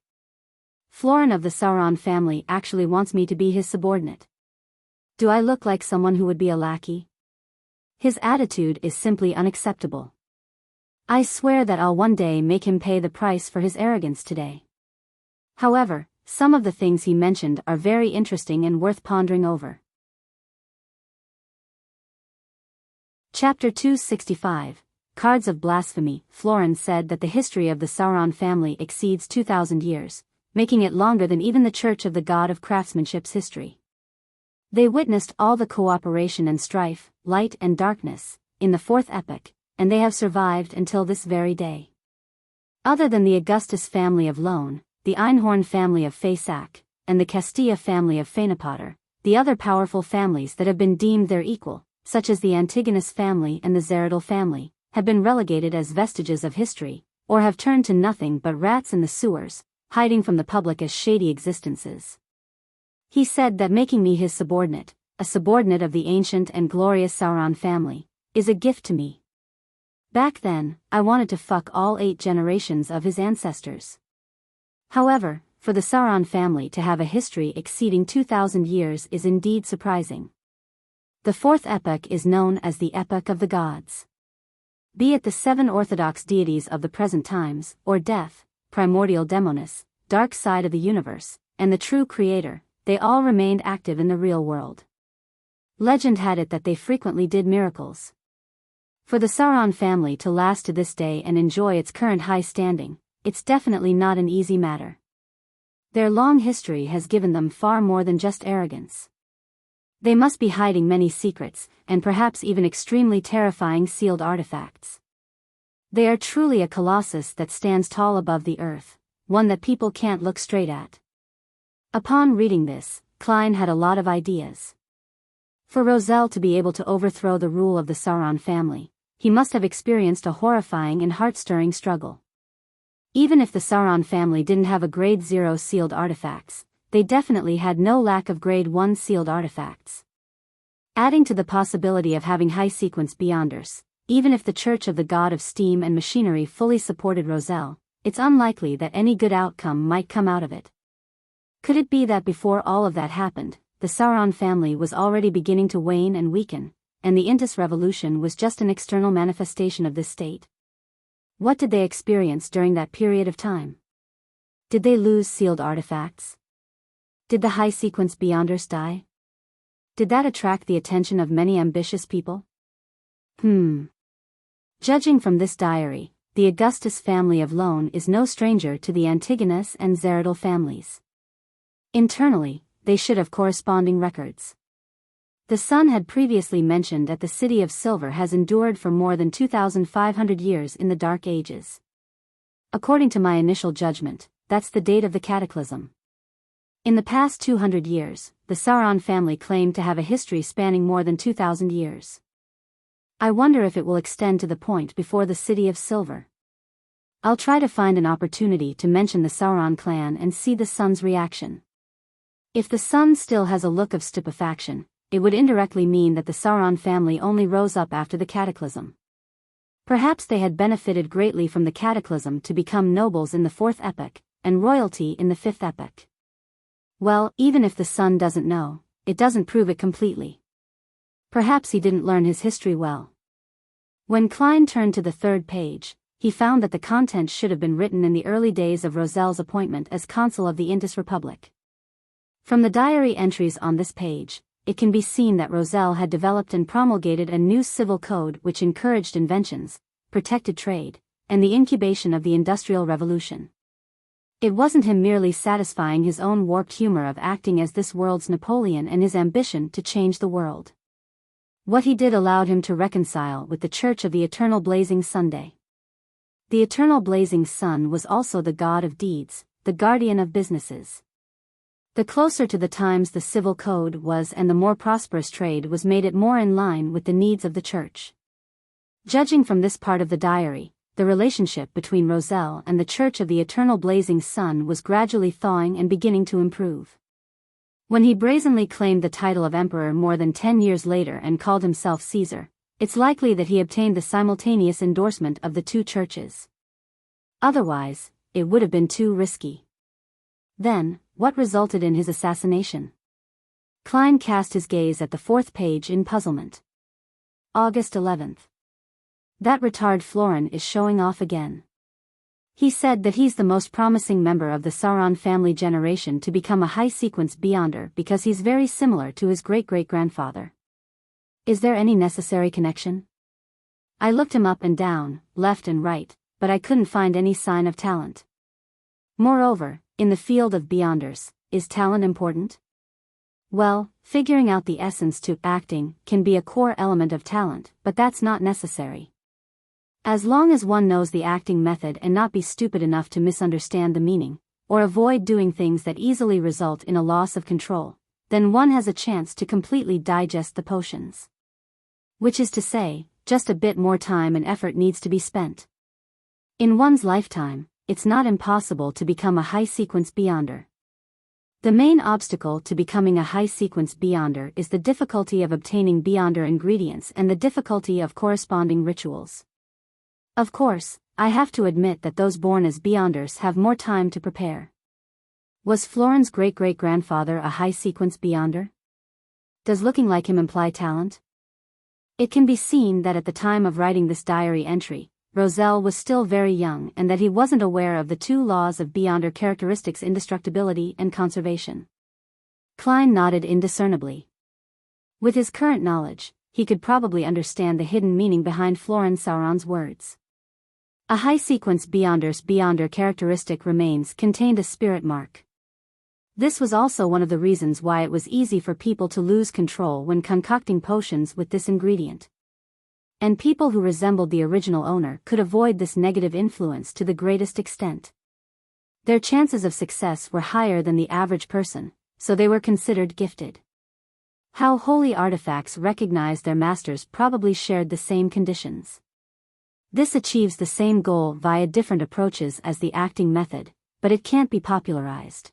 Florin of the Sauron family actually wants me to be his subordinate. Do I look like someone who would be a lackey? His attitude is simply unacceptable. I swear that I'll one day make him pay the price for his arrogance today. However, some of the things he mentioned are very interesting and worth pondering over. Chapter 265, Cards of Blasphemy. Florin said that the history of the Sauron family exceeds 2,000 years, making it longer than even the Church of the God of Craftsmanship's history. They witnessed all the cooperation and strife, light and darkness, in the fourth epoch, and they have survived until this very day. Other than the Augustus family of Lone, the Einhorn family of Faysac, and the Castilla family of Fainapotter, the other powerful families that have been deemed their equal, such as the Antigonus family and the Zeridal family, have been relegated as vestiges of history, or have turned to nothing but rats in the sewers, hiding from the public as shady existences. He said that making me his subordinate, a subordinate of the ancient and glorious Sauron family, is a gift to me. Back then, I wanted to fuck all 8 generations of his ancestors. However, for the Sauron family to have a history exceeding 2,000 years is indeed surprising. The fourth epoch is known as the Epoch of the Gods. Be it the 7 orthodox deities of the present times, or Death, Primordial Demonis, Dark Side of the Universe, and the True Creator, they all remained active in the real world. Legend had it that they frequently did miracles. For the Sauron family to last to this day and enjoy its current high standing, it's definitely not an easy matter. Their long history has given them far more than just arrogance. They must be hiding many secrets, and perhaps even extremely terrifying sealed artifacts. They are truly a colossus that stands tall above the earth, one that people can't look straight at. Upon reading this, Klein had a lot of ideas. For Roselle to be able to overthrow the rule of the Sauron family, he must have experienced a horrifying and heart-stirring struggle. Even if the Sauron family didn't have a Grade 0 sealed artifacts, they definitely had no lack of Grade 1 sealed artifacts. Adding to the possibility of having high-sequence Beyonders, even if the Church of the God of Steam and Machinery fully supported Roselle, it's unlikely that any good outcome might come out of it. Could it be that before all of that happened, the Sauron family was already beginning to wane and weaken, and the Indus Revolution was just an external manifestation of this state? What did they experience during that period of time? Did they lose sealed artifacts? Did the high-sequence Beyonders die? Did that attract the attention of many ambitious people? Judging from this diary, the Augustus family of Lone is no stranger to the Antigonus and Zeridal families. Internally, they should have corresponding records. The sun had previously mentioned that the City of Silver has endured for more than 2,500 years in the Dark Ages. According to my initial judgment, that's the date of the Cataclysm. In the past 200 years, the Sauron family claimed to have a history spanning more than 2,000 years. I wonder if it will extend to the point before the City of Silver. I'll try to find an opportunity to mention the Sauron clan and see the sun's reaction. If the sun still has a look of stupefaction, it would indirectly mean that the Sauron family only rose up after the Cataclysm. Perhaps they had benefited greatly from the Cataclysm to become nobles in the fourth epoch, and royalty in the fifth epoch. Well, even if the sun doesn't know, it doesn't prove it completely. Perhaps he didn't learn his history well. When Klein turned to the 3rd page, he found that the content should have been written in the early days of Roselle's appointment as consul of the Indus Republic. From the diary entries on this page, it can be seen that Roselle had developed and promulgated a new civil code which encouraged inventions, protected trade, and the incubation of the Industrial Revolution. It wasn't him merely satisfying his own warped humor of acting as this world's Napoleon and his ambition to change the world. What he did allowed him to reconcile with the Church of the Eternal Blazing Sunday. The Eternal Blazing Sun was also the god of deeds, the guardian of businesses. The closer to the times the civil code was and the more prosperous trade was made it more in line with the needs of the church. Judging from this part of the diary, the relationship between Roselle and the Church of the Eternal Blazing Sun was gradually thawing and beginning to improve. When he brazenly claimed the title of emperor more than 10 years later and called himself Caesar, it's likely that he obtained the simultaneous endorsement of the two churches. Otherwise, it would have been too risky. Then, what resulted in his assassination? Klein cast his gaze at the 4th page in puzzlement. August 11th. That retard Florin is showing off again. He said that he's the most promising member of the Sauron family generation to become a high-sequence Beyonder because he's very similar to his great-great-grandfather. Is there any necessary connection? I looked him up and down, left and right, but I couldn't find any sign of talent. Moreover, in the field of Beyonders, is talent important? Well, figuring out the essence to acting can be a core element of talent, but that's not necessary. As long as one knows the acting method and not be stupid enough to misunderstand the meaning, or avoid doing things that easily result in a loss of control, then one has a chance to completely digest the potions. Which is to say, just a bit more time and effort needs to be spent. In one's lifetime, it's not impossible to become a high-sequence Beyonder. The main obstacle to becoming a high-sequence Beyonder is the difficulty of obtaining Beyonder ingredients and the difficulty of corresponding rituals. Of course, I have to admit that those born as Beyonders have more time to prepare. Was Florin's great-great-grandfather a high-sequence Beyonder? Does looking like him imply talent? It can be seen that at the time of writing this diary entry, Roselle was still very young and that he wasn't aware of the two laws of Beyonder characteristics: indestructibility and conservation. Klein nodded indiscernibly. With his current knowledge, he could probably understand the hidden meaning behind Florin Sauron's words. A high-sequence Beyonder's Beyonder characteristic remains contained a spirit mark. This was also one of the reasons why it was easy for people to lose control when concocting potions with this ingredient. And people who resembled the original owner could avoid this negative influence to the greatest extent. Their chances of success were higher than the average person, so they were considered gifted. How holy artifacts recognized their masters probably shared the same conditions. This achieves the same goal via different approaches as the acting method, but it can't be popularized.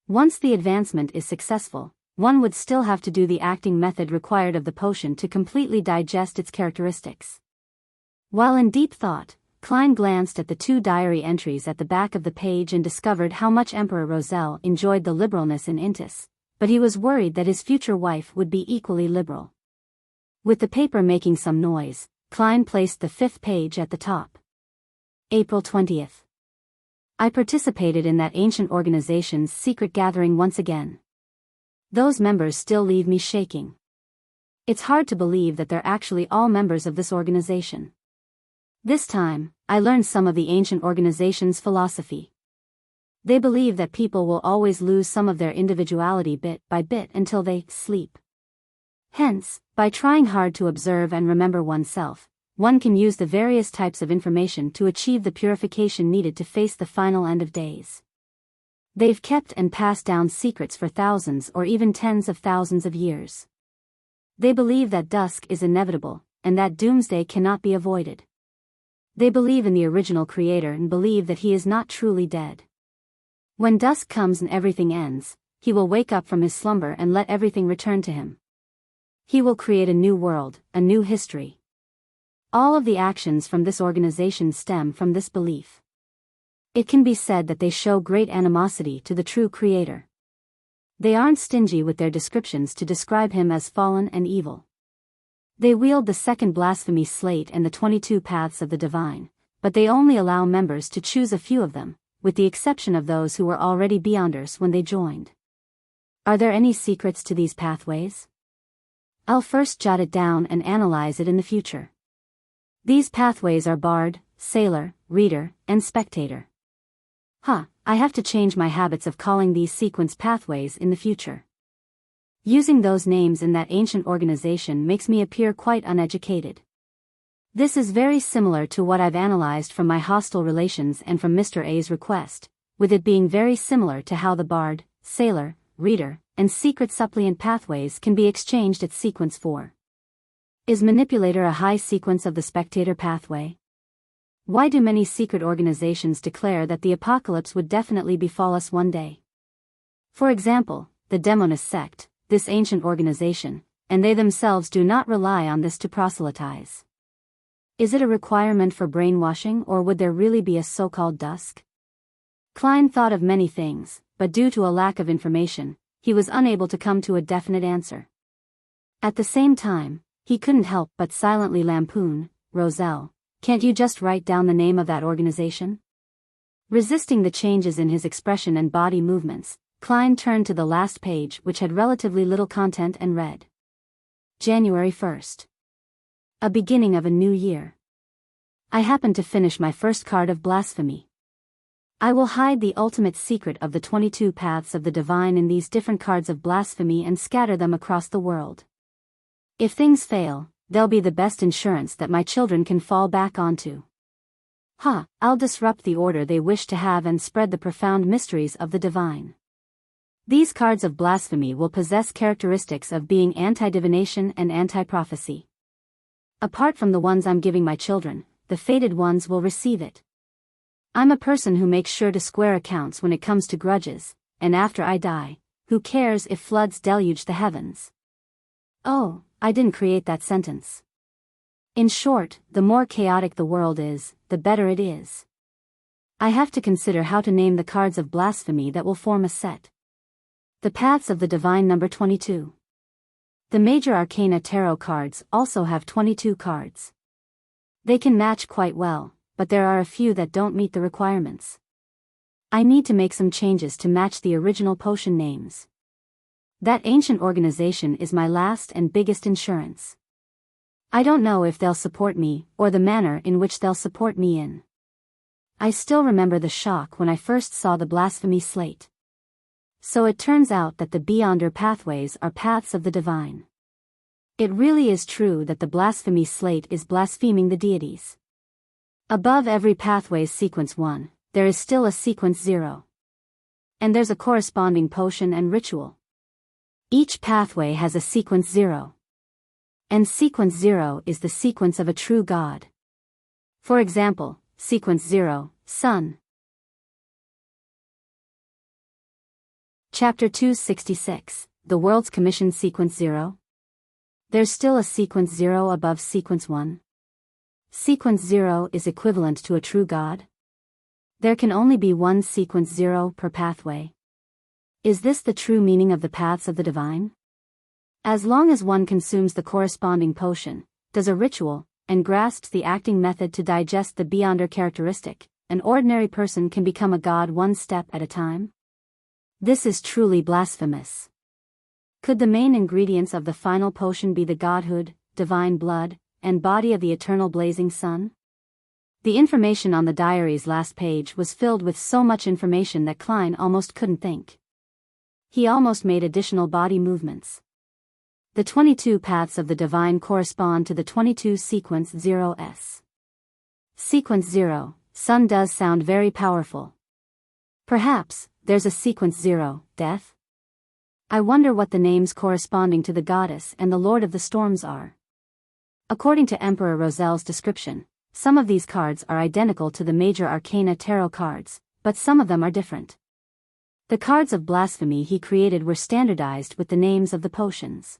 Once the advancement is successful, one would still have to do the acting method required of the potion to completely digest its characteristics. While in deep thought, Klein glanced at the two diary entries at the back of the page and discovered how much Emperor Roselle enjoyed the liberalness in Intis, but he was worried that his future wife would be equally liberal. With the paper making some noise, Klein placed the fifth page at the top. April 20th. I participated in that ancient organization's secret gathering once again. Those members still leave me shaking. It's hard to believe that they're actually all members of this organization. This time, I learned some of the ancient organization's philosophy. They believe that people will always lose some of their individuality bit by bit until they sleep. Hence, by trying hard to observe and remember oneself, one can use the various types of information to achieve the purification needed to face the final end of days. They've kept and passed down secrets for thousands or even tens of thousands of years. They believe that dusk is inevitable, and that doomsday cannot be avoided. They believe in the original creator and believe that he is not truly dead. When dusk comes and everything ends, he will wake up from his slumber and let everything return to him. He will create a new world, a new history. All of the actions from this organization stem from this belief. It can be said that they show great animosity to the true creator. They aren't stingy with their descriptions to describe him as fallen and evil. They wield the second blasphemy slate and the 22 paths of the divine, but they only allow members to choose a few of them, with the exception of those who were already Beyonders when they joined. Are there any secrets to these pathways? I'll first jot it down and analyze it in the future. These pathways are Bard, Sailor, Reader, and Spectator. I have to change my habits of calling these sequence pathways in the future. Using those names in that ancient organization makes me appear quite uneducated. This is very similar to what I've analyzed from my hostile relations and from Mr. A's request, with it being very similar to how the Bard, Sailor, Reader, and Secret Suppliant pathways can be exchanged at sequence 4. Is Manipulator a high sequence of the Spectator pathway? Why do many secret organizations declare that the apocalypse would definitely befall us one day? For example, the Demonist sect, this ancient organization, and they themselves do not rely on this to proselytize. Is it a requirement for brainwashing, or would there really be a so-called dusk? Klein thought of many things, but due to a lack of information, he was unable to come to a definite answer. At the same time, He couldn't help but silently lampoon, "Roselle, can't you just write down the name of that organization?" Resisting the changes in his expression and body movements, Klein turned to the last page, which had relatively little content, and read. January 1st. A beginning of a new year. I happened to finish my first card of Blasphemy. I will hide the ultimate secret of the 22 paths of the divine in these different cards of Blasphemy and scatter them across the world. If things fail, they'll be the best insurance that my children can fall back onto. I'll disrupt the order they wish to have and spread the profound mysteries of the divine. These cards of Blasphemy will possess characteristics of being anti-divination and anti-prophecy. Apart from the ones I'm giving my children, the fated ones will receive it. I'm a person who makes sure to square accounts when it comes to grudges, and after I die, who cares if floods deluge the heavens? Oh, I didn't create that sentence. In short, the more chaotic the world is, the better it is. I have to consider how to name the cards of Blasphemy that will form a set. The Paths of the Divine, number 22. The major arcana tarot cards also have 22 cards. They can match quite well, but there are a few that don't meet the requirements. I need to make some changes to match the original potion names. That ancient organization is my last and biggest insurance. I don't know if they'll support me, or the manner in which they'll support me in. I still remember the shock when I first saw the Blasphemy slate. So it turns out that the Beyonder pathways are paths of the divine. It really is true that the Blasphemy slate is blaspheming the deities. Above every pathway's sequence 1, there is still a sequence 0. And there's a corresponding potion and ritual. Each pathway has a sequence 0. And sequence 0 is the sequence of a true God. For example, sequence 0, Sun. Chapter 266, The World's Commission, sequence 0. There's still a sequence 0 above sequence 1. Sequence 0 is equivalent to a true God. There can only be one sequence 0 per pathway. Is this the true meaning of the paths of the divine? As long as one consumes the corresponding potion, does a ritual, and grasps the acting method to digest the Beyonder characteristic, an ordinary person can become a god one step at a time? This is truly blasphemous. Could the main ingredients of the final potion be the godhood, divine blood, and body of the eternal blazing sun? The information on the diary's last page was filled with so much information that Klein almost couldn't think. He almost made additional body movements. The 22 paths of the divine correspond to the 22 sequence 0s. Sequence 0, Sun, does sound very powerful. Perhaps there's a sequence 0, Death? I wonder what the names corresponding to the goddess and the lord of the storms are. According to Emperor Roselle's description, some of these cards are identical to the major arcana tarot cards, but some of them are different. The cards of Blasphemy he created were standardized with the names of the potions.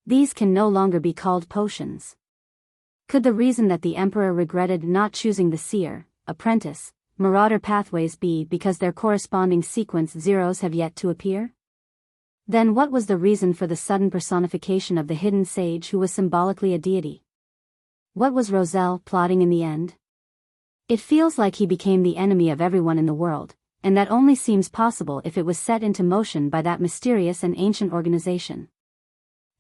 These can no longer be called potions. Could the reason that the Emperor regretted not choosing the seer, apprentice, marauder pathways be because their corresponding sequence 0s have yet to appear? Then what was the reason for the sudden personification of the hidden sage who was symbolically a deity? What was Roselle plotting in the end? It feels like he became the enemy of everyone in the world, and that only seems possible if it was set into motion by that mysterious and ancient organization.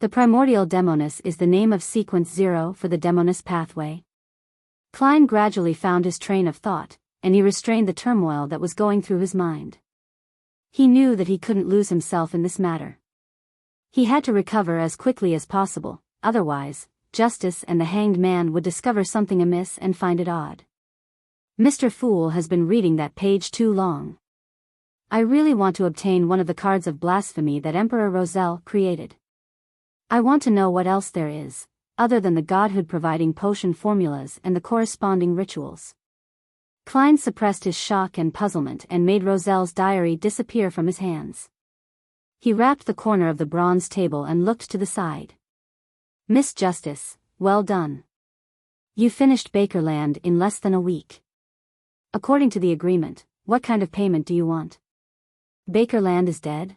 The primordial Demoness is the name of sequence 0 for the Demoness pathway. Klein gradually found his train of thought, and he restrained the turmoil that was going through his mind. He knew that he couldn't lose himself in this matter. He had to recover as quickly as possible, otherwise, Justice and the Hanged Man would discover something amiss and find it odd. Mr. Fool has been reading that page too long. I really want to obtain one of the cards of Blasphemy that Emperor Roselle created. I want to know what else there is, other than the godhood providing potion formulas and the corresponding rituals. Klein suppressed his shock and puzzlement and made Roselle's diary disappear from his hands. He rapped the corner of the bronze table and looked to the side. Miss Justice, well done. You finished Bakerland in less than a week. According to the agreement, what kind of payment do you want? Bakerland is dead?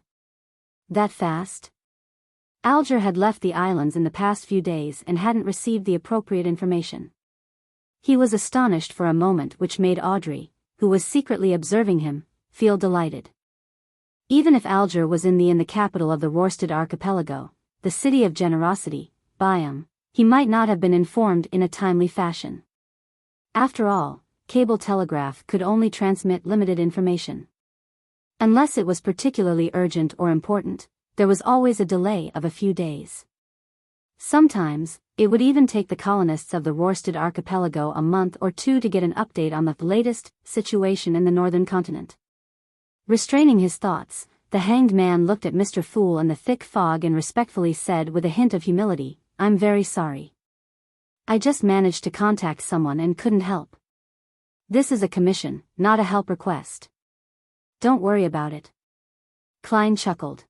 That fast? Alger had left the islands in the past few days and hadn't received the appropriate information. He was astonished for a moment, which made Audrey, who was secretly observing him, feel delighted. Even if Alger was in the capital of the Worsted Archipelago, the city of generosity, Biyao, he might not have been informed in a timely fashion. After all, cable telegraph could only transmit limited information. Unless it was particularly urgent or important, there was always a delay of a few days. Sometimes, it would even take the colonists of the Worsted Archipelago a month or two to get an update on the latest situation in the northern continent. Restraining his thoughts, the hanged man looked at Mr. Fool in the thick fog and respectfully said with a hint of humility, "I'm very sorry. I just managed to contact someone and couldn't help. This is a commission, not a help request. Don't worry about it." Klein chuckled.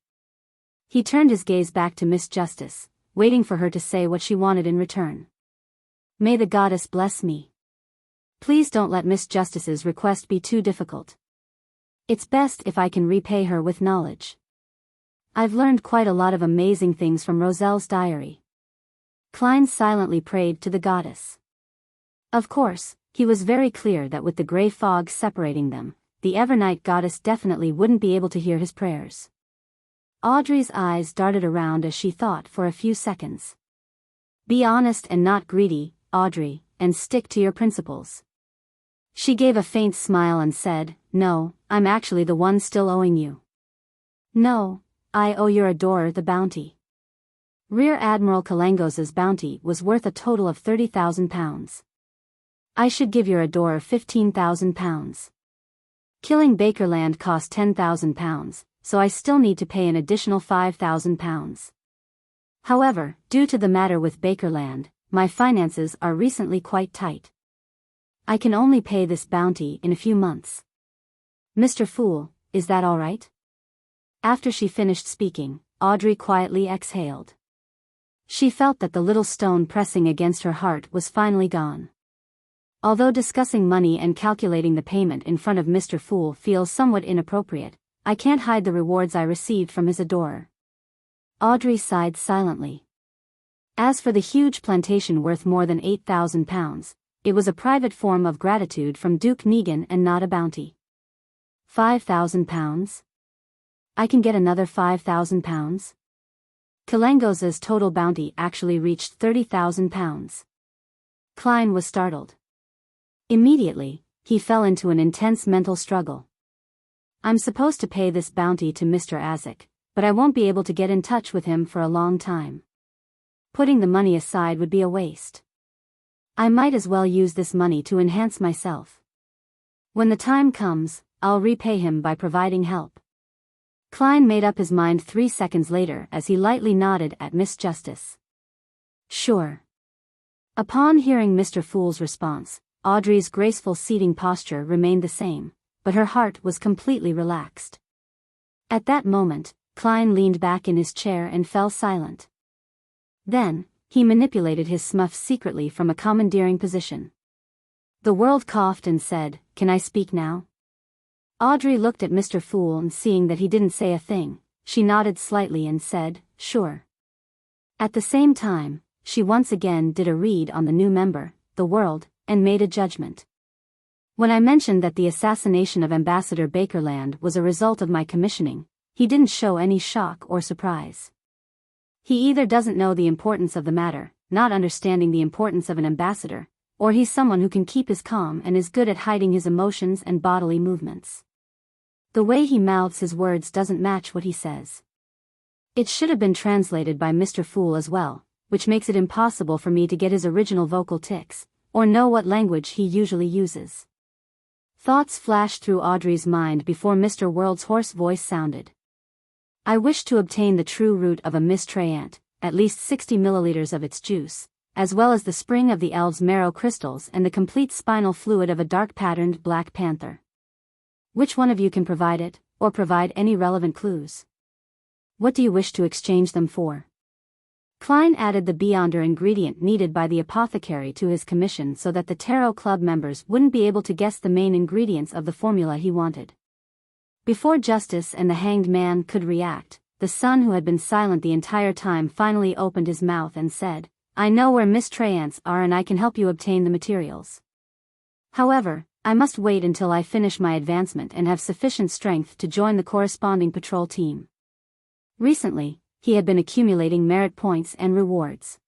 He turned his gaze back to Miss Justice, waiting for her to say what she wanted in return. "May the goddess bless me. Please don't let Miss Justice's request be too difficult. It's best if I can repay her with knowledge. I've learned quite a lot of amazing things from Roselle's diary." Klein silently prayed to the goddess. Of course, he was very clear that with the gray fog separating them, the Evernight goddess definitely wouldn't be able to hear his prayers. Audrey's eyes darted around as she thought for a few seconds. "Be honest and not greedy, Audrey, and stick to your principles." She gave a faint smile and said, "No, I'm actually the one still owing you." "No, I owe your adorer the bounty." Rear Admiral Kalangos's bounty was worth a total of £30,000. "I should give your adorer £15,000. Killing Bakerland cost £10,000, so I still need to pay an additional £5,000. However, due to the matter with Bakerland, my finances are recently quite tight. I can only pay this bounty in a few months. Mr. Fool, is that all right?" After she finished speaking, Audrey quietly exhaled. She felt that the little stone pressing against her heart was finally gone. Although discussing money and calculating the payment in front of Mr. Fool feels somewhat inappropriate, I can't hide the rewards I received from his adorer. Audrey sighed silently. As for the huge plantation worth more than £8,000, it was a private form of gratitude from Duke Negan and not a bounty. £5,000? I can get another £5,000? Kalangos's total bounty actually reached £30,000. Klein was startled. Immediately, he fell into an intense mental struggle. "I'm supposed to pay this bounty to Mr. Azek, but I won't be able to get in touch with him for a long time. Putting the money aside would be a waste. I might as well use this money to enhance myself. When the time comes, I'll repay him by providing help." Klein made up his mind 3 seconds later as he lightly nodded at Miss Justice. "Sure." Upon hearing Mr. Fool's response, Audrey's graceful seating posture remained the same, but her heart was completely relaxed. At that moment, Klein leaned back in his chair and fell silent. Then, he manipulated his smuff secretly from a commandeering position. The world coughed and said, "Can I speak now?" Audrey looked at Mr. Fool and seeing that he didn't say a thing, she nodded slightly and said, "Sure." At the same time, she once again did a read on the new member, the world, and made a judgment. When I mentioned that the assassination of Ambassador Bakerland was a result of my commissioning, he didn't show any shock or surprise. He either doesn't know the importance of the matter, not understanding the importance of an ambassador, or he's someone who can keep his calm and is good at hiding his emotions and bodily movements. The way he mouths his words doesn't match what he says. It should have been translated by Mr. Fool as well, which makes it impossible for me to get his original vocal tics, or know what language he usually uses. Thoughts flashed through Audrey's mind before Mr. World's hoarse voice sounded. "I wish to obtain the true root of a mistrayant, at least 60 milliliters of its juice, as well as the spring of the elves' marrow crystals and the complete spinal fluid of a dark-patterned black panther. Which one of you can provide it, or provide any relevant clues? What do you wish to exchange them for?" Klein added the beyonder ingredient needed by the apothecary to his commission so that the Tarot Club members wouldn't be able to guess the main ingredients of the formula he wanted. Before Justice and the Hanged Man could react, the son who had been silent the entire time finally opened his mouth and said, "I know where Miss Treyant's are and I can help you obtain the materials. However, I must wait until I finish my advancement and have sufficient strength to join the corresponding patrol team." Recently, he had been accumulating merit points and rewards.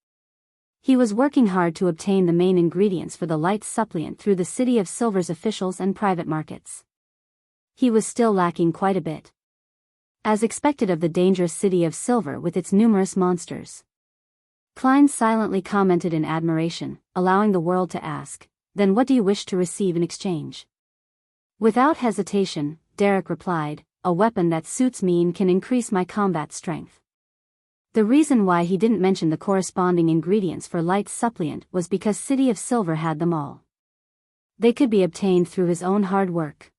He was working hard to obtain the main ingredients for the light supplement through the City of Silver's officials and private markets. He was still lacking quite a bit, as expected of the dangerous City of Silver with its numerous monsters. Klein silently commented in admiration, allowing the world to ask, "Then what do you wish to receive in exchange?" Without hesitation, Derek replied, "A weapon that suits me and can increase my combat strength." The reason why he didn't mention the corresponding ingredients for light supplement was because City of Silver had them all. They could be obtained through his own hard work.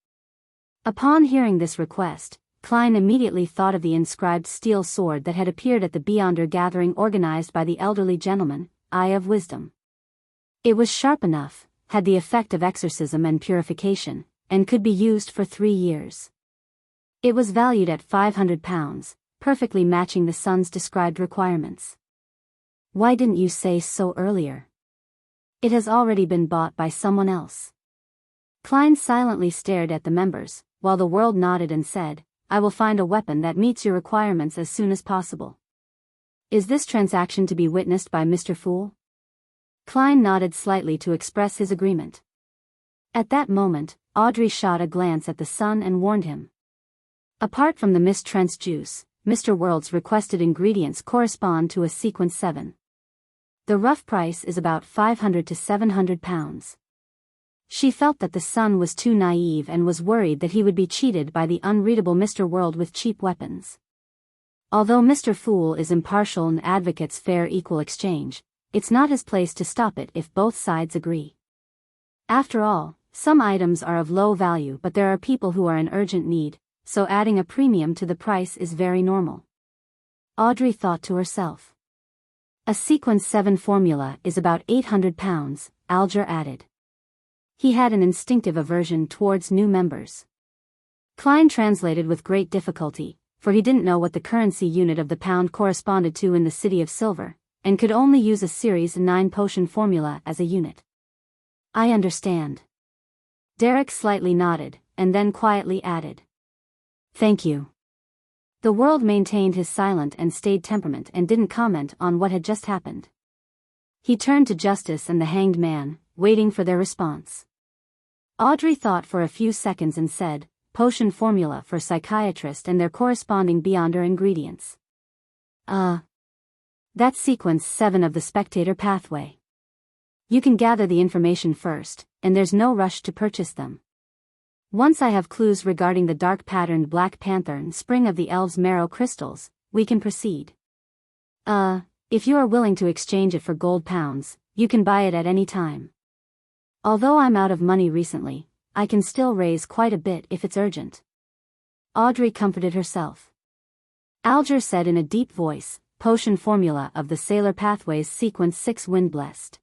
Upon hearing this request, Klein immediately thought of the inscribed steel sword that had appeared at the Beyonder gathering organized by the elderly gentleman, Eye of Wisdom. It was sharp enough, had the effect of exorcism and purification, and could be used for 3 years. It was valued at £500, perfectly matching the son's described requirements. "Why didn't you say so earlier? It has already been bought by someone else." Klein silently stared at the members, while the world nodded and said, "I will find a weapon that meets your requirements as soon as possible. Is this transaction to be witnessed by Mr. Fool?" Klein nodded slightly to express his agreement. At that moment, Audrey shot a glance at the son and warned him. Apart from the Miss Trent's juice, Mr. World's requested ingredients correspond to a sequence 7. The rough price is about £500 to £700. She felt that the son was too naive and was worried that he would be cheated by the unreadable Mr. World with cheap weapons. Although Mr. Fool is impartial and advocates fair equal exchange, it's not his place to stop it if both sides agree. After all, some items are of low value but there are people who are in urgent need, so adding a premium to the price is very normal. Audrey thought to herself. A sequence 7 formula is about £800, Alger added. He had an instinctive aversion towards new members. Klein translated with great difficulty, for he didn't know what the currency unit of the pound corresponded to in the City of Silver, and could only use a Series 9 potion formula as a unit. "I understand." Derek slightly nodded, and then quietly added, "Thank you." The world maintained his silent and staid temperament and didn't comment on what had just happened. He turned to Justice and the Hanged Man, waiting for their response. Audrey thought for a few seconds and said, "Potion formula for psychiatrist and their corresponding Beyonder ingredients." That's sequence 7 of the Spectator Pathway. You can gather the information first, and there's no rush to purchase them. Once I have clues regarding the dark-patterned Black Panther and Spring of the Elves Marrow crystals, we can proceed. If you are willing to exchange it for gold pounds, you can buy it at any time. Although I'm out of money recently, I can still raise quite a bit if it's urgent." Audrey comforted herself. Alger said in a deep voice, "Potion formula of the Sailor Pathways sequence 6 Wind Blessed.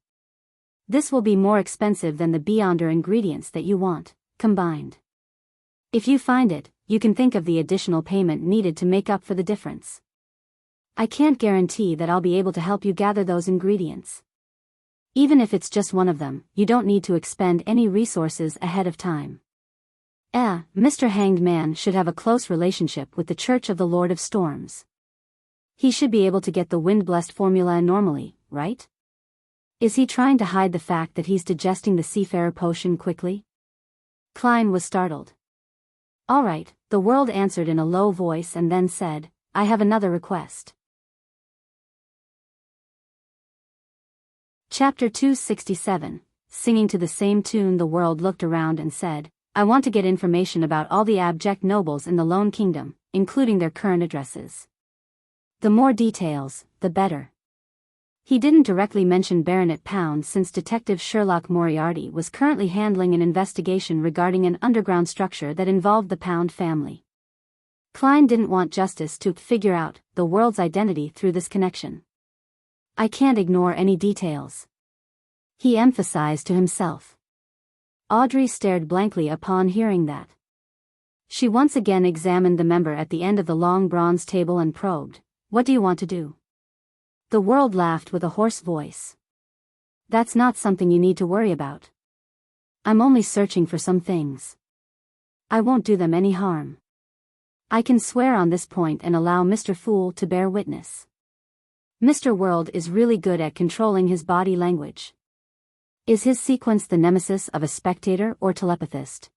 This will be more expensive than the Beyonder ingredients that you want, combined. If you find it, you can think of the additional payment needed to make up for the difference. I can't guarantee that I'll be able to help you gather those ingredients. Even if it's just one of them, you don't need to expend any resources ahead of time. Mr. Hanged Man should have a close relationship with the Church of the Lord of Storms. He should be able to get the Wind-Blessed formula normally, right? Is he trying to hide the fact that he's digesting the Seafarer potion quickly?" Klein was startled. "All right," the world answered in a low voice and then said, "I have another request." Chapter 267, Singing to the same tune. The world looked around and said, "I want to get information about all the abject nobles in the Lone Kingdom, including their current addresses. The more details, the better." He didn't directly mention Baronet Pound since Detective Sherlock Moriarty was currently handling an investigation regarding an underground structure that involved the Pound family. Klein didn't want Justice to figure out the world's identity through this connection. "I can't ignore any details," he emphasized to himself. Audrey stared blankly upon hearing that. She once again examined the member at the end of the long bronze table and probed, "What do you want to do?" The world laughed with a hoarse voice. "That's not something you need to worry about. I'm only searching for some things. I won't do them any harm. I can swear on this point and allow Mr. Fool to bear witness. Mr. World is really good at controlling his body language. Is his sequence the nemesis of a spectator or telepathist?"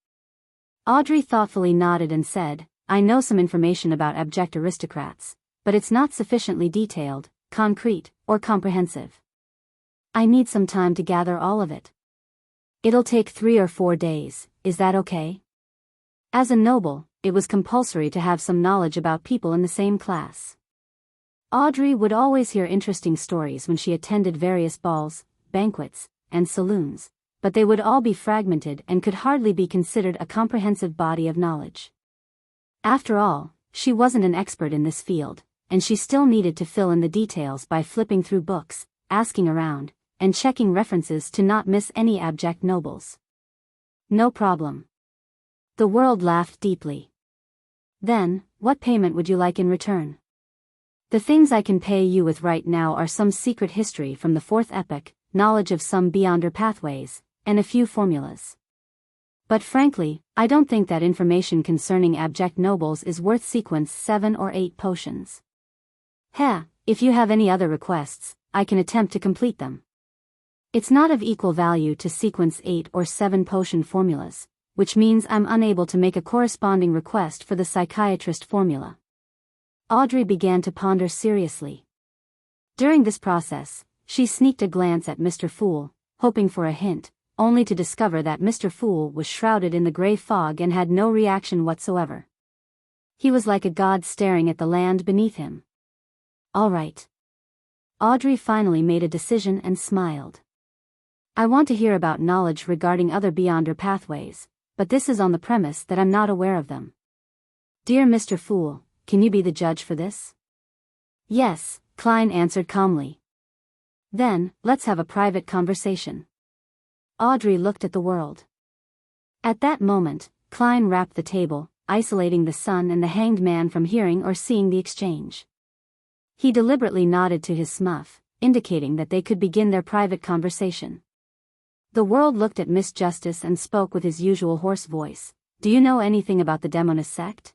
Audrey thoughtfully nodded and said, "I know some information about abject aristocrats, but it's not sufficiently detailed, concrete, or comprehensive. I need some time to gather all of it. It'll take 3 or 4 days, is that okay?" As a noble, it was compulsory to have some knowledge about people in the same class. Audrey would always hear interesting stories when she attended various balls, banquets, and saloons, but they would all be fragmented and could hardly be considered a comprehensive body of knowledge. After all, she wasn't an expert in this field, and she still needed to fill in the details by flipping through books, asking around, and checking references to not miss any abject nobles. "No problem." The world laughed deeply. "Then, what payment would you like in return?" "The things I can pay you with right now are some secret history from the 4th epoch, knowledge of some beyonder pathways, and a few formulas. But frankly, I don't think that information concerning abject nobles is worth sequence 7 or 8 potions. If you have any other requests, I can attempt to complete them. It's not of equal value to sequence 8 or 7 potion formulas, which means I'm unable to make a corresponding request for the psychiatrist formula." Audrey began to ponder seriously. During this process, she sneaked a glance at Mr. Fool, hoping for a hint, only to discover that Mr. Fool was shrouded in the gray fog and had no reaction whatsoever. He was like a god staring at the land beneath him. "All right." Audrey finally made a decision and smiled. "I want to hear about knowledge regarding other beyonder pathways, but this is on the premise that I'm not aware of them. Dear Mr. Fool, can you be the judge for this?" "Yes," Klein answered calmly. "Then, let's have a private conversation." Audrey looked at the world. At that moment, Klein rapped the table, isolating the son and the hanged man from hearing or seeing the exchange. He deliberately nodded to his smuff, indicating that they could begin their private conversation. The world looked at Miss Justice and spoke with his usual hoarse voice. "Do you know anything about the Demonist sect?"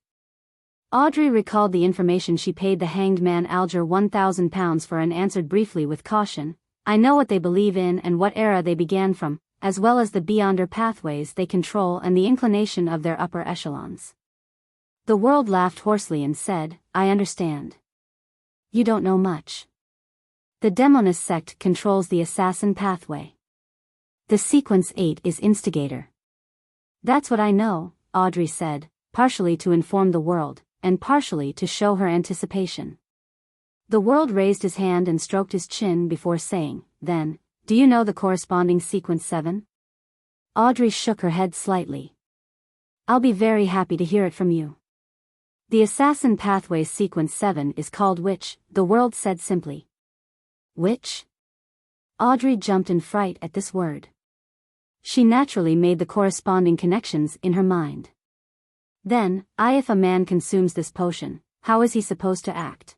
Audrey recalled the information she paid the hanged man Alger £1,000 for and answered briefly with caution, "I know what they believe in and what era they began from, as well as the beyonder pathways they control and the inclination of their upper echelons." The world laughed hoarsely and said, "I understand. You don't know much. The Demonist sect controls the assassin pathway. The sequence 8 is instigator." "That's what I know," Audrey said, partially to inform the world, and partially to show her anticipation. The world raised his hand and stroked his chin before saying, "Then, do you know the corresponding sequence 7? Audrey shook her head slightly. "I'll be very happy to hear it from you." "The assassin pathway sequence 7 is called Witch," the world said simply. "Witch?" Audrey jumped in fright at this word. She naturally made the corresponding connections in her mind. Then, if a man consumes this potion, how is he supposed to act?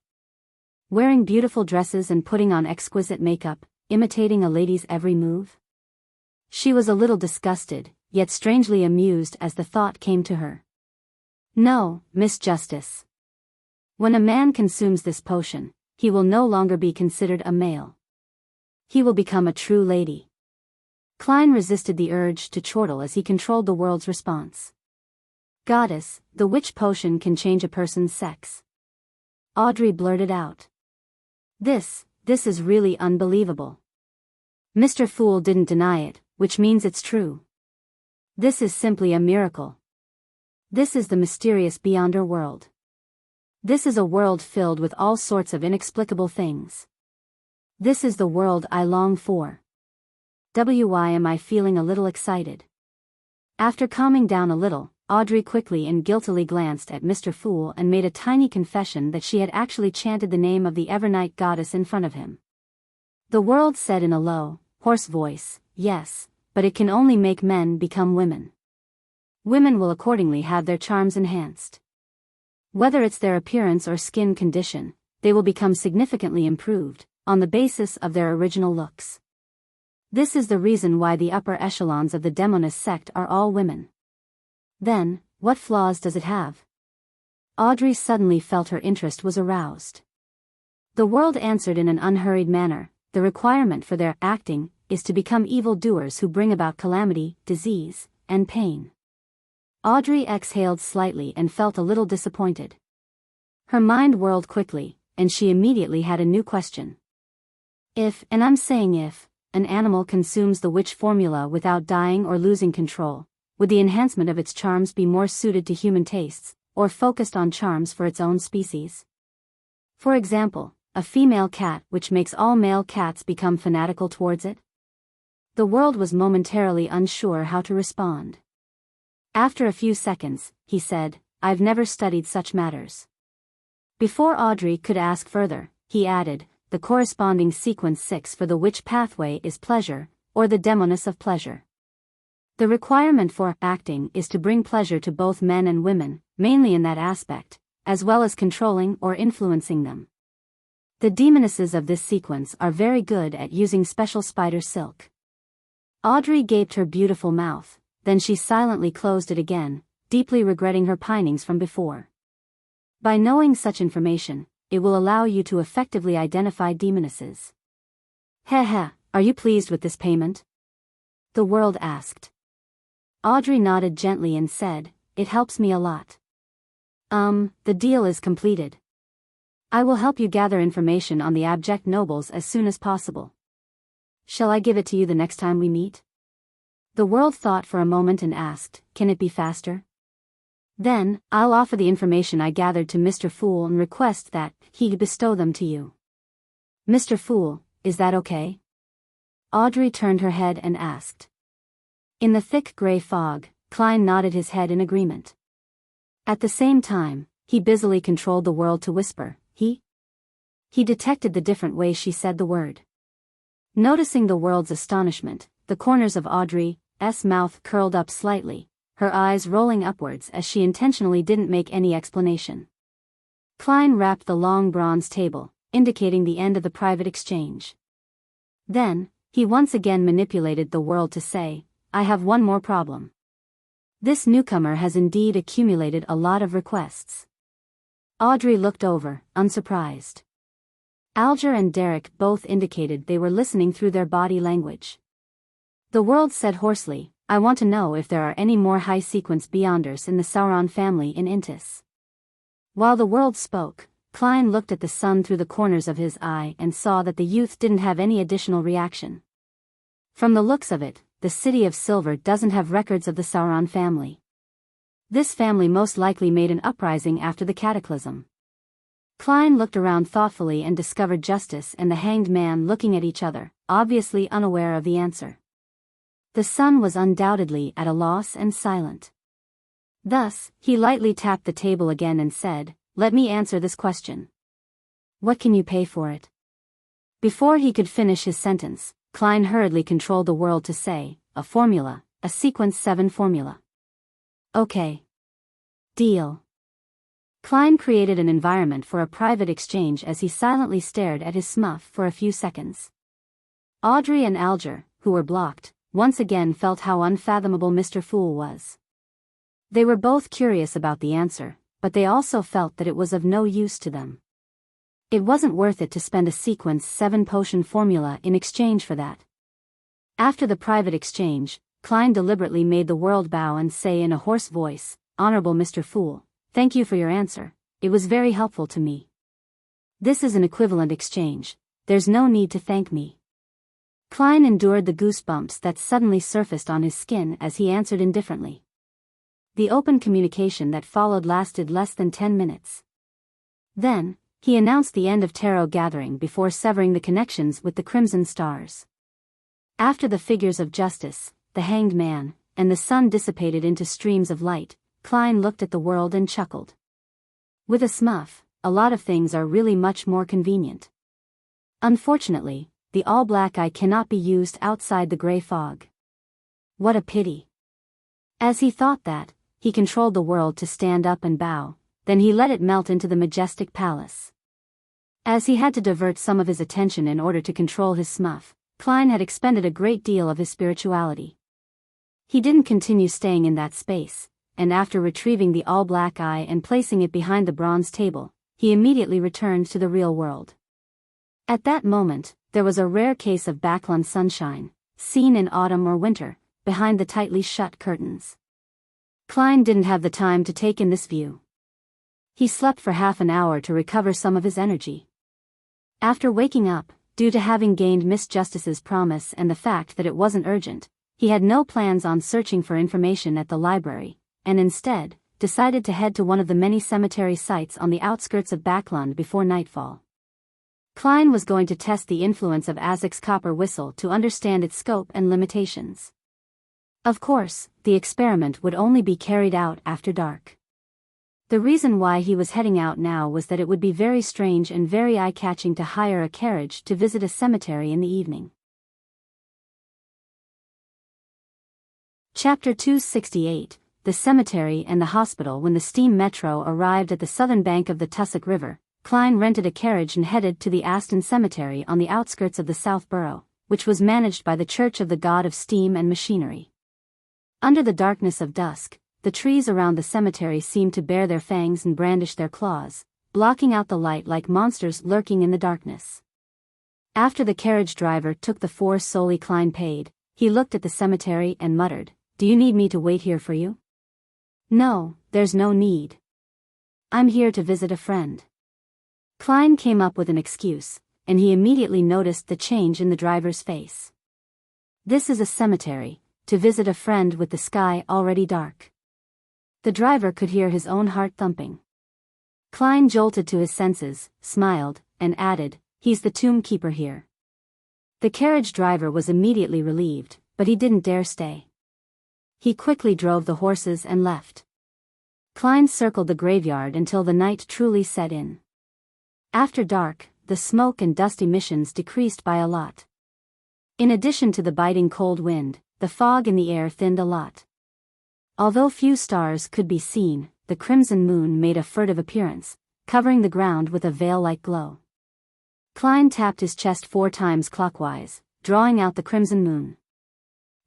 Wearing beautiful dresses and putting on exquisite makeup, imitating a lady's every move? She was a little disgusted, yet strangely amused as the thought came to her. "No, Miss Justice. When a man consumes this potion, he will no longer be considered a male. He will become a true lady." Klein resisted the urge to chortle as he controlled the world's response. "Goddess, the witch potion can change a person's sex." Audrey blurted out. This is really unbelievable." Mr. Fool didn't deny it, which means it's true. This is simply a miracle. This is the mysterious beyonder world. This is a world filled with all sorts of inexplicable things. This is the world I long for. Why am I feeling a little excited? After calming down a little, Audrey quickly and guiltily glanced at Mr. Fool and made a tiny confession that she had actually chanted the name of the Evernight goddess in front of him. The world said in a low, hoarse voice, "Yes, but it can only make men become women." women will accordingly have their charms enhanced. Whether it's their appearance or skin condition, they will become significantly improved, on the basis of their original looks. This is the reason why the upper echelons of the demonist sect are all women. Then, what flaws does it have? Audrey suddenly felt her interest was aroused. The world answered in an unhurried manner. The requirement for their acting is to become evil-doers who bring about calamity, disease, and pain. Audrey exhaled slightly and felt a little disappointed. Her mind whirled quickly, and she immediately had a new question. If, and I'm saying if, an animal consumes the witch formula without dying or losing control, would the enhancement of its charms be more suited to human tastes, or focused on charms for its own species? For example, a female cat which makes all male cats become fanatical towards it? The world was momentarily unsure how to respond. After a few seconds, he said, I've never studied such matters. Before Audrey could ask further, he added, the corresponding sequence 6 for the witch pathway is pleasure, or the demoness of pleasure. The requirement for acting is to bring pleasure to both men and women, mainly in that aspect, as well as controlling or influencing them. The demonesses of this sequence are very good at using special spider silk. Audrey gaped her beautiful mouth, then she silently closed it again, deeply regretting her pinings from before. By knowing such information, it will allow you to effectively identify demonesses. Heh, are you pleased with this payment? The world asked. Audrey nodded gently and said, it helps me a lot. The deal is completed. I will help you gather information on the abject nobles as soon as possible. Shall I give it to you the next time we meet? The world thought for a moment and asked, can it be faster? Then, I'll offer the information I gathered to Mr. Fool and request that he bestow them to you. Mr. Fool, is that okay? Audrey turned her head and asked. In the thick gray fog, Klein nodded his head in agreement. At the same time, he busily controlled the world to whisper, He detected the different way she said the word. Noticing the world's astonishment, the corners of Audrey's mouth curled up slightly, her eyes rolling upwards as she intentionally didn't make any explanation. Klein rapped the long bronze table, indicating the end of the private exchange. Then, he once again manipulated the world to say, I have one more problem. This newcomer has indeed accumulated a lot of requests. Audrey looked over, unsurprised. Alger and Derek both indicated they were listening through their body language. The world said hoarsely, I want to know if there are any more high-sequence Beyonders in the Sauron family in Intis. While the world spoke, Klein looked at the sun through the corners of his eye and saw that the youth didn't have any additional reaction. From the looks of it, the City of Silver doesn't have records of the Sauron family. This family most likely made an uprising after the cataclysm. Klein looked around thoughtfully and discovered Justice and the Hanged Man looking at each other, obviously unaware of the answer. The sun was undoubtedly at a loss and silent. Thus, he lightly tapped the table again and said, let me answer this question. What can you pay for it? Before he could finish his sentence, Klein hurriedly controlled the world to say, a formula, a sequence 7 formula. Okay. Deal. Klein created an environment for a private exchange as he silently stared at his smuff for a few seconds. Audrey and Alger, who were blocked, once again felt how unfathomable Mr. Fool was. They were both curious about the answer, but they also felt that it was of no use to them. It wasn't worth it to spend a sequence 7 potion formula in exchange for that. After the private exchange, Klein deliberately made the world bow and say in a hoarse voice, Honorable Mr. Fool, thank you for your answer, it was very helpful to me. This is an equivalent exchange, there's no need to thank me. Klein endured the goosebumps that suddenly surfaced on his skin as he answered indifferently. The open communication that followed lasted less than 10 minutes. Then, he announced the end of tarot gathering before severing the connections with the Crimson Stars. After the figures of Justice, the Hanged Man, and the sun dissipated into streams of light, Klein looked at the world and chuckled. With a smuff, a lot of things are really much more convenient. Unfortunately, the all-black eye cannot be used outside the gray fog. What a pity. As he thought that, he controlled the world to stand up and bow, then he let it melt into the majestic palace. As he had to divert some of his attention in order to control his smuff, Klein had expended a great deal of his spirituality. He didn't continue staying in that space, and after retrieving the all-black eye and placing it behind the bronze table, he immediately returned to the real world. At that moment, there was a rare case of Backlund sunshine, seen in autumn or winter, behind the tightly shut curtains. Klein didn't have the time to take in this view. He slept for half an hour to recover some of his energy. After waking up, due to having gained Miss Justice's promise and the fact that it wasn't urgent, he had no plans on searching for information at the library, and instead, decided to head to one of the many cemetery sites on the outskirts of Backlund before nightfall. Klein was going to test the influence of Azek's copper whistle to understand its scope and limitations. Of course, the experiment would only be carried out after dark. The reason why he was heading out now was that it would be very strange and very eye-catching to hire a carriage to visit a cemetery in the evening. Chapter 268, The Cemetery and the Hospital. When the steam metro arrived at the southern bank of the Tussock River, Klein rented a carriage and headed to the Aston Cemetery on the outskirts of the South Borough, which was managed by the Church of the God of Steam and Machinery. Under the darkness of dusk, the trees around the cemetery seemed to bare their fangs and brandish their claws, blocking out the light like monsters lurking in the darkness. After the carriage driver took the 4 soldi Klein paid, he looked at the cemetery and muttered, "Do you need me to wait here for you?" "No, there's no need. I'm here to visit a friend." Klein came up with an excuse, and he immediately noticed the change in the driver's face. This is a cemetery, to visit a friend with the sky already dark. The driver could hear his own heart thumping. Klein jolted to his senses, smiled, and added, "He's the tomb keeper here." The carriage driver was immediately relieved, but he didn't dare stay. He quickly drove the horses and left. Klein circled the graveyard until the night truly set in. After dark, the smoke and dust emissions decreased by a lot. In addition to the biting cold wind, the fog in the air thinned a lot. Although few stars could be seen, the crimson moon made a furtive appearance, covering the ground with a veil-like glow. Klein tapped his chest 4 times clockwise, drawing out the crimson moon.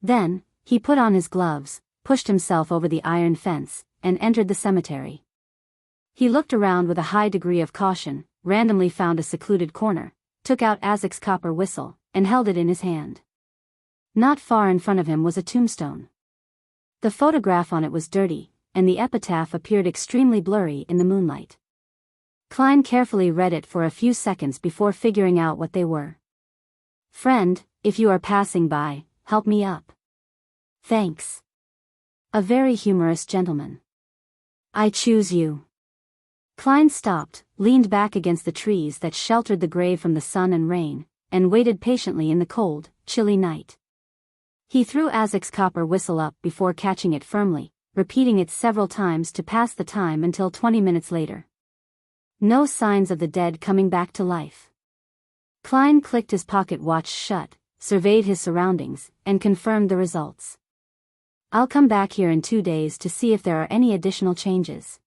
Then, he put on his gloves, pushed himself over the iron fence, and entered the cemetery. He looked around with a high degree of caution, randomly found a secluded corner, took out Azek's copper whistle, and held it in his hand. Not far in front of him was a tombstone. The photograph on it was dirty, and the epitaph appeared extremely blurry in the moonlight. Klein carefully read it for a few seconds before figuring out what they were. "Friend, if you are passing by, help me up." "Thanks. A very humorous gentleman. I choose you." Klein stopped, leaned back against the trees that sheltered the grave from the sun and rain, and waited patiently in the cold, chilly night. He threw Azek's copper whistle up before catching it firmly, repeating it several times to pass the time until 20 minutes later. No signs of the dead coming back to life. Klein clicked his pocket watch shut, surveyed his surroundings, and confirmed the results. "I'll come back here in 2 days to see if there are any additional changes.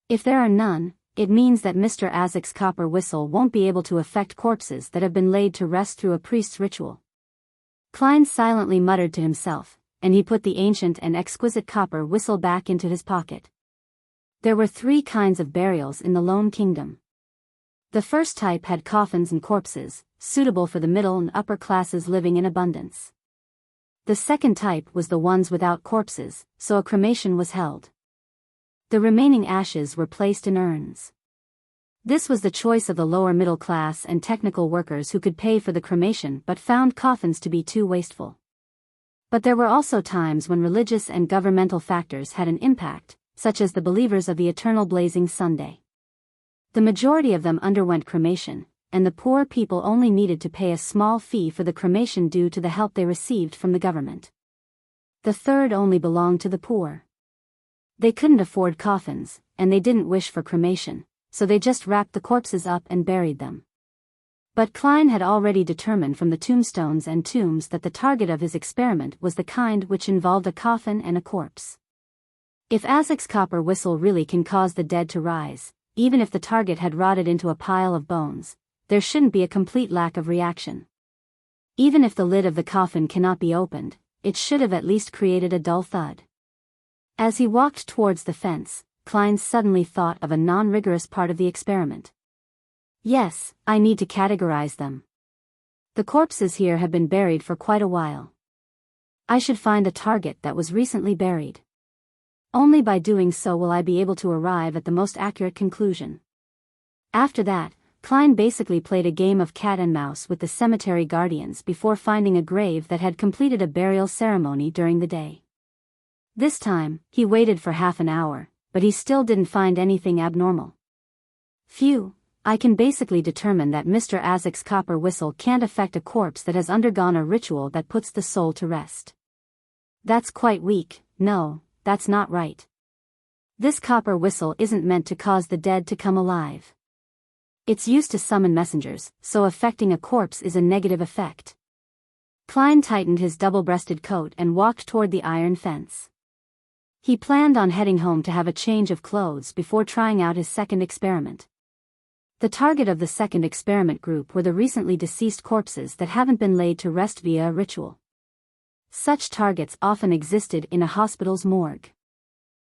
If there are none, it means that Mr. Azek's copper whistle won't be able to affect corpses that have been laid to rest through a priest's ritual." Klein silently muttered to himself, and he put the ancient and exquisite copper whistle back into his pocket. There were 3 kinds of burials in the Lone Kingdom. The first type had coffins and corpses, suitable for the middle and upper classes living in abundance. The second type was the ones without corpses, so a cremation was held. The remaining ashes were placed in urns. This was the choice of the lower middle class and technical workers who could pay for the cremation but found coffins to be too wasteful. But there were also times when religious and governmental factors had an impact, such as the believers of the eternal blazing Sunday. The majority of them underwent cremation, and the poor people only needed to pay a small fee for the cremation due to the help they received from the government. The third only belonged to the poor. They couldn't afford coffins, and they didn't wish for cremation, so they just wrapped the corpses up and buried them. But Klein had already determined from the tombstones and tombs that the target of his experiment was the kind which involved a coffin and a corpse. If Azek's copper whistle really can cause the dead to rise, even if the target had rotted into a pile of bones, there shouldn't be a complete lack of reaction. Even if the lid of the coffin cannot be opened, it should have at least created a dull thud. As he walked towards the fence, Klein suddenly thought of a non-rigorous part of the experiment. Yes, I need to categorize them. The corpses here have been buried for quite a while. I should find a target that was recently buried. Only by doing so will I be able to arrive at the most accurate conclusion. After that, Klein basically played a game of cat and mouse with the cemetery guardians before finding a grave that had completed a burial ceremony during the day. This time, he waited for half an hour, but he still didn't find anything abnormal. Phew, I can basically determine that Mr. Azek's copper whistle can't affect a corpse that has undergone a ritual that puts the soul to rest. That's quite weak. No, that's not right. This copper whistle isn't meant to cause the dead to come alive. It's used to summon messengers, so affecting a corpse is a negative effect. Klein tightened his double-breasted coat and walked toward the iron fence. He planned on heading home to have a change of clothes before trying out his second experiment. The target of the second experiment group were the recently deceased corpses that haven't been laid to rest via a ritual. Such targets often existed in a hospital's morgue.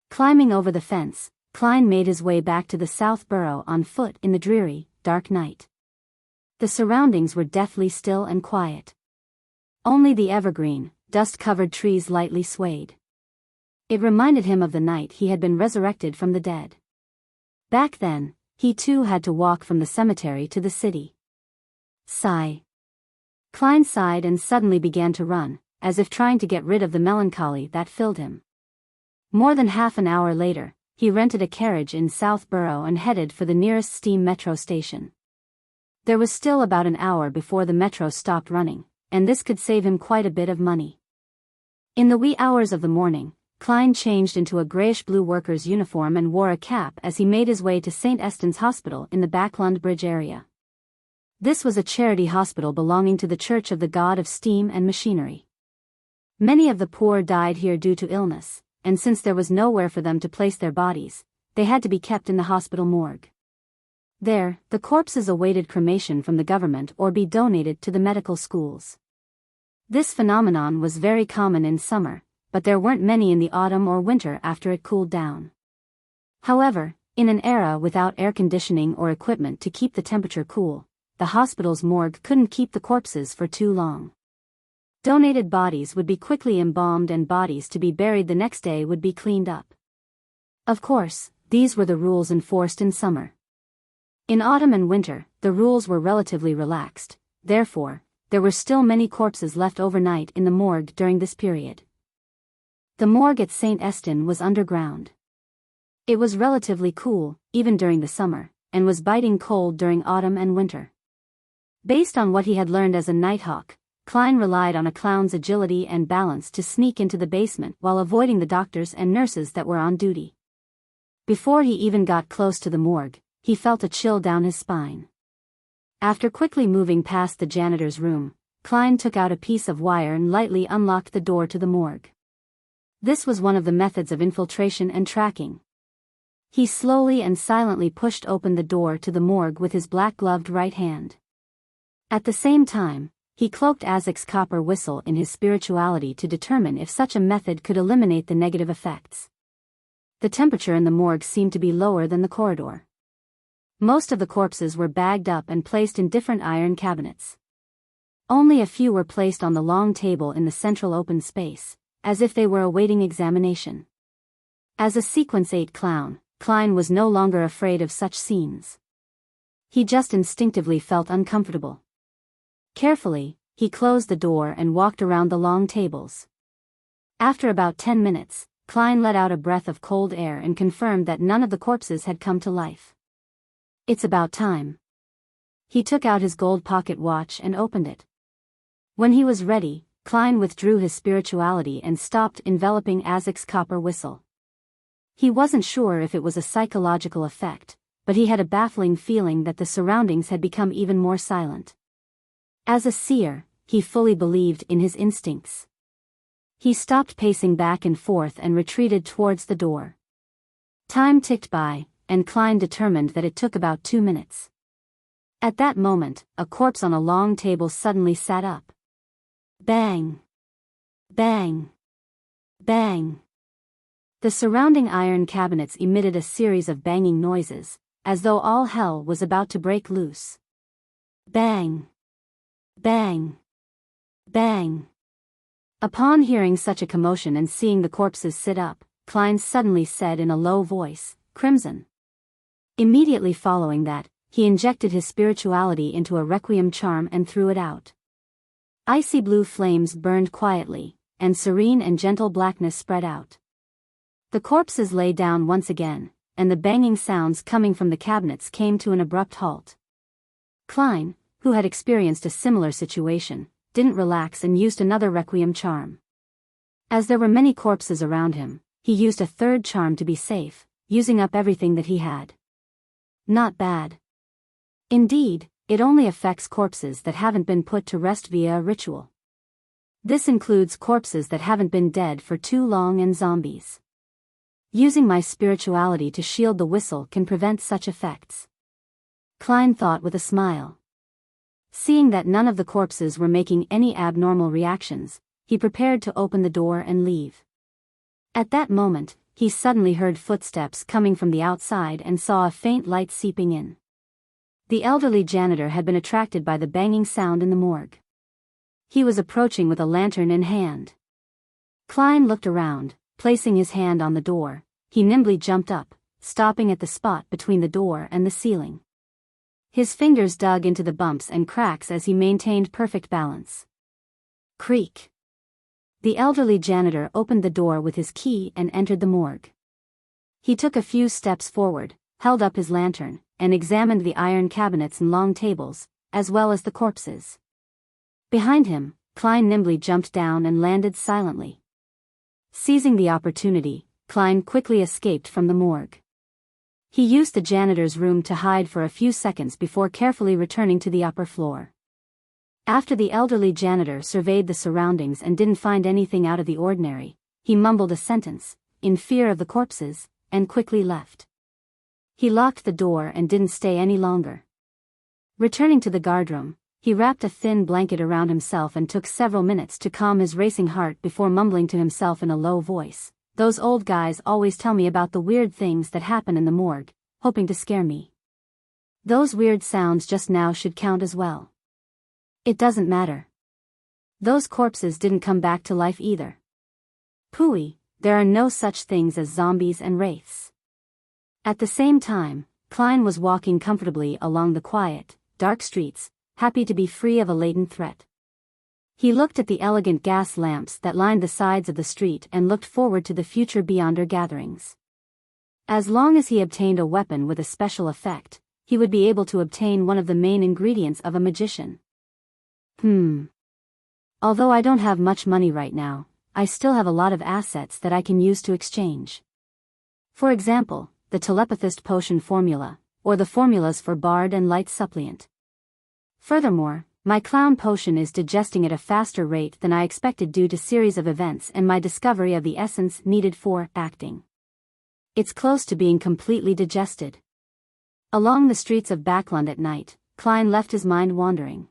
Climbing over the fence, Klein made his way back to the South Burrow on foot in the dreary, dark night. The surroundings were deathly still and quiet. Only the evergreen, dust-covered trees lightly swayed. It reminded him of the night he had been resurrected from the dead. Back then, he too had to walk from the cemetery to the city. Sigh. Klein sighed and suddenly began to run, as if trying to get rid of the melancholy that filled him. More than half an hour later, he rented a carriage in South Burrow and headed for the nearest steam metro station. There was still about an hour before the metro stopped running, and this could save him quite a bit of money. In the wee hours of the morning, Klein changed into a grayish-blue worker's uniform and wore a cap as he made his way to St. Eston's Hospital in the Backlund Bridge area. This was a charity hospital belonging to the Church of the God of Steam and Machinery. Many of the poor died here due to illness, and since there was nowhere for them to place their bodies, they had to be kept in the hospital morgue. There, the corpses awaited cremation from the government or be donated to the medical schools. This phenomenon was very common in summer, but there weren't many in the autumn or winter after it cooled down. However, in an era without air conditioning or equipment to keep the temperature cool, the hospital's morgue couldn't keep the corpses for too long. Donated bodies would be quickly embalmed and bodies to be buried the next day would be cleaned up. Of course, these were the rules enforced in summer. In autumn and winter, the rules were relatively relaxed, therefore, there were still many corpses left overnight in the morgue during this period. The morgue at St. Eston was underground. It was relatively cool, even during the summer, and was biting cold during autumn and winter. Based on what he had learned as a nighthawk, Klein relied on a clown's agility and balance to sneak into the basement while avoiding the doctors and nurses that were on duty. Before he even got close to the morgue, he felt a chill down his spine. After quickly moving past the janitor's room, Klein took out a piece of wire and lightly unlocked the door to the morgue. This was one of the methods of infiltration and tracking. He slowly and silently pushed open the door to the morgue with his black-gloved right hand. At the same time, he cloaked Azek's copper whistle in his spirituality to determine if such a method could eliminate the negative effects. The temperature in the morgue seemed to be lower than the corridor. Most of the corpses were bagged up and placed in different iron cabinets. Only a few were placed on the long table in the central open space, as if they were awaiting examination. As a Sequence 8 clown, Klein was no longer afraid of such scenes. He just instinctively felt uncomfortable. Carefully, he closed the door and walked around the long tables. After about 10 minutes, Klein let out a breath of cold air and confirmed that none of the corpses had come to life. It's about time. He took out his gold pocket watch and opened it. When he was ready, Klein withdrew his spirituality and stopped enveloping Azek's copper whistle. He wasn't sure if it was a psychological effect, but he had a baffling feeling that the surroundings had become even more silent. As a seer, he fully believed in his instincts. He stopped pacing back and forth and retreated towards the door. Time ticked by, and Klein determined that it took about 2 minutes. At that moment, a corpse on a long table suddenly sat up. Bang! Bang! Bang! The surrounding iron cabinets emitted a series of banging noises, as though all hell was about to break loose. Bang! Bang! Bang! Upon hearing such a commotion and seeing the corpses sit up, Klein suddenly said in a low voice, "Crimson." Immediately following that, he injected his spirituality into a requiem charm and threw it out. Icy blue flames burned quietly, and serene and gentle blackness spread out. The corpses lay down once again, and the banging sounds coming from the cabinets came to an abrupt halt. Klein, who had experienced a similar situation, didn't relax and used another requiem charm. As there were many corpses around him, he used a third charm to be safe, using up everything that he had. Not bad. Indeed, it only affects corpses that haven't been put to rest via a ritual. This includes corpses that haven't been dead for too long and zombies. Using my spirituality to shield the whistle can prevent such effects. Klein thought with a smile. Seeing that none of the corpses were making any abnormal reactions, he prepared to open the door and leave. At that moment, he suddenly heard footsteps coming from the outside and saw a faint light seeping in. The elderly janitor had been attracted by the banging sound in the morgue. He was approaching with a lantern in hand. Klein looked around, placing his hand on the door. He nimbly jumped up, stopping at the spot between the door and the ceiling. His fingers dug into the bumps and cracks as he maintained perfect balance. Creak. The elderly janitor opened the door with his key and entered the morgue. He took a few steps forward, held up his lantern, and examined the iron cabinets and long tables, as well as the corpses. Behind him, Klein nimbly jumped down and landed silently. Seizing the opportunity, Klein quickly escaped from the morgue. He used the janitor's room to hide for a few seconds before carefully returning to the upper floor. After the elderly janitor surveyed the surroundings and didn't find anything out of the ordinary, he mumbled a sentence, in fear of the corpses, and quickly left. He locked the door and didn't stay any longer. Returning to the guardroom, he wrapped a thin blanket around himself and took several minutes to calm his racing heart before mumbling to himself in a low voice, "Those old guys always tell me about the weird things that happen in the morgue, hoping to scare me. Those weird sounds just now should count as well. It doesn't matter. Those corpses didn't come back to life either. Pooey, there are no such things as zombies and wraiths." At the same time, Klein was walking comfortably along the quiet, dark streets, happy to be free of a latent threat. He looked at the elegant gas lamps that lined the sides of the street and looked forward to the future Beyonder gatherings. As long as he obtained a weapon with a special effect, he would be able to obtain one of the main ingredients of a magician. Although I don't have much money right now, I still have a lot of assets that I can use to exchange. For example, the telepathist potion formula, or the formulas for Bard and Light Suppliant. Furthermore, my clown potion is digesting at a faster rate than I expected due to series of events and my discovery of the essence needed for acting. It's close to being completely digested. Along the streets of Backlund at night, Klein left his mind wandering.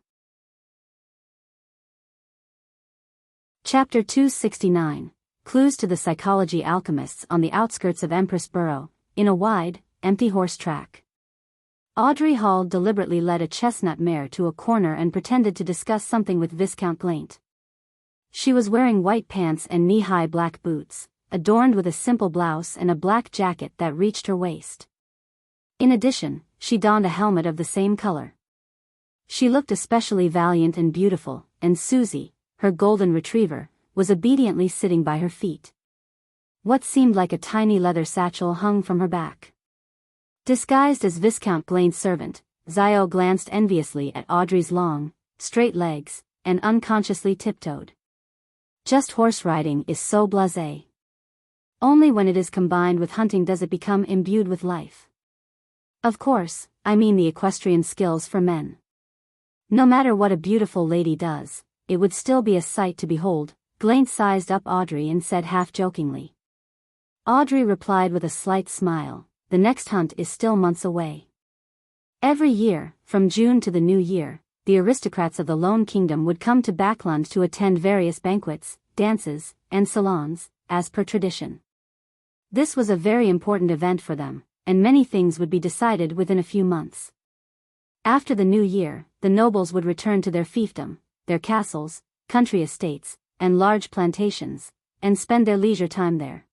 Chapter 269, Clues to the Psychology Alchemists on the outskirts of Empress Borough, in a wide, empty horse track. Audrey Hall deliberately led a chestnut mare to a corner and pretended to discuss something with Viscount Glaint. She was wearing white pants and knee-high black boots, adorned with a simple blouse and a black jacket that reached her waist. In addition, she donned a helmet of the same color. She looked especially valiant and beautiful, and Susie, her golden retriever, was obediently sitting by her feet. What seemed like a tiny leather satchel hung from her back. Disguised as Viscount Glaint's servant, Zio glanced enviously at Audrey's long, straight legs, and unconsciously tiptoed. Just horse riding is so blasé. Only when it is combined with hunting does it become imbued with life. Of course, I mean the equestrian skills for men. No matter what a beautiful lady does, it would still be a sight to behold, Glaint sized up Audrey and said half-jokingly. Audrey replied with a slight smile, the next hunt is still months away. Every year, from June to the new year, the aristocrats of the Lone Kingdom would come to Backland to attend various banquets, dances, and salons, as per tradition. This was a very important event for them, and many things would be decided within a few months. After the new year, the nobles would return to their fiefdom, their castles, country estates, and large plantations, and spend their leisure time there.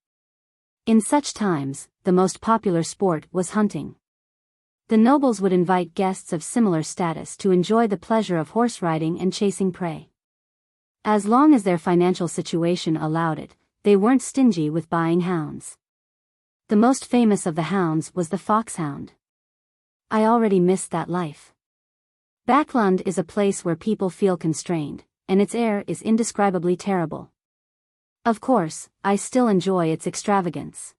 In such times, the most popular sport was hunting. The nobles would invite guests of similar status to enjoy the pleasure of horse riding and chasing prey. As long as their financial situation allowed it, they weren't stingy with buying hounds. The most famous of the hounds was the foxhound. I already missed that life. Backland is a place where people feel constrained, and its air is indescribably terrible. Of course, I still enjoy its extravagance.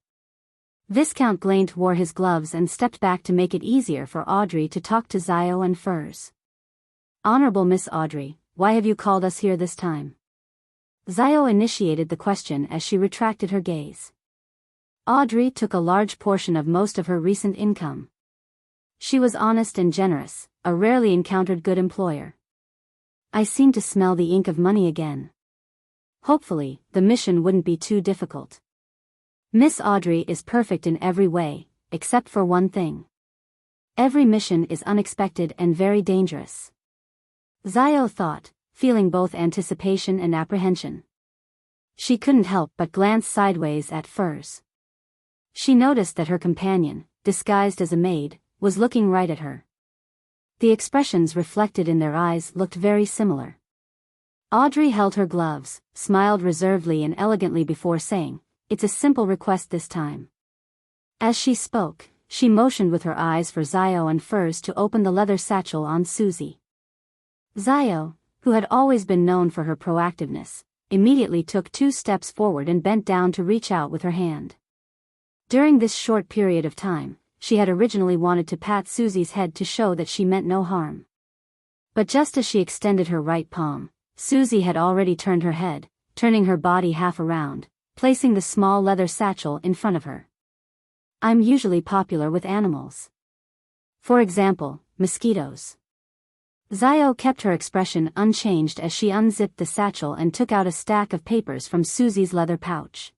Viscount Glaint wore his gloves and stepped back to make it easier for Audrey to talk to Zio and Furs. Honorable Miss Audrey, why have you called us here this time? Zio initiated the question as she retracted her gaze. Audrey took a large portion of most of her recent income. She was honest and generous, a rarely encountered good employer. I seem to smell the ink of money again. Hopefully, the mission wouldn't be too difficult. Miss Audrey is perfect in every way, except for one thing. Every mission is unexpected and very dangerous. Zio thought, feeling both anticipation and apprehension. She couldn't help but glance sideways at Furs. She noticed that her companion, disguised as a maid, was looking right at her. The expressions reflected in their eyes looked very similar. Audrey held her gloves, smiled reservedly and elegantly before saying, "It's a simple request this time." As she spoke, she motioned with her eyes for Zio and Furs to open the leather satchel on Susie. Zio, who had always been known for her proactiveness, immediately took 2 steps forward and bent down to reach out with her hand. During this short period of time, she had originally wanted to pat Susie's head to show that she meant no harm. But just as she extended her right palm, Susie had already turned her head, turning her body half around, placing the small leather satchel in front of her. I'm usually popular with animals. For example, mosquitoes. Zio kept her expression unchanged as she unzipped the satchel and took out a stack of papers from Susie's leather pouch.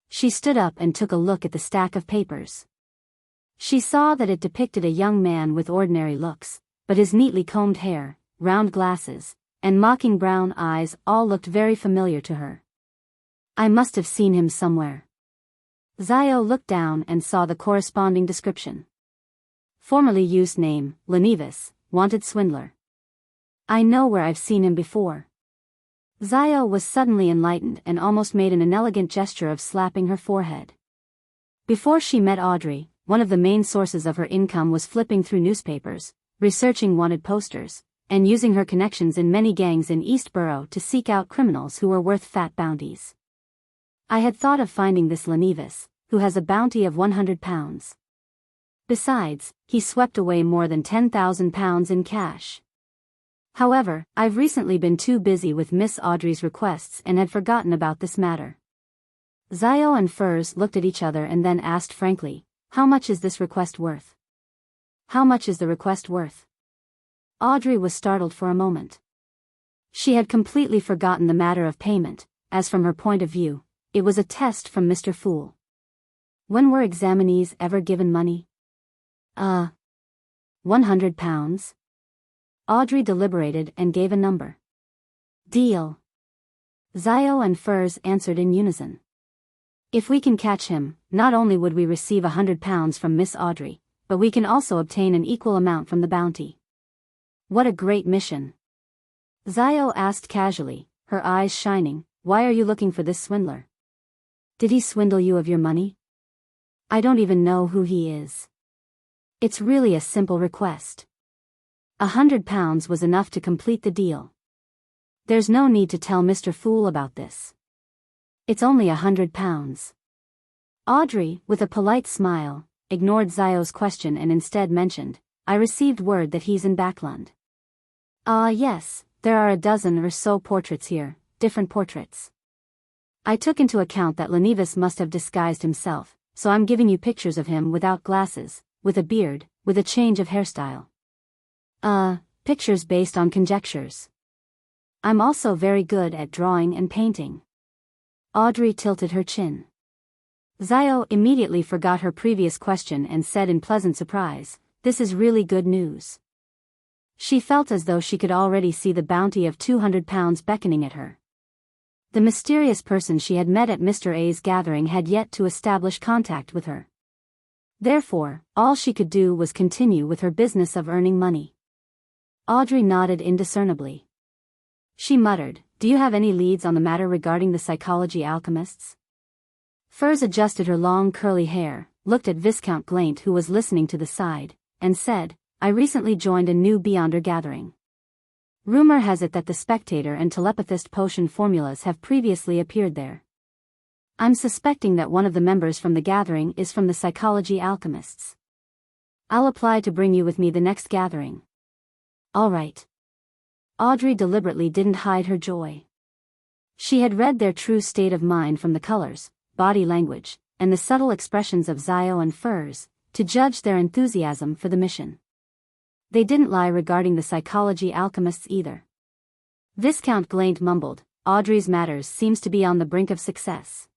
She stood up and took a look at the stack of papers. She saw that it depicted a young man with ordinary looks, but his neatly combed hair, round glasses, and mocking brown eyes all looked very familiar to her. I must have seen him somewhere. Zio looked down and saw the corresponding description. Formerly used name, Lenevis, wanted swindler. I know where I've seen him before. Zio was suddenly enlightened and almost made an inelegant gesture of slapping her forehead. Before she met Audrey, one of the main sources of her income was flipping through newspapers, researching wanted posters, and using her connections in many gangs in Eastborough to seek out criminals who were worth fat bounties. I had thought of finding this Lenevis, who has a bounty of £100. Besides, he swept away more than £10,000 in cash. However, I've recently been too busy with Miss Audrey's requests and had forgotten about this matter. Zio and Furs looked at each other and then asked frankly, how much is this request worth? How much is the request worth? Audrey was startled for a moment. She had completely forgotten the matter of payment, as from her point of view, it was a test from Mr. Fool. When were examinees ever given money? £100. Audrey deliberated and gave a number. Deal. Zio and Furs answered in unison. If we can catch him, not only would we receive £100 from Miss Audrey, but we can also obtain an equal amount from the bounty. What a great mission. Zio asked casually, her eyes shining, why are you looking for this swindler? Did he swindle you of your money? I don't even know who he is. It's really a simple request. £100 was enough to complete the deal. There's no need to tell Mr. Fool about this. It's only £100. Audrey, with a polite smile, ignored Zio's question and instead mentioned, I received word that he's in Backland. Yes, there are a dozen or so portraits here, different portraits. I took into account that Lenivus must have disguised himself, so I'm giving you pictures of him without glasses, with a beard, with a change of hairstyle. Pictures based on conjectures. I'm also very good at drawing and painting. Audrey tilted her chin. Xiao immediately forgot her previous question and said in pleasant surprise, "This is really good news." She felt as though she could already see the bounty of 200 pounds beckoning at her. The mysterious person she had met at Mr. A's gathering had yet to establish contact with her. Therefore, all she could do was continue with her business of earning money. Audrey nodded indiscernibly. She muttered, "Do you have any leads on the matter regarding the psychology alchemists?" Furs adjusted her long curly hair, looked at Viscount Glaint who was listening to the side, and said, "I recently joined a new Beyonder gathering. Rumor has it that the Spectator and Telepathist potion formulas have previously appeared there. I'm suspecting that one of the members from the gathering is from the psychology alchemists. I'll apply to bring you with me the next gathering." "All right." Audrey deliberately didn't hide her joy. She had read their true state of mind from the colors, body language, and the subtle expressions of Xiao and Furs, to judge their enthusiasm for the mission. They didn't lie regarding the psychology alchemists either. Viscount Glaint mumbled, "Audrey's matters seems to be on the brink of success."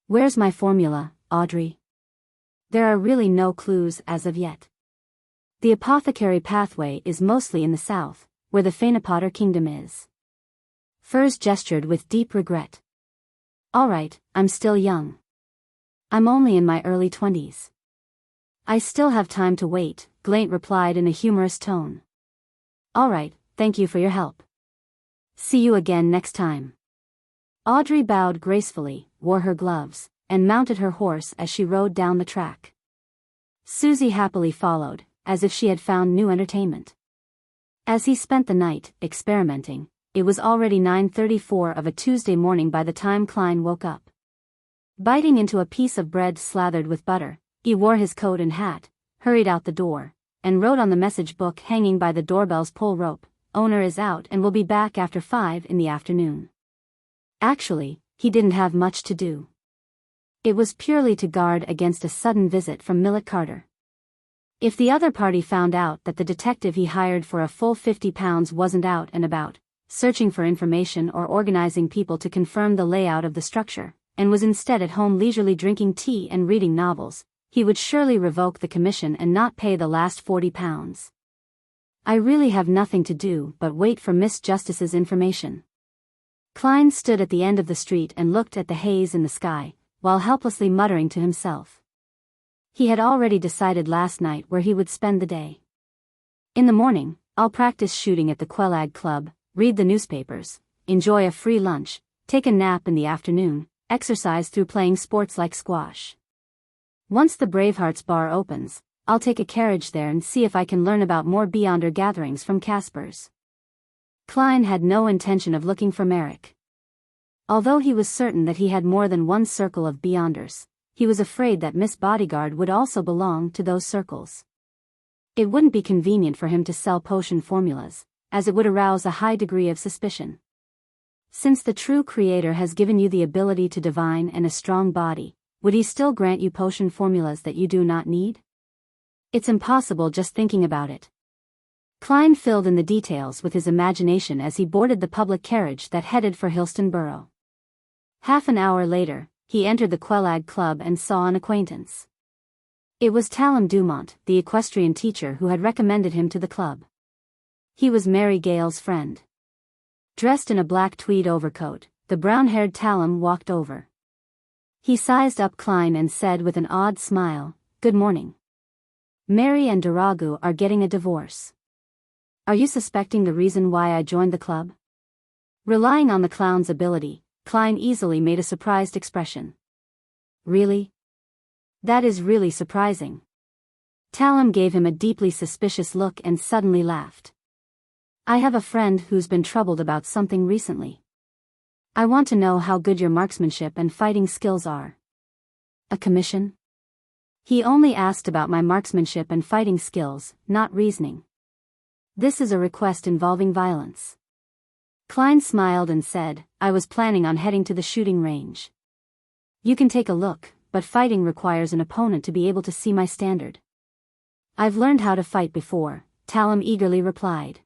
"Where's my formula, Audrey?" "There are really no clues as of yet. The apothecary pathway is mostly in the south, where the Phaenopotter kingdom is." Furs gestured with deep regret. "All right, I'm still young. I'm only in my early 20s. I still have time to wait," Glaint replied in a humorous tone. "All right, thank you for your help. See you again next time." Audrey bowed gracefully, wore her gloves, and mounted her horse as she rode down the track. Susie happily followed, as if she had found new entertainment. As he spent the night, experimenting, it was already 9:34 of a Tuesday morning by the time Klein woke up. Biting into a piece of bread slathered with butter, he wore his coat and hat, hurried out the door, and wrote on the message book hanging by the doorbell's pull rope, "Owner is out and will be back after 5 in the afternoon." Actually, he didn't have much to do. It was purely to guard against a sudden visit from Millet Carter. If the other party found out that the detective he hired for a full £50 wasn't out and about, searching for information or organizing people to confirm the layout of the structure, and was instead at home leisurely drinking tea and reading novels, he would surely revoke the commission and not pay the last £40. "I really have nothing to do but wait for Miss Justice's information." Klein stood at the end of the street and looked at the haze in the sky, while helplessly muttering to himself. He had already decided last night where he would spend the day. In the morning, I'll practice shooting at the Quelag Club, read the newspapers, enjoy a free lunch, take a nap in the afternoon, exercise through playing sports like squash. Once the Bravehearts bar opens, I'll take a carriage there and see if I can learn about more Beyonder gatherings from Casper's. Klein had no intention of looking for Merrick. Although he was certain that he had more than one circle of Beyonders, he was afraid that Miss Bodyguard would also belong to those circles. It wouldn't be convenient for him to sell potion formulas, as it would arouse a high degree of suspicion. Since the true creator has given you the ability to divine and a strong body, would he still grant you potion formulas that you do not need? It's impossible just thinking about it. Klein filled in the details with his imagination as he boarded the public carriage that headed for Hillston Borough. Half an hour later, he entered the Quelag Club and saw an acquaintance. It was Talum Dumont, the equestrian teacher who had recommended him to the club. He was Mary Gale's friend. Dressed in a black tweed overcoat, the brown-haired Talum walked over. He sized up Klein and said with an odd smile, "Good morning. Mary and Duragu are getting a divorce. Are you suspecting the reason why I joined the club?" Relying on the clown's ability, Klein easily made a surprised expression. "Really? That is really surprising." Talum gave him a deeply suspicious look and suddenly laughed. "I have a friend who's been troubled about something recently. I want to know how good your marksmanship and fighting skills are." "A commission?" "He only asked about my marksmanship and fighting skills, not reasoning. This is a request involving violence." Klein smiled and said, I was planning on heading to the shooting range. You can take a look, but fighting requires an opponent to be able to see my standard. I've learned how to fight before, Talum eagerly replied.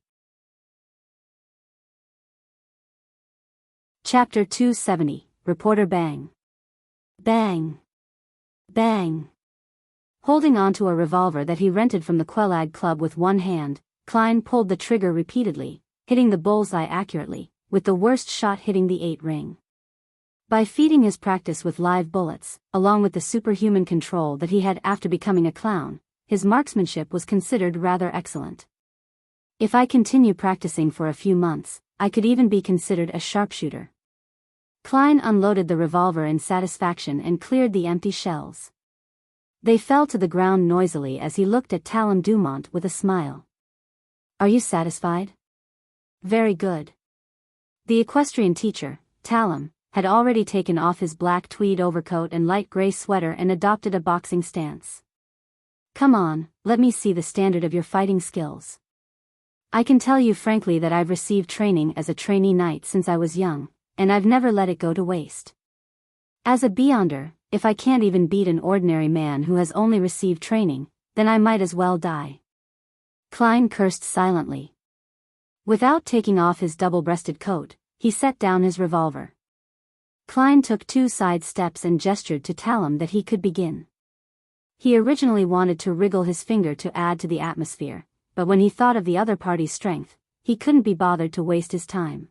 Chapter 270, Reporter Bang. Bang. Bang. Holding onto a revolver that he rented from the Quelag Club with one hand, Klein pulled the trigger repeatedly, hitting the bullseye accurately, with the worst shot hitting the 8 ring. By feeding his practice with live bullets, along with the superhuman control that he had after becoming a clown, his marksmanship was considered rather excellent. If I continue practicing for a few months, I could even be considered a sharpshooter. Klein unloaded the revolver in satisfaction and cleared the empty shells. They fell to the ground noisily as he looked at Talum Dumont with a smile. Are you satisfied? Very good. The equestrian teacher, Talum, had already taken off his black tweed overcoat and light gray sweater and adopted a boxing stance. Come on, let me see the standard of your fighting skills. I can tell you frankly that I've received training as a trainee knight since I was young, and I've never let it go to waste. As a Beyonder, if I can't even beat an ordinary man who has only received training, then I might as well die. Klein cursed silently. Without taking off his double-breasted coat, he set down his revolver. Klein took 2 side steps and gestured to Talum that he could begin. He originally wanted to wriggle his finger to add to the atmosphere, but when he thought of the other party's strength, he couldn't be bothered to waste his time.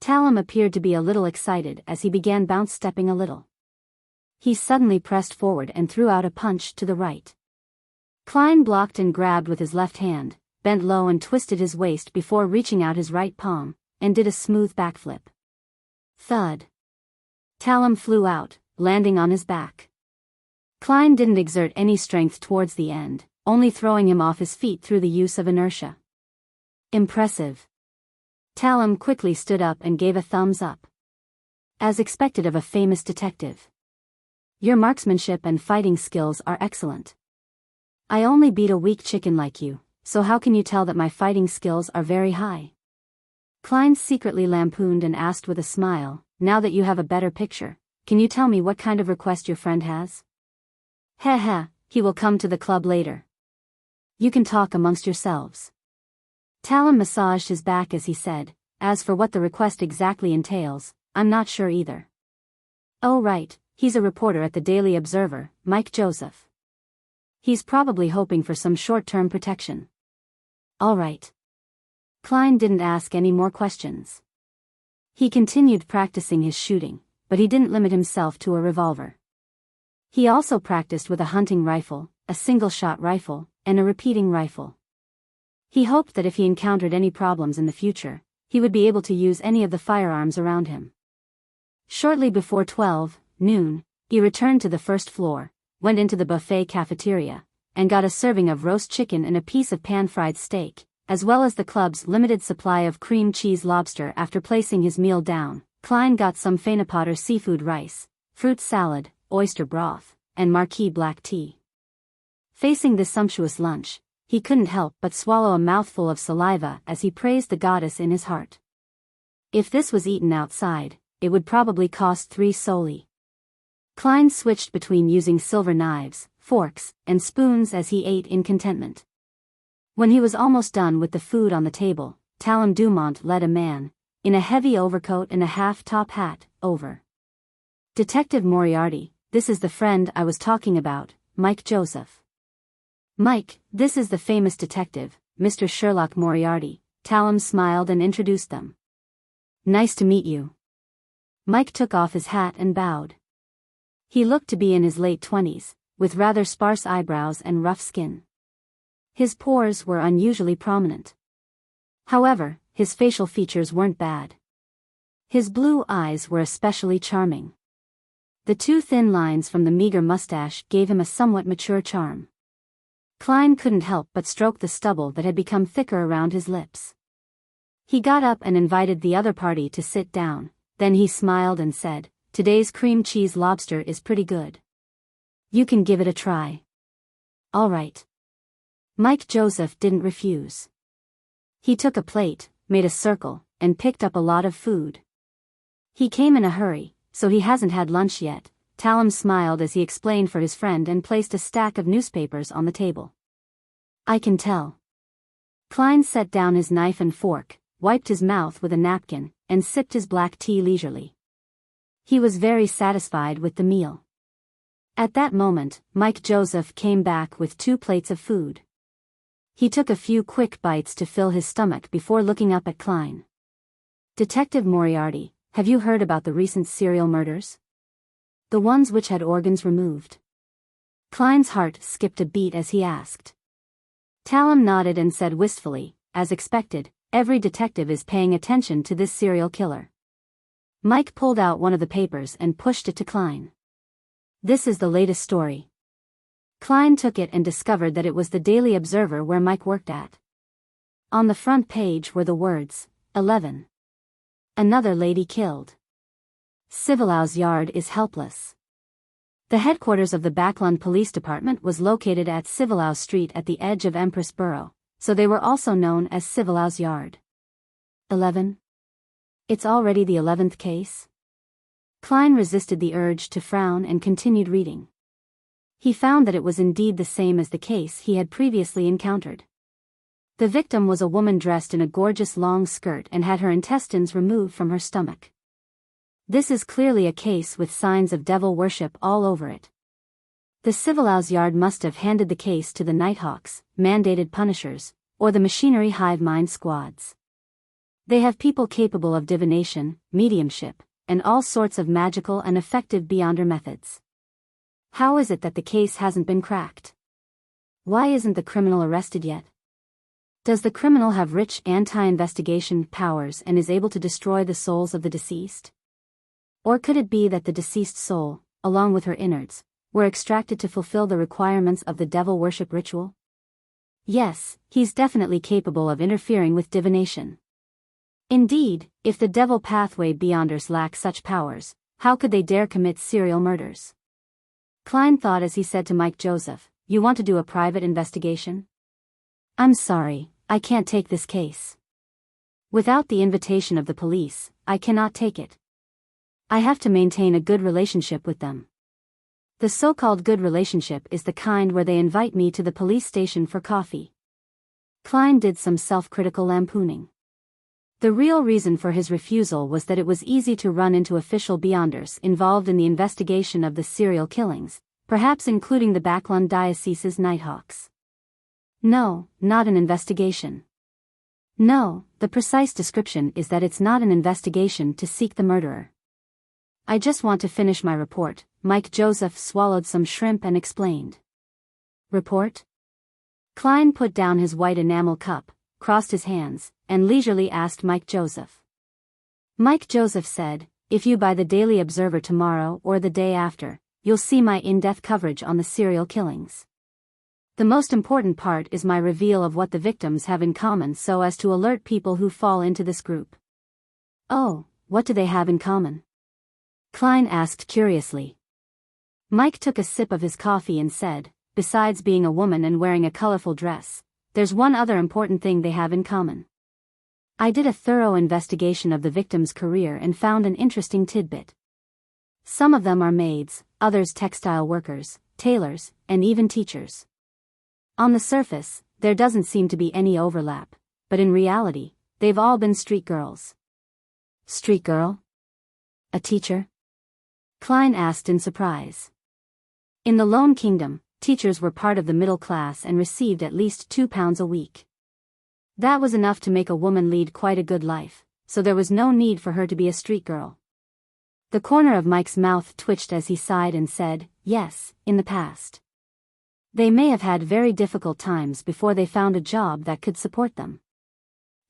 Talum appeared to be a little excited as he began bounce-stepping a little. He suddenly pressed forward and threw out a punch to the right. Klein blocked and grabbed with his left hand, bent low and twisted his waist before reaching out his right palm, and did a smooth backflip. Thud. Talum flew out, landing on his back. Klein didn't exert any strength towards the end, only throwing him off his feet through the use of inertia. Impressive. Talum quickly stood up and gave a thumbs up. As expected of a famous detective. Your marksmanship and fighting skills are excellent. I only beat a weak chicken like you, so how can you tell that my fighting skills are very high? Klein secretly lampooned and asked with a smile, now that you have a better picture, can you tell me what kind of request your friend has? Heh, he will come to the club later. You can talk amongst yourselves. Talum massaged his back as he said, as for what the request exactly entails, I'm not sure either. Oh right, he's a reporter at the Daily Observer, Mike Joseph. He's probably hoping for some short-term protection. All right. Klein didn't ask any more questions. He continued practicing his shooting, but he didn't limit himself to a revolver. He also practiced with a hunting rifle, a single-shot rifle, and a repeating rifle. He hoped that if he encountered any problems in the future, he would be able to use any of the firearms around him. Shortly before 12 noon, he returned to the first floor, went into the buffet cafeteria, and got a serving of roast chicken and a piece of pan-fried steak, as well as the club's limited supply of cream cheese lobster. After placing his meal down, Klein got some Fanapotter seafood rice, fruit salad, oyster broth, and marquis black tea. Facing this sumptuous lunch, he couldn't help but swallow a mouthful of saliva as he praised the goddess in his heart. If this was eaten outside, it would probably cost 3 soli. Klein switched between using silver knives, forks, and spoons as he ate in contentment. When he was almost done with the food on the table, Talum Dumont led a man, in a heavy overcoat and a half-top hat, over. Detective Moriarty, this is the friend I was talking about, Mike Joseph. Mike, this is the famous detective, Mr. Sherlock Moriarty. Talum smiled and introduced them. Nice to meet you. Mike took off his hat and bowed. He looked to be in his late 20s, with rather sparse eyebrows and rough skin. His pores were unusually prominent. However, his facial features weren't bad. His blue eyes were especially charming. The 2 thin lines from the meager mustache gave him a somewhat mature charm. Klein couldn't help but stroke the stubble that had become thicker around his lips. He got up and invited the other party to sit down, then he smiled and said, Today's cream cheese lobster is pretty good. You can give it a try. All right. Mike Joseph didn't refuse. He took a plate, made a circle, and picked up a lot of food. He came in a hurry, so he hasn't had lunch yet. Talum smiled as he explained for his friend and placed a stack of newspapers on the table. I can tell. Klein set down his knife and fork, wiped his mouth with a napkin, and sipped his black tea leisurely. He was very satisfied with the meal. At that moment, Mike Joseph came back with 2 plates of food. He took a few quick bites to fill his stomach before looking up at Klein. Detective Moriarty, have you heard about the recent serial murders? The ones which had organs removed. Klein's heart skipped a beat as he asked. Talum nodded and said wistfully, as expected, every detective is paying attention to this serial killer. Mike pulled out one of the papers and pushed it to Klein. This is the latest story. Klein took it and discovered that it was the Daily Observer where Mike worked at. On the front page were the words, 11. Another lady killed. Civilau's yard is helpless. The headquarters of the Backlund Police Department was located at Civilau Street at the edge of Empress Borough, so they were also known as Civilau's Yard. 11. It's already the 11th case? Klein resisted the urge to frown and continued reading. He found that it was indeed the same as the case he had previously encountered. The victim was a woman dressed in a gorgeous long skirt and had her intestines removed from her stomach. This is clearly a case with signs of devil worship all over it. The Civilau's Yard must have handed the case to the Nighthawks, mandated punishers, or the machinery hive mind squads. They have people capable of divination, mediumship, and all sorts of magical and effective beyonder methods. How is it that the case hasn't been cracked? Why isn't the criminal arrested yet? Does the criminal have rich anti-investigation powers and is able to destroy the souls of the deceased? Or could it be that the deceased's soul, along with her innards, were extracted to fulfill the requirements of the devil worship ritual? Yes, he's definitely capable of interfering with divination. Indeed, if the devil pathway beyonders lack such powers, how could they dare commit serial murders? Klein thought as he said to Mike Joseph, "You want to do a private investigation?" "I'm sorry, I can't take this case. Without the invitation of the police, I cannot take it. I have to maintain a good relationship with them. The so-called good relationship is the kind where they invite me to the police station for coffee." Klein did some self-critical lampooning. The real reason for his refusal was that it was easy to run into official beyonders involved in the investigation of the serial killings, perhaps including the Backlund Diocese's Nighthawks. No, not an investigation. No, the precise description is that it's not an investigation to seek the murderer. I just want to finish my report. Mike Joseph swallowed some shrimp and explained. Report? Klein put down his white enamel cup, crossed his hands, and leisurely asked Mike Joseph. Mike Joseph said, "If you buy the Daily Observer tomorrow or the day after, you'll see my in-depth coverage on the serial killings. The most important part is my reveal of what the victims have in common so as to alert people who fall into this group." "Oh, what do they have in common?" Klein asked curiously. Mike took a sip of his coffee and said, "Besides being a woman and wearing a colorful dress, there's one other important thing they have in common. I did a thorough investigation of the victim's career and found an interesting tidbit. Some of them are maids, others textile workers, tailors, and even teachers. On the surface, there doesn't seem to be any overlap, but in reality, they've all been street girls." "Street girl? A teacher?" Klein asked in surprise. In the Lone Kingdom, teachers were part of the middle class and received at least £2 a week. That was enough to make a woman lead quite a good life, so there was no need for her to be a street girl. The corner of Mike's mouth twitched as he sighed and said, "Yes, in the past. They may have had very difficult times before they found a job that could support them.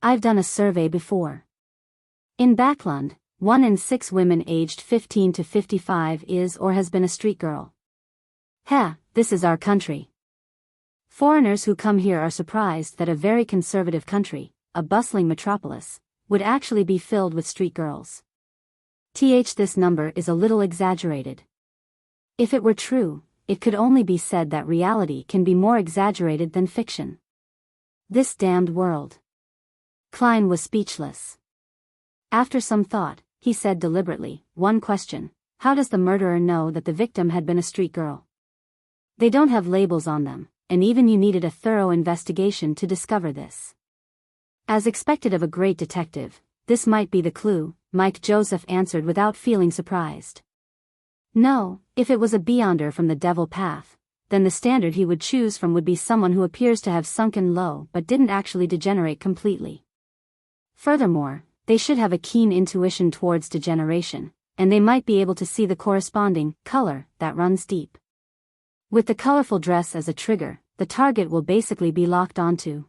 I've done a survey before. In Backlund, 1 in 6 women aged 15 to 55 is or has been a street girl. This is our country. Foreigners who come here are surprised that a very conservative country, a bustling metropolis, would actually be filled with street girls. This number is a little exaggerated. If it were true, it could only be said that reality can be more exaggerated than fiction. This damned world." Klein was speechless. After some thought, he said deliberately, "One question. How does the murderer know that the victim had been a street girl? They don't have labels on them, and even you needed a thorough investigation to discover this." As expected of a great detective, this might be the clue, Mike Joseph answered without feeling surprised. No, if it was a beyonder from the devil path, then the standard he would choose from would be someone who appears to have sunken low but didn't actually degenerate completely. Furthermore, they should have a keen intuition towards degeneration, and they might be able to see the corresponding color that runs deep. With the colorful dress as a trigger, the target will basically be locked onto.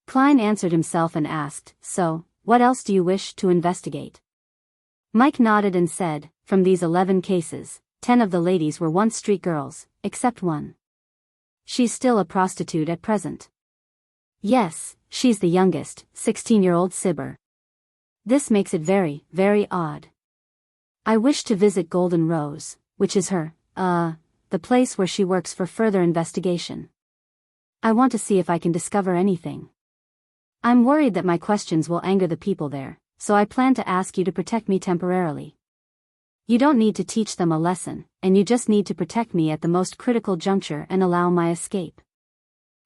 Klein answered himself and asked, "So, what else do you wish to investigate?" Mike nodded and said, "From these 11 cases, 10 of the ladies were once street girls, except one. She's still a prostitute at present." "Yes, she's the youngest, 16-year-old Sibber. This makes it very, very odd. I wish to visit Golden Rose, which is the place where she works for further investigation. I want to see if I can discover anything. I'm worried that my questions will anger the people there, so I plan to ask you to protect me temporarily. You don't need to teach them a lesson, and you just need to protect me at the most critical juncture and allow my escape.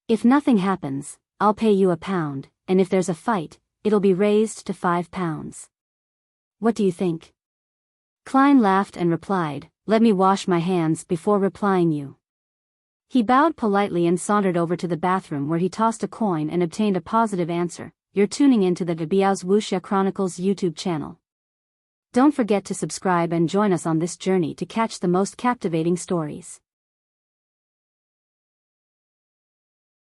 If nothing happens, I'll pay you £1, and if there's a fight, it'll be raised to £5. What do you think?" Klein laughed and replied, "Let me wash my hands before replying you." He bowed politely and sauntered over to the bathroom where he tossed a coin and obtained a positive answer. You're tuning into the Biyao's Wuxia Chronicles YouTube channel. Don't forget to subscribe and join us on this journey to catch the most captivating stories.